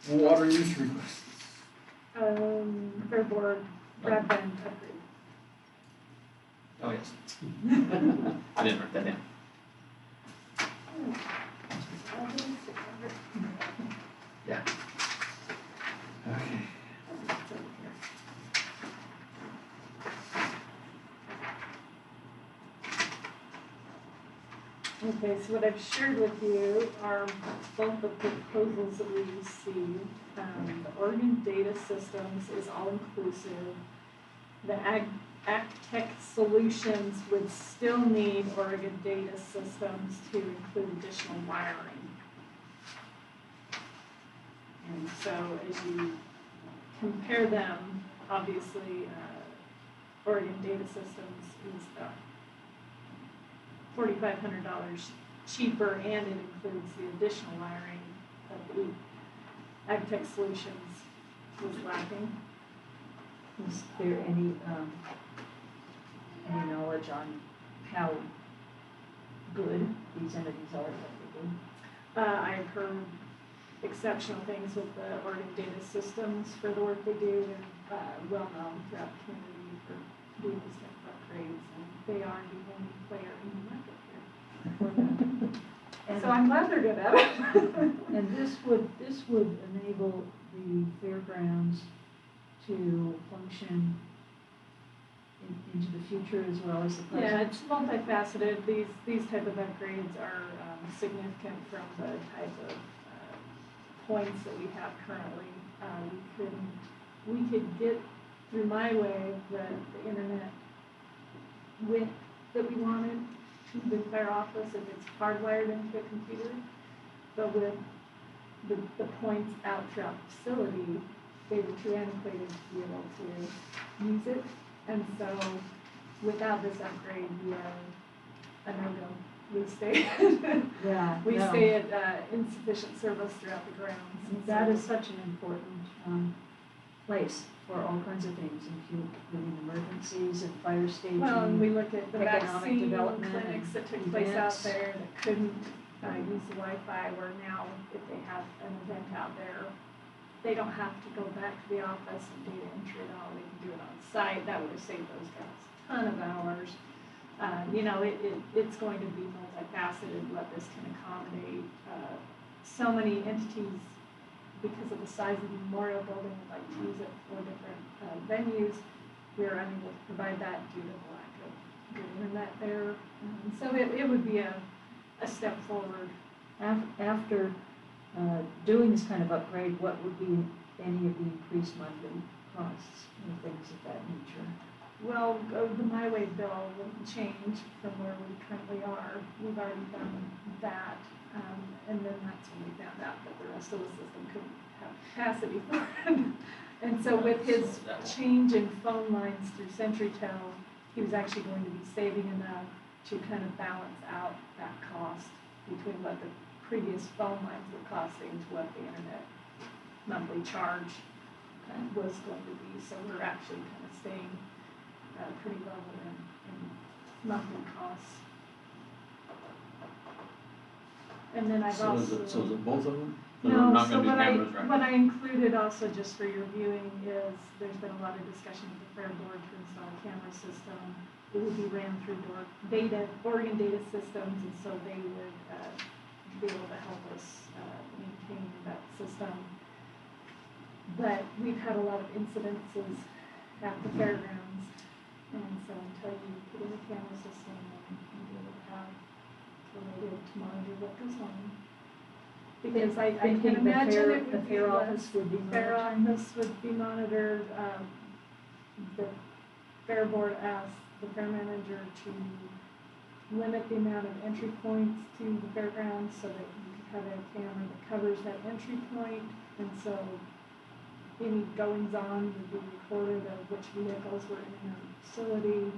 Water use requests. Fair board broadband upgrade. Oh, yes. I didn't write that down. Yeah. Okay. Okay, so what I've shared with you are both the proposals that we received. The Oregon Data Systems is all-inclusive. The AgTech Solutions would still need Oregon Data Systems to include additional wiring. And so as you compare them, obviously, Oregon Data Systems is $4,500 cheaper, and it includes the additional wiring that the AgTech Solutions was lacking. Is there any knowledge on how good these entities are, what they do? I've heard exceptional things with the Oregon Data Systems for the work they do. They're well known throughout the community for doing these type of upgrades, and they are the only player in the market here for that. So I'm glad they're good at it. And this would enable the fairgrounds to function into the future as well as the present? Yeah, it's multifaceted. These type of upgrades are significant from the type of points that we have currently. We could get through my way the internet width that we wanted to the fire office if it's hardwired into a computer. But with the points out throughout the facility, they were too antiquated to be able to use it. And so without this upgrade, we are a no-go. We stay, Yeah. we no. stay at insufficient service throughout the grounds. And That so- is such an important, place for all kinds of things, including emergencies and fire staging. Well, and we look at the economic vaccine development clinics that took and place out events. there that couldn't use the Wi-Fi, where now if they have an event out there, they don't have to go back to the office and data entry it all, they can do it on site. That would have saved those guys a ton of hours. You know, it's going to be multifaceted what this can accommodate. So many entities, because of the size of the memorial building, would like to use it for different venues. We are unable to provide that due to the lack of good internet there. So it would be a step forward. After, doing this kind of upgrade, what would be any of the increased monthly costs and things of that nature? Well, the My Way bill wouldn't change from where we currently are. We've already done that. And then that's when we found out that the rest of the system couldn't have capacity for it. And so with his change in phone lines through CenturyTel, he was actually going to be saving enough to kind of balance out that cost between what the previous phone lines were costing to what the internet monthly charge was going to be. So we're actually kind of staying pretty level in monthly costs. And then I've So also. is it both of them? There are No, not so gonna be cameras, right? what I included also just for your viewing is, there's been a lot of discussion with the fair board to install a camera system. It would be ran through Oregon data systems, and so they would, be able to help us, maintain that system. But we've had a lot of incidences at the fairgrounds, and so until you put in a camera system and be able to have related to monitor what goes on. Because I can Thinking imagine it the would be fair less, office would be fair monitored. office would be monitored. The fair board asked the fair manager to limit the amount of entry points to the fairgrounds so that you could have a camera that covers that entry point. And so any goings on would be recorded of which vehicles were in our facility.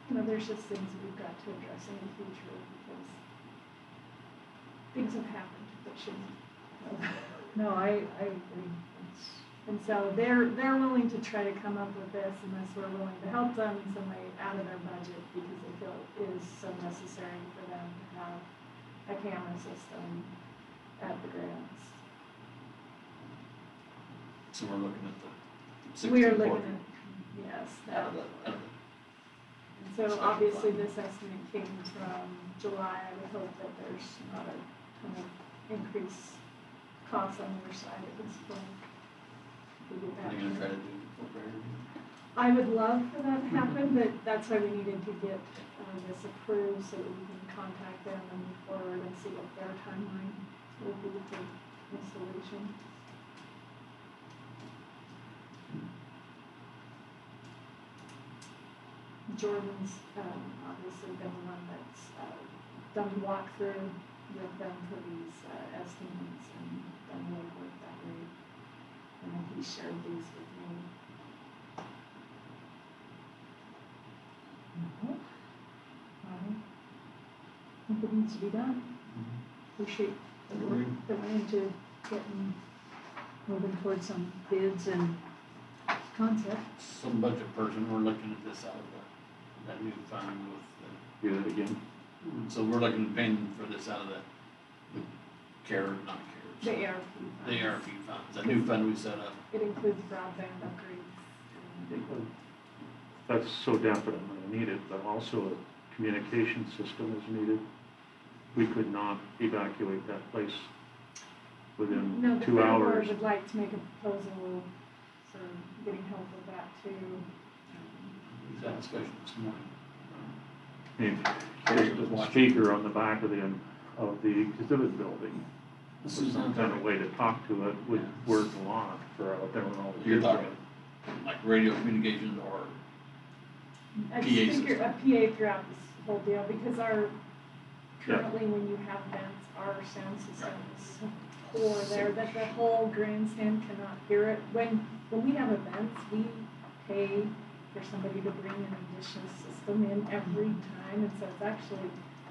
You know, there's just things that we've got to address in the future because things have happened that shouldn't have. No, I agree. And so they're willing to try to come up with this unless we're willing to help them in some way out of their budget because they feel it is so necessary for them to have a camera system at the grounds. So we're looking at the We are 1640 looking at, yes, that. out of that. And so obviously this estimate came from July. I would hope that there's not a ton of increased costs on their side at this point. We get Are that. you gonna try to do appropriate? I would love for that to happen, but that's why we needed to get this approved so that we can contact them and move forward and see what their timeline will be for installation. Jordan's obviously been the one that's done the walkthrough with them for these estimates and done legwork that way. And then he shared these with me. I think it needs to be done. Appreciate the work that went into getting, moving towards some bids and concepts. Some budget person, we're looking at this out of that new fund with Do that again. so we're looking at paying for this out of the CARE, not The CARES. ARP funds. The ARP funds, that new fund we set up. It includes broadband upgrades. That's so definitely needed, but also a communication system is needed. We could not evacuate that place No, within the 2 fair hours. board would like to make a proposal for getting help with that too. We've had discussion this morning. There's a speaker on the back of the exhibit building. This Some is kind of way to talk to it would work a lot for out there when all the You're kids are. talking like radio communications or I PA just think system. a PA throughout this whole deal, because our currently when you have events, our sound system is so poor there that the whole grandstand cannot hear it. When we have events, we pay for somebody to bring an additional system in every time, and so it's actually,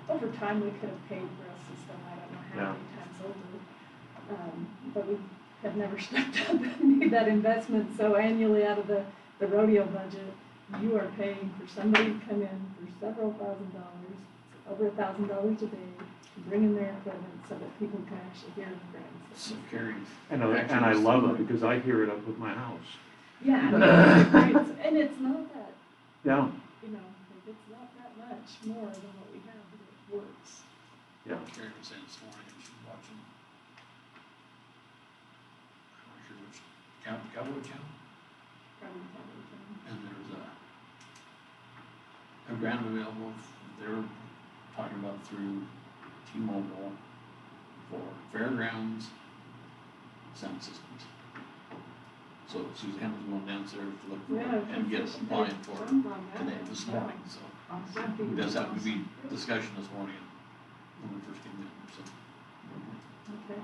over time, we could have paid for a system, I don't know how many times over. But we have never stepped up and made that investment, so annually out of the rodeo budget, you are paying for somebody to come in for several $1,000s, over $1,000 a day, to bring in their equipment so that people can actually hear the grandstand. So Carrie. And I love it because I hear it up at my house. Yeah, I mean, and it's not that, Yeah, you know, like, it's not that much more than what we have, but it works. yeah. Carrie was saying this morning, she was watching, I'm not sure which, Cowboy Channel, Probably everything. and there was a grant available, they were talking about through T-Mobile for fairgrounds sound systems. So Suzanne was going downstairs to look for Yeah, it and get applying for it jump on that. today, this morning, so. Awesome. It does happen to be discussion this morning when we first came in, so. Okay.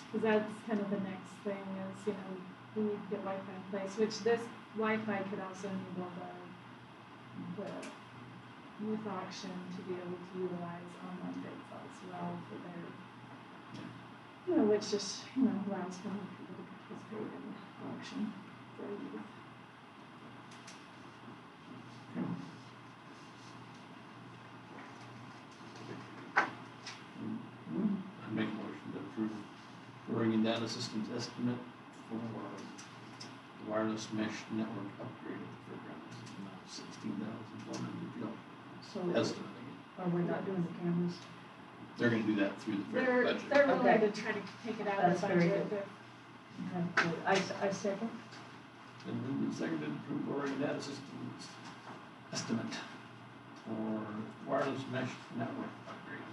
Because that's kind of the next thing is, you know, we need to get Wi-Fi in place, which this Wi-Fi could also enable the youth auction to be able to utilize online bids as well for their, you know, which just, you know, allows for more people to participate in the auction for youth. I make a motion to approve Oregon Data Systems estimate for wireless mesh network upgrade at the fairgrounds, amount of $16,100. So Estimate are we not doing the cameras? They're gonna do that through the fair They're budget. willing Okay. to try to take it out of That's the very budget. good. Okay, good. I second. And moved and seconded to approve Oregon Data Systems estimate for wireless mesh network upgrade.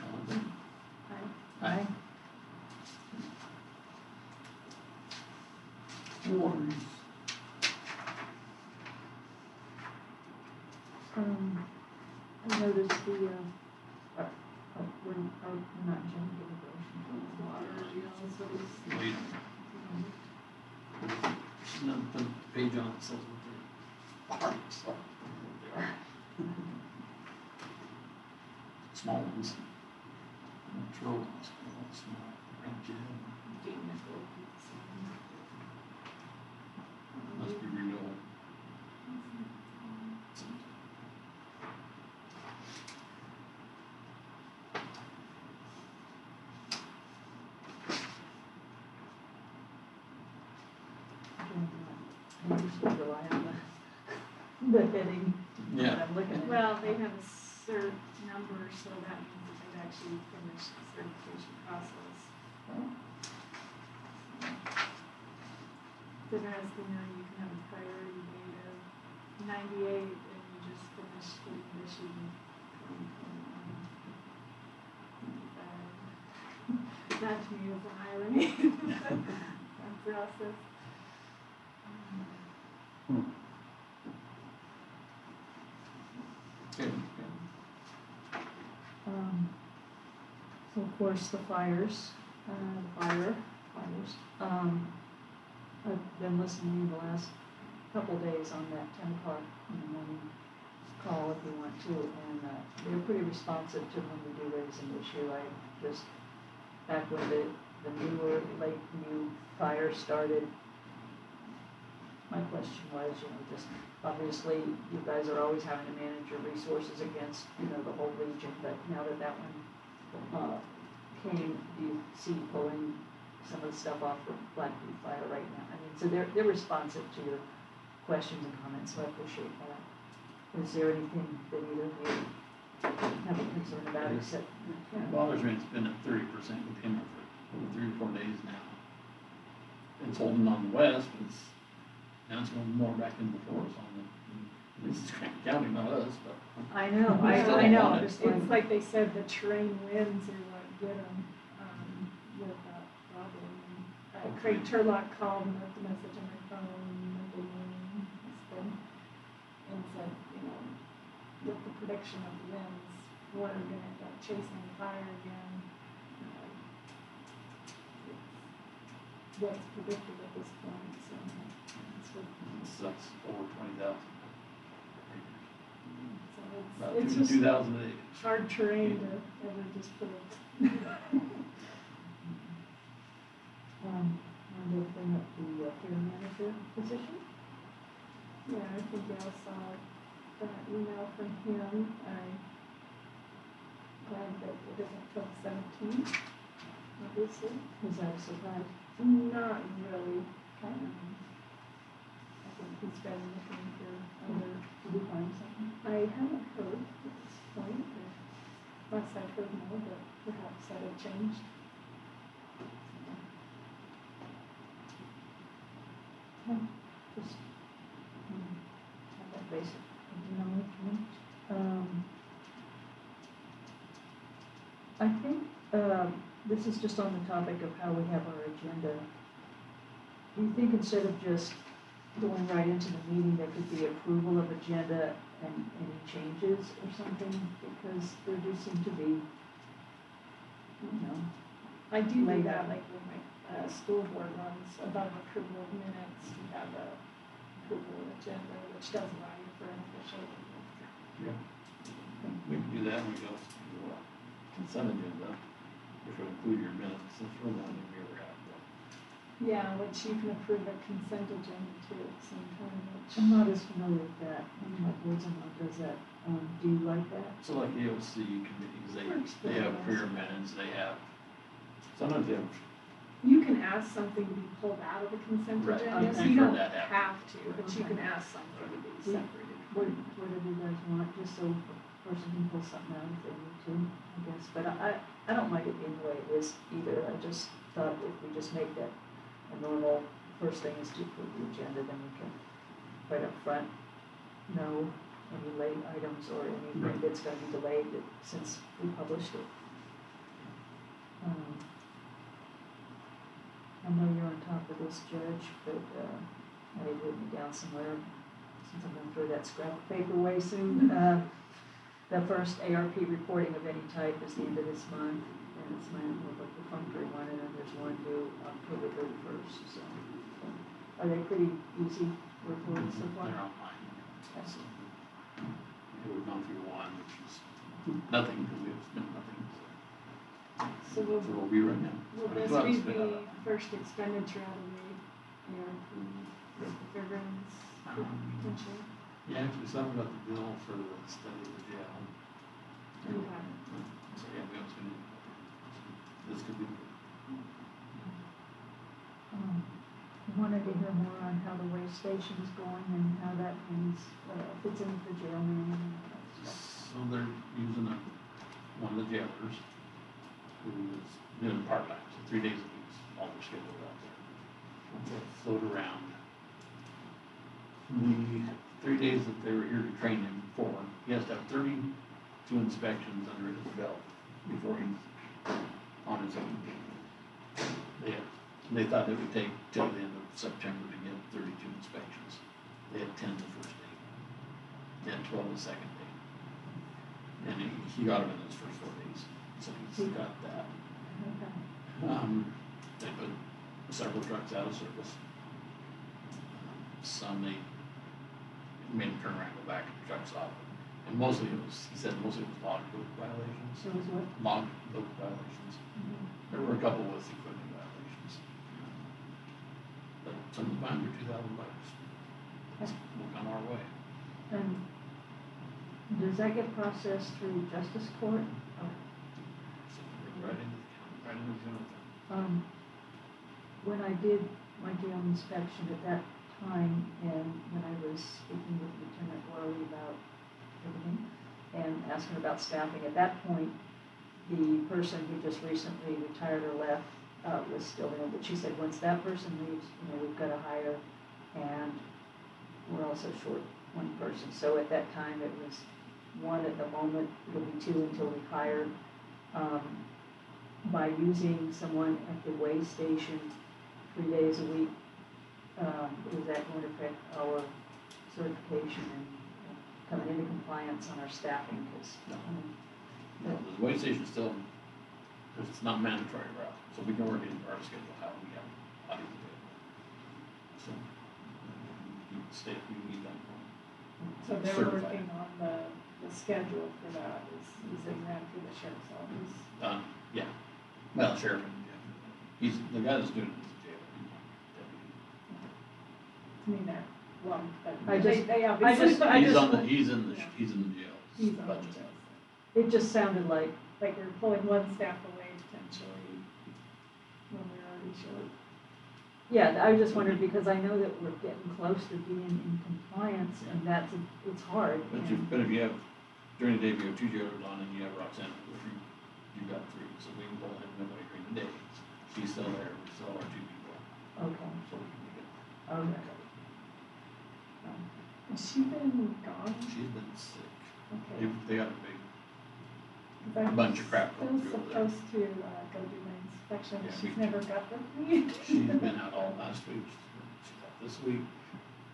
All in favor? Aye. Warrants. I noticed the, we're not jumping to the Water, you know, so it's- Wait. She's not put a page on it, says what they're, what they are. Small ones. Control ones, small, range ahead. Must be renewal. I usually rely on the heading that Yeah. I'm looking at. Well, they have a cert number, so that means that they've actually finished the certification process. It's interesting how you can have a priority date of 98 and you just finished getting issued in 2021. That to me is an irony. That process. Okay, So of course, the fires, fires. I've been listening the last couple days on that 10 o'clock in the morning call if you want to, and they're pretty responsive to when we do raise an issue. I just, back when the newer Lakeview fire started, my question was, you know, just obviously you guys are always having to manage your resources against, you know, the whole region, but now that that one came, do you see pulling some of the stuff off for Blackview Fire right now? I mean, so they're responsive to your questions and comments, so I appreciate that. Is there anything that either of you have a concern about except? Water's rate's been at 30% containment for over 3 or 4 days now. It's holding on the west, but now it's going more back into the forest on the, at least it's Grant County, not us, but. I know, I still I know. want it. It's like they said, the terrain winds are what get them, with that problem. Craig Turlock called and left a message on my phone Monday morning, and said, you know, with the prediction of the winds what are gonna end up chasing the fire again. It's what's predicted at this point, so that's what, That's over 20,000. so About it's just 2,000 a day. hard terrain to ever just predict. Want to bring up the care manager position? Yeah, I think I saw that email from him. I'm glad that it isn't till 17, obviously. Was that a surprise? Not really. I think he's been looking for other, Did you find something? I haven't heard at this point, or unless I've heard more, but perhaps that had changed. Just have that basic knowledge. I think this is just on the topic of how we have our agenda. Do you think instead of just going right into the meeting, there could be approval of agenda and any changes or something? Because there do seem to be, I do Lay do that, down. like when my school board runs above approval of minutes, we have a approval of agenda, which does allow you for an official. We can do that when we go to consent agenda, which will include your minutes, since we're the only we ever have. Yeah, which you can approve a consent agenda too at the same time, which. I'm not as familiar with that. My board's not does that. Do you like that? So like AOC committees, they have prayer minutes, they have, sometimes they have. You can ask something to be pulled out of the consent Right, agenda, so I've you heard don't that happen. have to, but you Okay. can ask something to be separated. What do you guys want, just so a person can pull something out if they need to, I guess, but I don't mind it being the way it is either, I just thought if we just make that a normal, first thing is to approve the agenda, then we can right up front know any late items or anything Right. that's gonna be delayed since we published it. I know you're on top of this, Judge, but, I had written it down somewhere, since I'm gonna throw that scrap of paper away soon. The first ARP reporting of any type is the end of this month, and it's my, the perfunctory one, and then there's one due October 31st, so. Are they pretty easy reports so far? They're online. So, we've gone through one, which is nothing, because we have spent nothing. So So we'll be right now. will this Well, be it's been, the first expenditure out of the ARP with the fairgrounds potentially? Yeah, actually, something about the bill for the study of the jail. You haven't. So, yeah, we have to, this could be. I wanted to hear more on how the waste station is going and how that fits into the jail manual and all that stuff. So they're using one of the jailers who is doing part-time, so 3 days a week, is all they're scheduled out there. They'll float around. The 3 days that they were here to train him for, he has to have 32 inspections under his belt before he's on his own. They thought it would take till the end of September to get 32 inspections. They had 10 the first day. They had 12 the second day. And he got them in those first 4 days, so he's got that. They put several trucks out of service. Some they made them turn around, go back, and the trucks off. And mostly it was, he said mostly it was log book violations. So is what? Log book violations. There were a couple with equipment violations. But some of the fines were $2,000. Will come our way. And does that get processed through justice court? So we're right into the zone. When I did my jail inspection at that time, and when I was speaking with Lieutenant Worley about everything, and asking about staffing, at that point, the person who just recently retired or left, was still in, but she said, once that person leaves, we've got to hire, and we're also short one person. So at that time, it was one at the moment, it'll be two until we hire. By using someone at the weigh station 3 days a week, is that going to affect our certification and coming into compliance on our staffing? Because No, the way station's still, it's not mandatory route, so we can work in our schedule how we have bodies available. So, state, we need that one. So they're Certified. working on the schedule for that, is they ran through the sheriff's office. Yeah, well, sheriff, yeah, he's, the guy that's doing it is a jail, he's not deputy. To me, they're, well, but I just- they obviously. He's in the jail. He's on the budget. jail. It just sounded like, Like we're pulling one staff away potentially when we're already short. yeah, I just wondered because I know that we're getting close to being in compliance and it's hard. But if you have, during the day, if you have 2 jailers on and you have Roxanne, you've got 3, so we can pull him away during the day. She's still there, we still have our 2 people, Okay, so we can make it. okay. Has she been gone? She's been sick. Okay. They got a big, 'Cause I'm bunch of crap going still through over there. supposed to, go do my inspection, Yeah, she's me never got with me. she's been out all last week, she's out this week.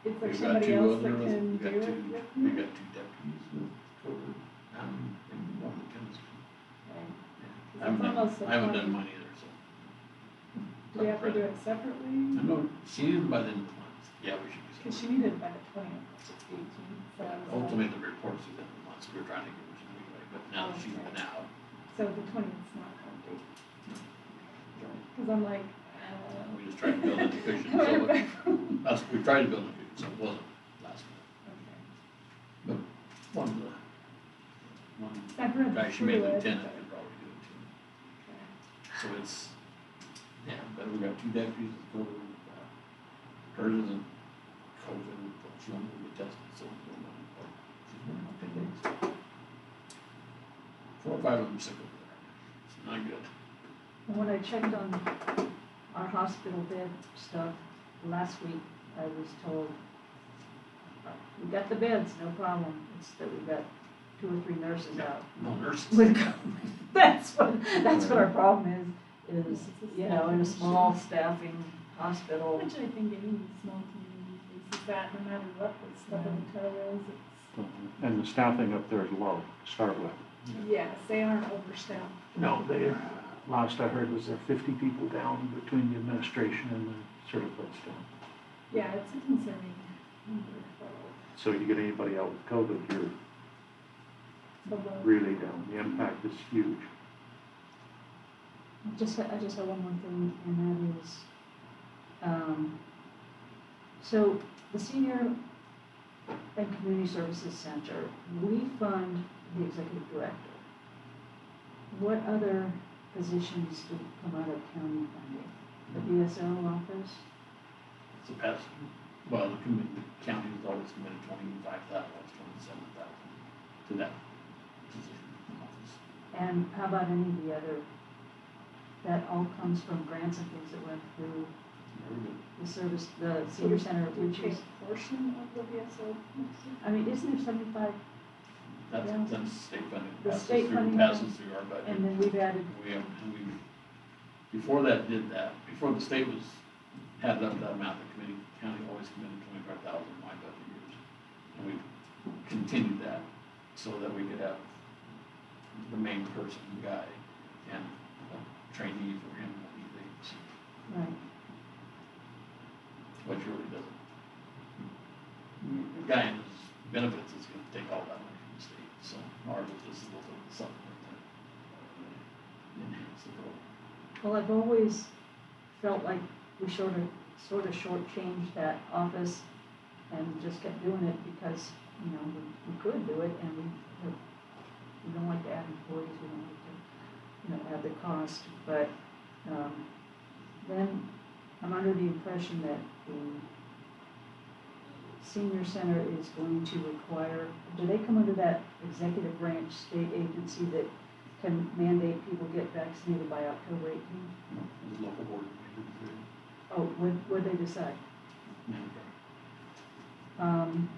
Is there We've got somebody 2 else that others, can we've do got it 2, with we've me? got 2 deputies with COVID, and one with chemistry. Right. I haven't done, almost the I haven't 20. done mine either, so. Do we have to do it separately? I know, she needed by the end of the month, yeah, we should be. Cause she needed by the 20th, which is 18th, so I was like- Ultimately, the reports within the months, we were trying to get her some leeway, but now that she's Okay. been out, So the 20th's not complete. Cause I'm like, we just tried to build in the cushion, so we tried to build in the cushion, so it wasn't last minute. Okay. But one I've read guy she through made it, lieutenant but- could probably do it too. Okay. So it's, yeah, but we got 2 deputies with COVID, hers isn't COVID, but she only get tested, so she's been out 10 days. 4 or 5 of them sick over there, it's not good. And when I checked on our hospital bed stuff last week, I was told, we got the beds, no problem, it's that we've got 2 or 3 nurses out. No nurses. With COVID. That's what our problem is, you know, in a small staffing hospital. Which I think any small community faces that, no matter what the stub of the toe is, it's, And the staffing up there is low to start with. yes, they aren't overstaffed. No, last I heard was there 50 people down between the administration and the certified staff. Yeah, it's a concerning number. So you get anybody out with COVID, you're But really down. The impact is huge. I just have one more thing, and that is, so the Senior and Community Services Center, we fund the executive director. What other positions do come out of county funding? The BSO office? It's a pass, well, the county's always committed 25,000, 27,000 to that position office. And how about any of the other, that all comes from grants and things that went through Very good. the service, the senior center, we which take is, a portion of the BSO. I mean, isn't there 75, That's, Yeah. that's state funding. The Passes state through- funding, Passes through our budget. and then we've added, Before that did that, before the state was, had it up to that amount, the county always committed 25,000 in my budget years. And we continued that so that we could have the main person, guy, and a trainee for him when he leaves, right, which really doesn't. The guy in his benefits is gonna take all that money from the state, so ours is just a little supplement to enhance the program. well, I've always felt like we sort of shortchanged that office and just kept doing it because, you know, we could do it and we don't like to add employees, we don't like to, you know, add the cost, but, then I'm under the impression that the senior center is going to require, do they come under that executive branch state agency that can mandate people get vaccinated by October 18th? His local board made Oh, what they decide? the decision.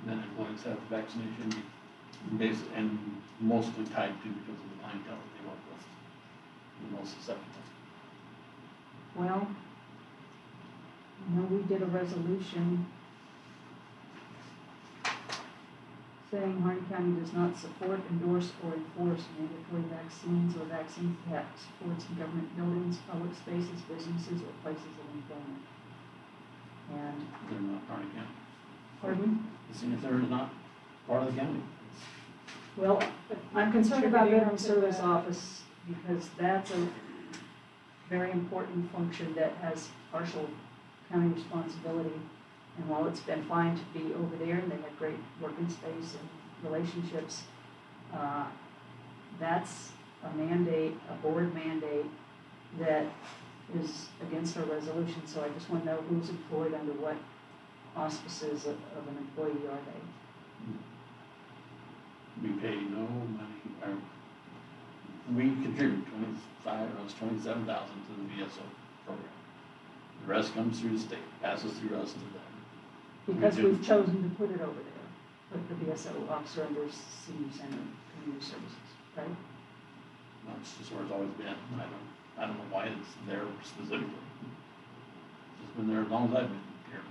Then employees have vaccination based and mostly tied to because of the clientele that they work with, the most susceptible. Well, you know, we did a resolution saying Harney County does not support, endorse, or enforce mandatory vaccines or vaccine passports in government buildings, public spaces, businesses, or places of employment. And, They're not part of the county. pardon? The senior center is not part of the county. Well, I'm concerned about Contributing Veteran to Service the- Office because that's a very important function that has partial county responsibility. And while it's been fine to be over there and they have great working space and relationships, that's a mandate, a board mandate that is against our resolution. So I just want to know who's employed under what auspices of an employee are they? We pay no money, we contribute 27,000 to the VSO program. The rest comes through the state, passes through us to them. Because We do. we've chosen to put it over there, put the VSO officer under senior center community services, right? That's just where it's always been. I don't know why it's there specifically. It's been there as long as I've been here.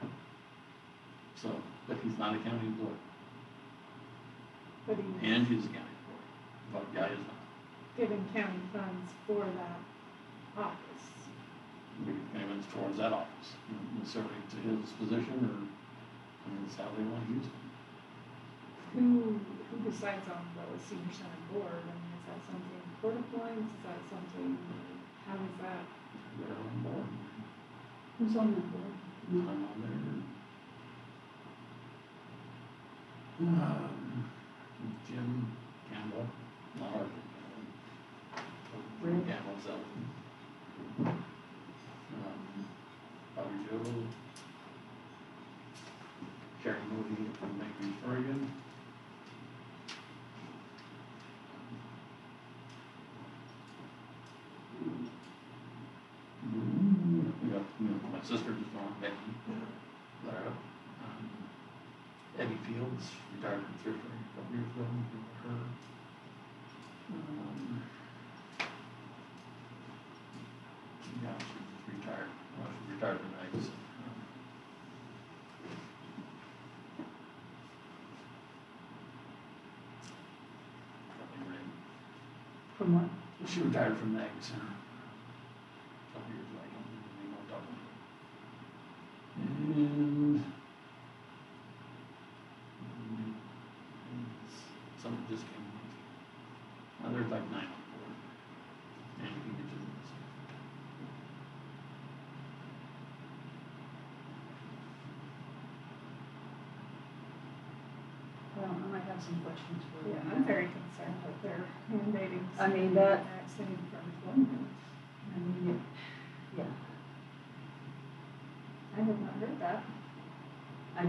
So, but he's not a county employee, But he's and he's a county employee, but yeah, he's not. giving county funds for that office. We payments towards that office, not necessarily to his position or, it's how they want to use it. Who decides on the senior center board? I mean, is that something court appoints? Is that something, how is that? They're on board. Who's on that board? I'm on there. Jim Campbell, not our Jim Campbell. Really? Campbell's out. Bobby Joe. Sherry Moody from Macon, Oregon. We got, my sister just on Becky. Lara. Eddie Fields, retired from Thrift Ring a couple years ago, her. Yeah, she's retired, well, she's retired from Eggs. From what? She retired from Eggs, a couple years ago, I don't remember the name of it. And something just came on. There's like 9 on board. And you can get to this. Well, I might have some questions for you. Yeah, I'm very concerned that they're mandating. I mean, that- Vaccine for employment. I mean, yeah, I have not heard that. I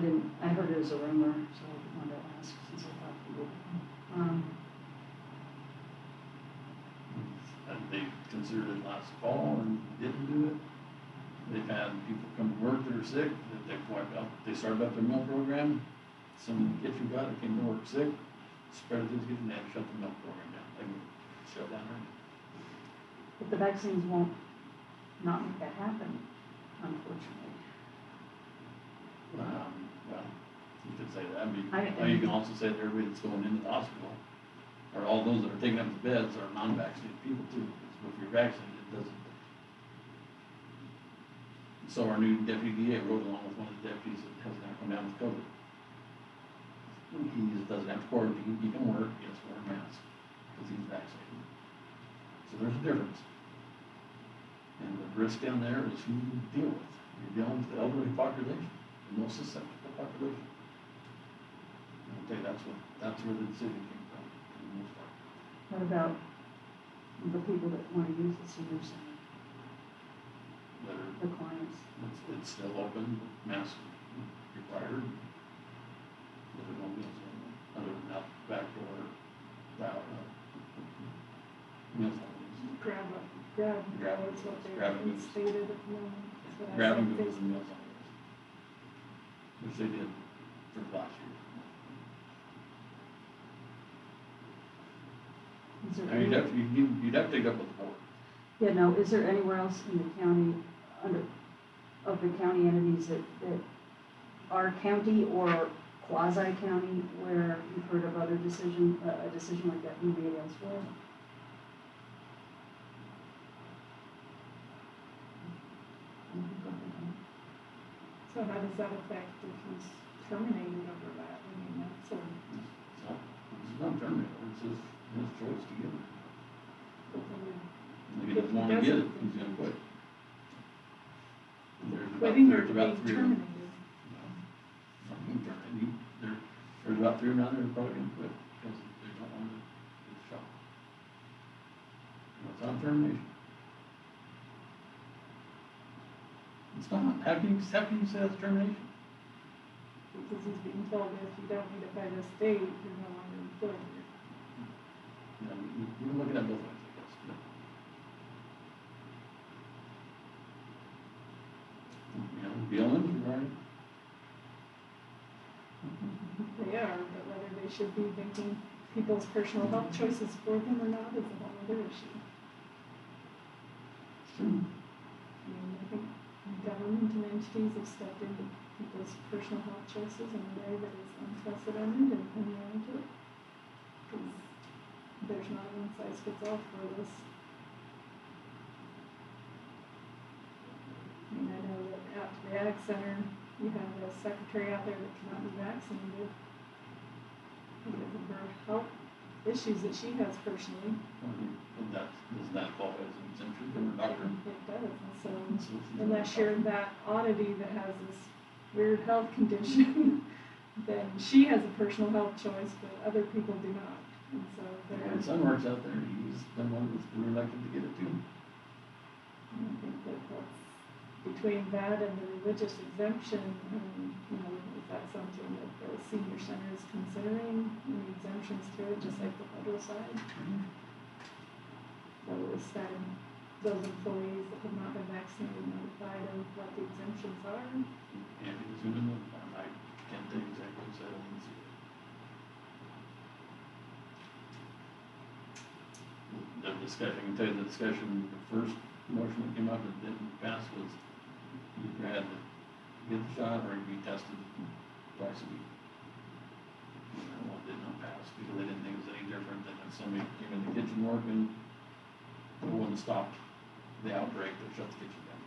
heard it as a rumor, so I wanted to ask since I thought you would. And they considered it last fall and didn't do it. They've had people come to work that are sick, that they've wiped out, they started up their meal program. Some kid who got it came to work sick, spread it to his kids, and they had to shut the meal program down. They shut down there. But the vaccines won't not make that happen, unfortunately. Well, you could say that, I- you can also say that everybody that's going into the hospital, or all those that are taking up the beds are non-vaccinated people too, because if you're vaccinated, it doesn't. So our new deputy DA rode along with one of the deputies that has now come down with COVID. He just doesn't have to quarantine, he can work, he has to wear a mask, because he's vaccinated. So there's a difference. And the risk down there is who you deal with. You're dealing with the elderly population, the most susceptible population. I'll tell you, that's where the decision came from, for the most part. What about the people that want to use the senior center, That are, the clients? it's still open, mask required. There's no meals on, other than out the back door, out, meals on. Grab is what Grab and they've goes. stated at the moment. That's what I Grab and saw on goes and Facebook. meals on. Which they did for last year. Is there I mean, any- you'd have to take up with the board. Yeah, no, is there anywhere else in the county, of the county entities that are county or quasi-county where you've heard of other decision, a decision like that being made elsewhere? So how does that affect if he's terminated over that? I mean, that's a, It's not terminated, it's his choice to give it. but then If he doesn't wanna get it, he's gonna quit. quitting or There's about being three. terminated. Not being terminated, there's about 3 around there that are probably gonna quit, because they don't wanna get the shot. It's not termination. It's not, how can you say that's termination? Because he's being told if you don't meet it by this date, you're no longer employed here. You know, we can look at that both ways, I guess. You know, BLM's right. They are, but whether they should be making people's personal health choices for them or not is a whole other issue. It's true. I mean, I think government and entities have stepped into people's personal health choices in a way that is unprecedented and unwarranted. Because there's not a one-size-fits-all for this. I mean, I know that out to the Ag Center, you have a secretary out there that cannot be vaccinated because of her health issues that she has personally. And doesn't that qualify as an exemption from a doctor? It does, and so unless you're that oddity that has this weird health condition, then she has a personal health choice, but other people do not. And so My son works out there, he's the one that's been elected to get it too. I think that that's between that and the religious exemption, you know, is that something that the senior center is considering, any exemptions to it, just like the federal side? So is that those employees that have not been vaccinated notified of what the exemptions are? And he's doing it, I can't tell you exactly what that means. The discussion, I can tell you the discussion, the first motion that came up that didn't pass was you either had to get the shot or you'd be tested twice a week. And that one did not pass because they didn't think it was any different than if somebody came in the kitchen working, they wouldn't stop the outbreak, they shut the kitchen down.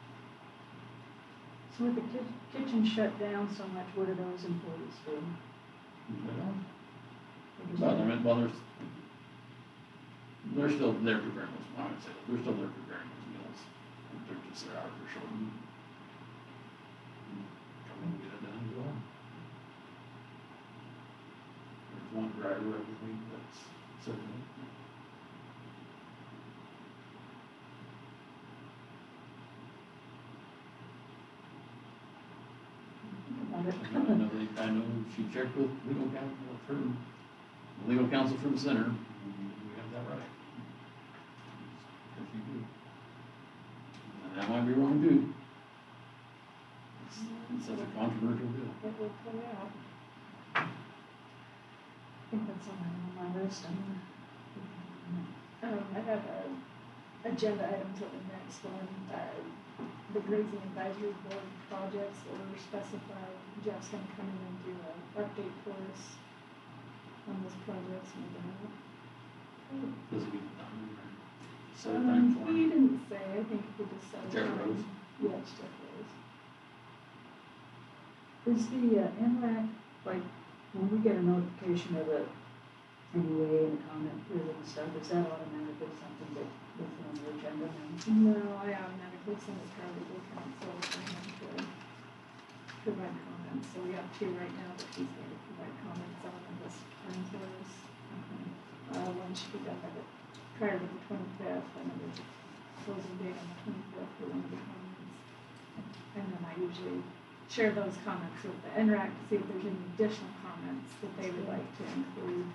So with the kitchen shut down so much, what do those employees do? They don't. Well, they're still there preparing those, I would say, they're still there preparing those meals. They're just there out for short. Come in and get it done, go on. There's one driver every week that's sitting. I know she checked with legal counsel from the center. We have that right. If you do. And that might be wrong too. It's such a controversial deal. It will play out. I think that's on my list. I have a agenda item till the next one, the grazing advisory board projects that were specified. Jeff's gonna come in and do an update for us on those projects and Does it get done? Set a time for he it? didn't say, I think he just said. Jeff Rose? Yeah, it's Jeff Rose. Is the NRAC, like, when we get a notification of a NUA and a comment period and stuff, is that automatically something that is on the agenda now? No, I automatically send it to our legal counsel for him to provide comments. So we have two right now that he's going to provide comments on and this turns those. One should be done by prior to the 25th, and then there's a closing date on the 25th for one of the comments. And then I usually share those comments with the NRAC to see if there's any additional comments that they would like to include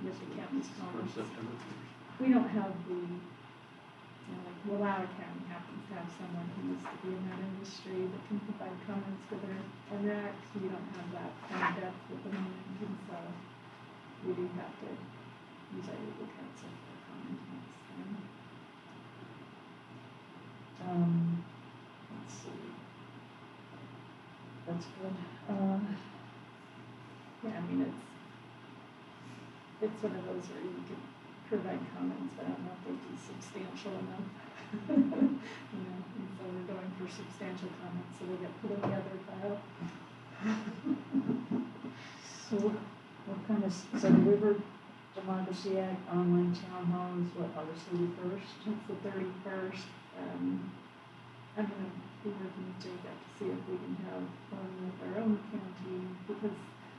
with the county's comments. September 1st. We don't have the, you know, like Willard County happens to have someone who used to be in that industry that can provide comments for their NRAC. We don't have that kind of depth at the moment, and so we do have to use our legal counsel for comment next time. Let's see. That's good. Yeah, I mean, it's one of those where you could provide comments, but I don't know if they'd be substantial enough. You know, and so we're going for substantial comments, so they get put in the other file. So what kind of, so the River Democracy Act online town hall is what, August 31st? It's the 31st. I'm gonna be working with Jacob to see if we can have one with our own county, because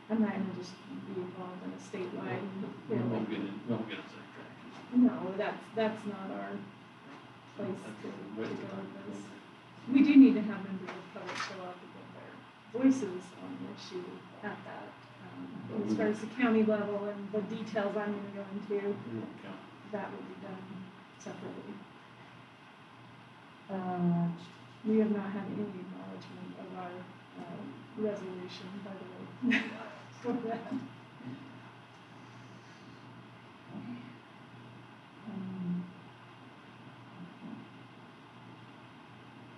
I'm not gonna just be involved in a statewide. We won't get sidetracked. No, that's not our place to go Right. with this. We do need to have members of the public show up and get their voices on the issue at that. As far as the county level and the details I'm gonna go into, We won't count. that will be done separately. We have not had any acknowledgement of our resolution, by the way, for that.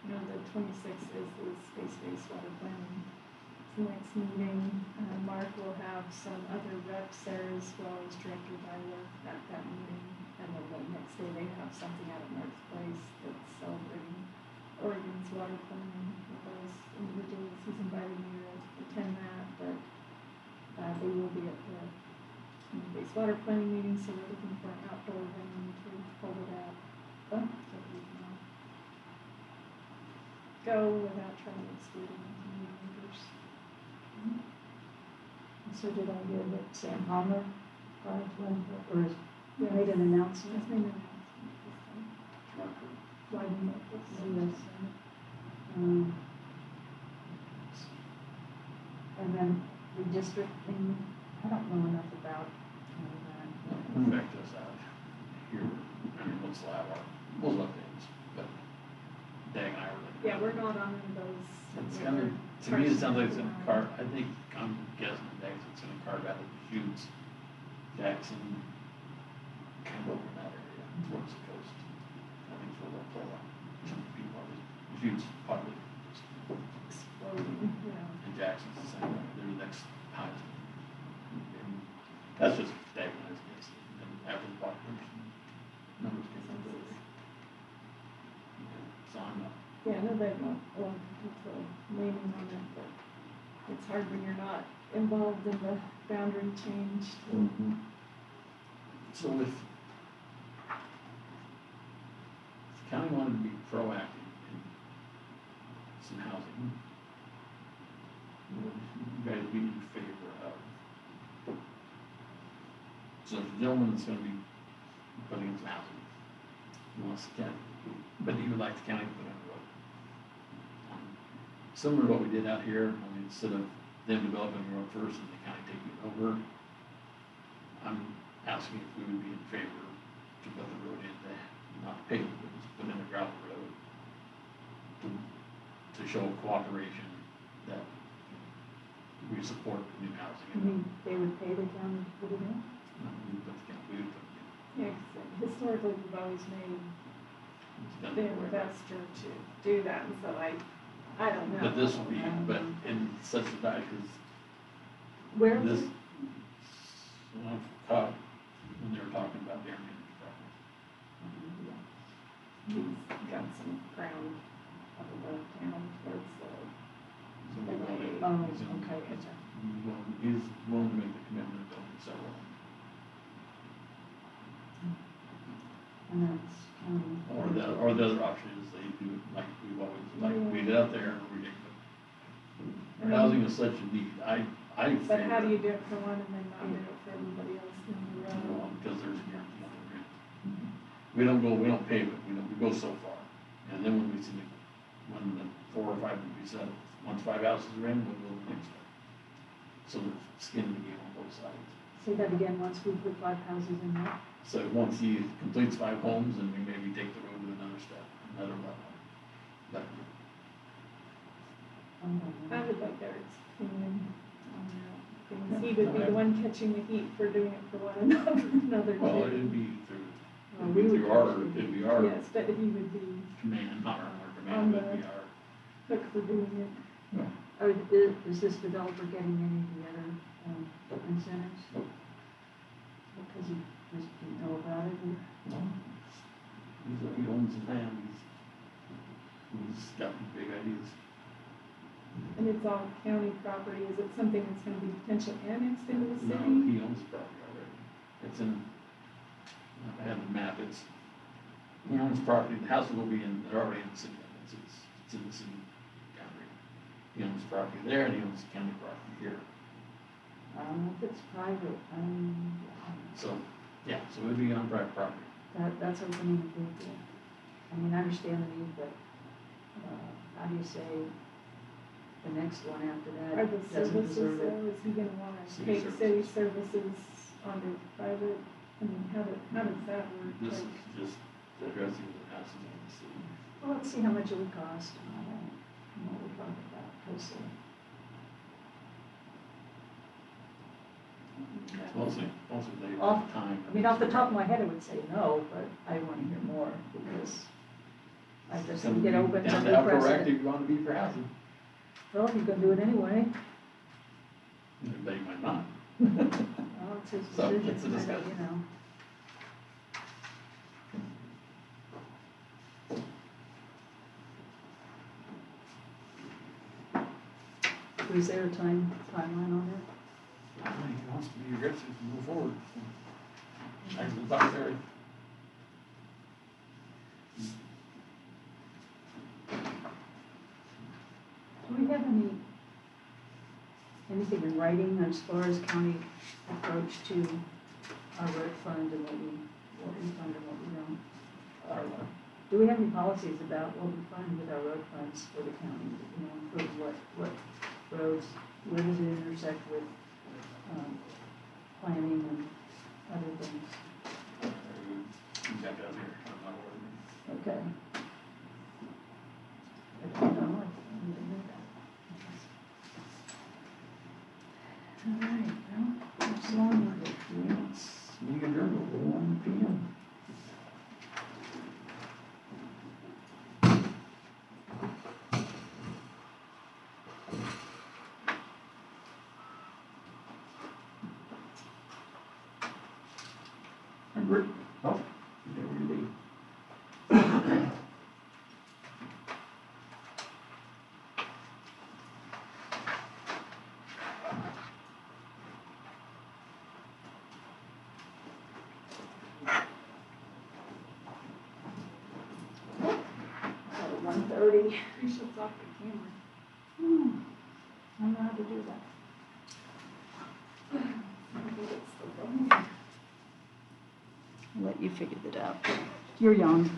You know, the 26th is the space-based water planning. It's the next meeting. Mark will have some other reps there as well as Director Byler at that meeting. And then the next day they have something out at Mark's Place that's celebrating Oregon's water planning with those individuals. He's invited me to attend that, but they will be at the community-based water planning meeting, so we're looking for an outdoor venue to hold it at. So we can go without trying to exclude any community members. So did I hear that Sam Palmer, or has made an announcement? That's my announcement this time. Why do you make this? Yes. And then redistricting, I don't know enough about that. Affect us out here, I mean, most of our things, but Dag and I were like. Yeah, we're not on those. It's gonna, to me, it sounds like it's gonna carve, I think, I'm guessing Dag's, it's gonna carve out of the Shoots, Jackson, kind of over in that area, towards the coast. I think it's where they'll pull up, some people are, the Shoots probably, Exploding, yeah. and Jackson's the same way, they're the next highest. And that's just Dag and I's guess, and after the population numbers get into it. So I'm not. Yeah, I know they've not a lot of people naming on it, but it's hard when you're not involved in the boundary change. So if the county wanted to be proactive in some housing, what would you guys be in favor of? So there's a gentleman that's gonna be putting in some housing. He wants the county, but he would like the county to put in a road. Similar to what we did out here, I mean, instead of them developing the road first and the county taking it over, I'm asking if we would be in favor to put the road in there, not pave it, but just put in a gravel road to show cooperation that we support new housing. You mean they would pay the county to put it in? We would put the county, we would put it in. Yeah, 'cause historically, we've always made It's done the that way. investor to do that, and so I don't know. But this would be, but in such a fact as Where this, is it? well, caught when they were talking about their managed property. He's got some ground up above town towards the. So we want to, Oh, he's in- okay. he's willing to make the commitment of building several. And that's county. Or the other option is they do it like we've always, like we did out there, or we did. Our housing is such a need, I But how do you favor, do it for one and then not do it for everybody else in the row? because there's a guarantee on the rent. We don't pave it, we go so far, and then when we see when the 4 or 5 would be settled, once 5 houses are in, we'll go to the next one. So there's skin in the game on both sides. Say that again, once we put 5 houses in there? So once he completes 5 homes, then we maybe take the road to another step, another level. But I would like Eric's opinion on that. Because he would be the one catching the heat for doing it for one another well, too. it'd be through, Well, we would it'd be our Yes, but he would be command, not our On command, but the- it'd be our. hook for doing it. Is this developer getting any of the other shopping centers? Because he just didn't know about it, or? No, he owns the land, he's got big ideas. And it's all county property, is it something that's gonna be potentially annexed into the No, city? he owns the property already. It's in, I have the map, he owns property, the house will be in, they're already in the city limits, it's in the city boundary. He owns property there and he owns county property here. I don't know if it's private, So, yeah, so it would be on private property. that's opening a big deal. I mean, I understand the need, but, how do you say the next one after that Are the doesn't services deserve it? though, is he gonna wanna City take city services. services onto private? I mean, how does that work? This is Like, just addressing the houses in the city. Well, let's see how much it would cost and all that, and what we're talking about, because, Mostly they Off- time. I mean, off the top of my head, I would say no, but I wanna hear more, because I just think it opens Down up to the how precedent. proactive you want to be for housing. Well, you're gonna do it anyway. But you might not. Well, it's his So, decision, it's a I don't, discussion. you know. Is there a timeline on that? He wants to be aggressive and move forward. I can talk there. Do we have anything in writing as far as county approach to our road fund and what we fund and what we don't? Do we have any policies about what we fund with our road funds for the county, you know, include what roads, where does it intersect with, planning and other things? Check out here. I'm not worried. Okay. I don't know, I need to know that. All right, well, that's long. You can adjourn at 1 p.m. Oh, there you be. At 1:30. he shuts off the camera. I don't know how to do that. I think it's the phone. I'll let you figure that out. You're young.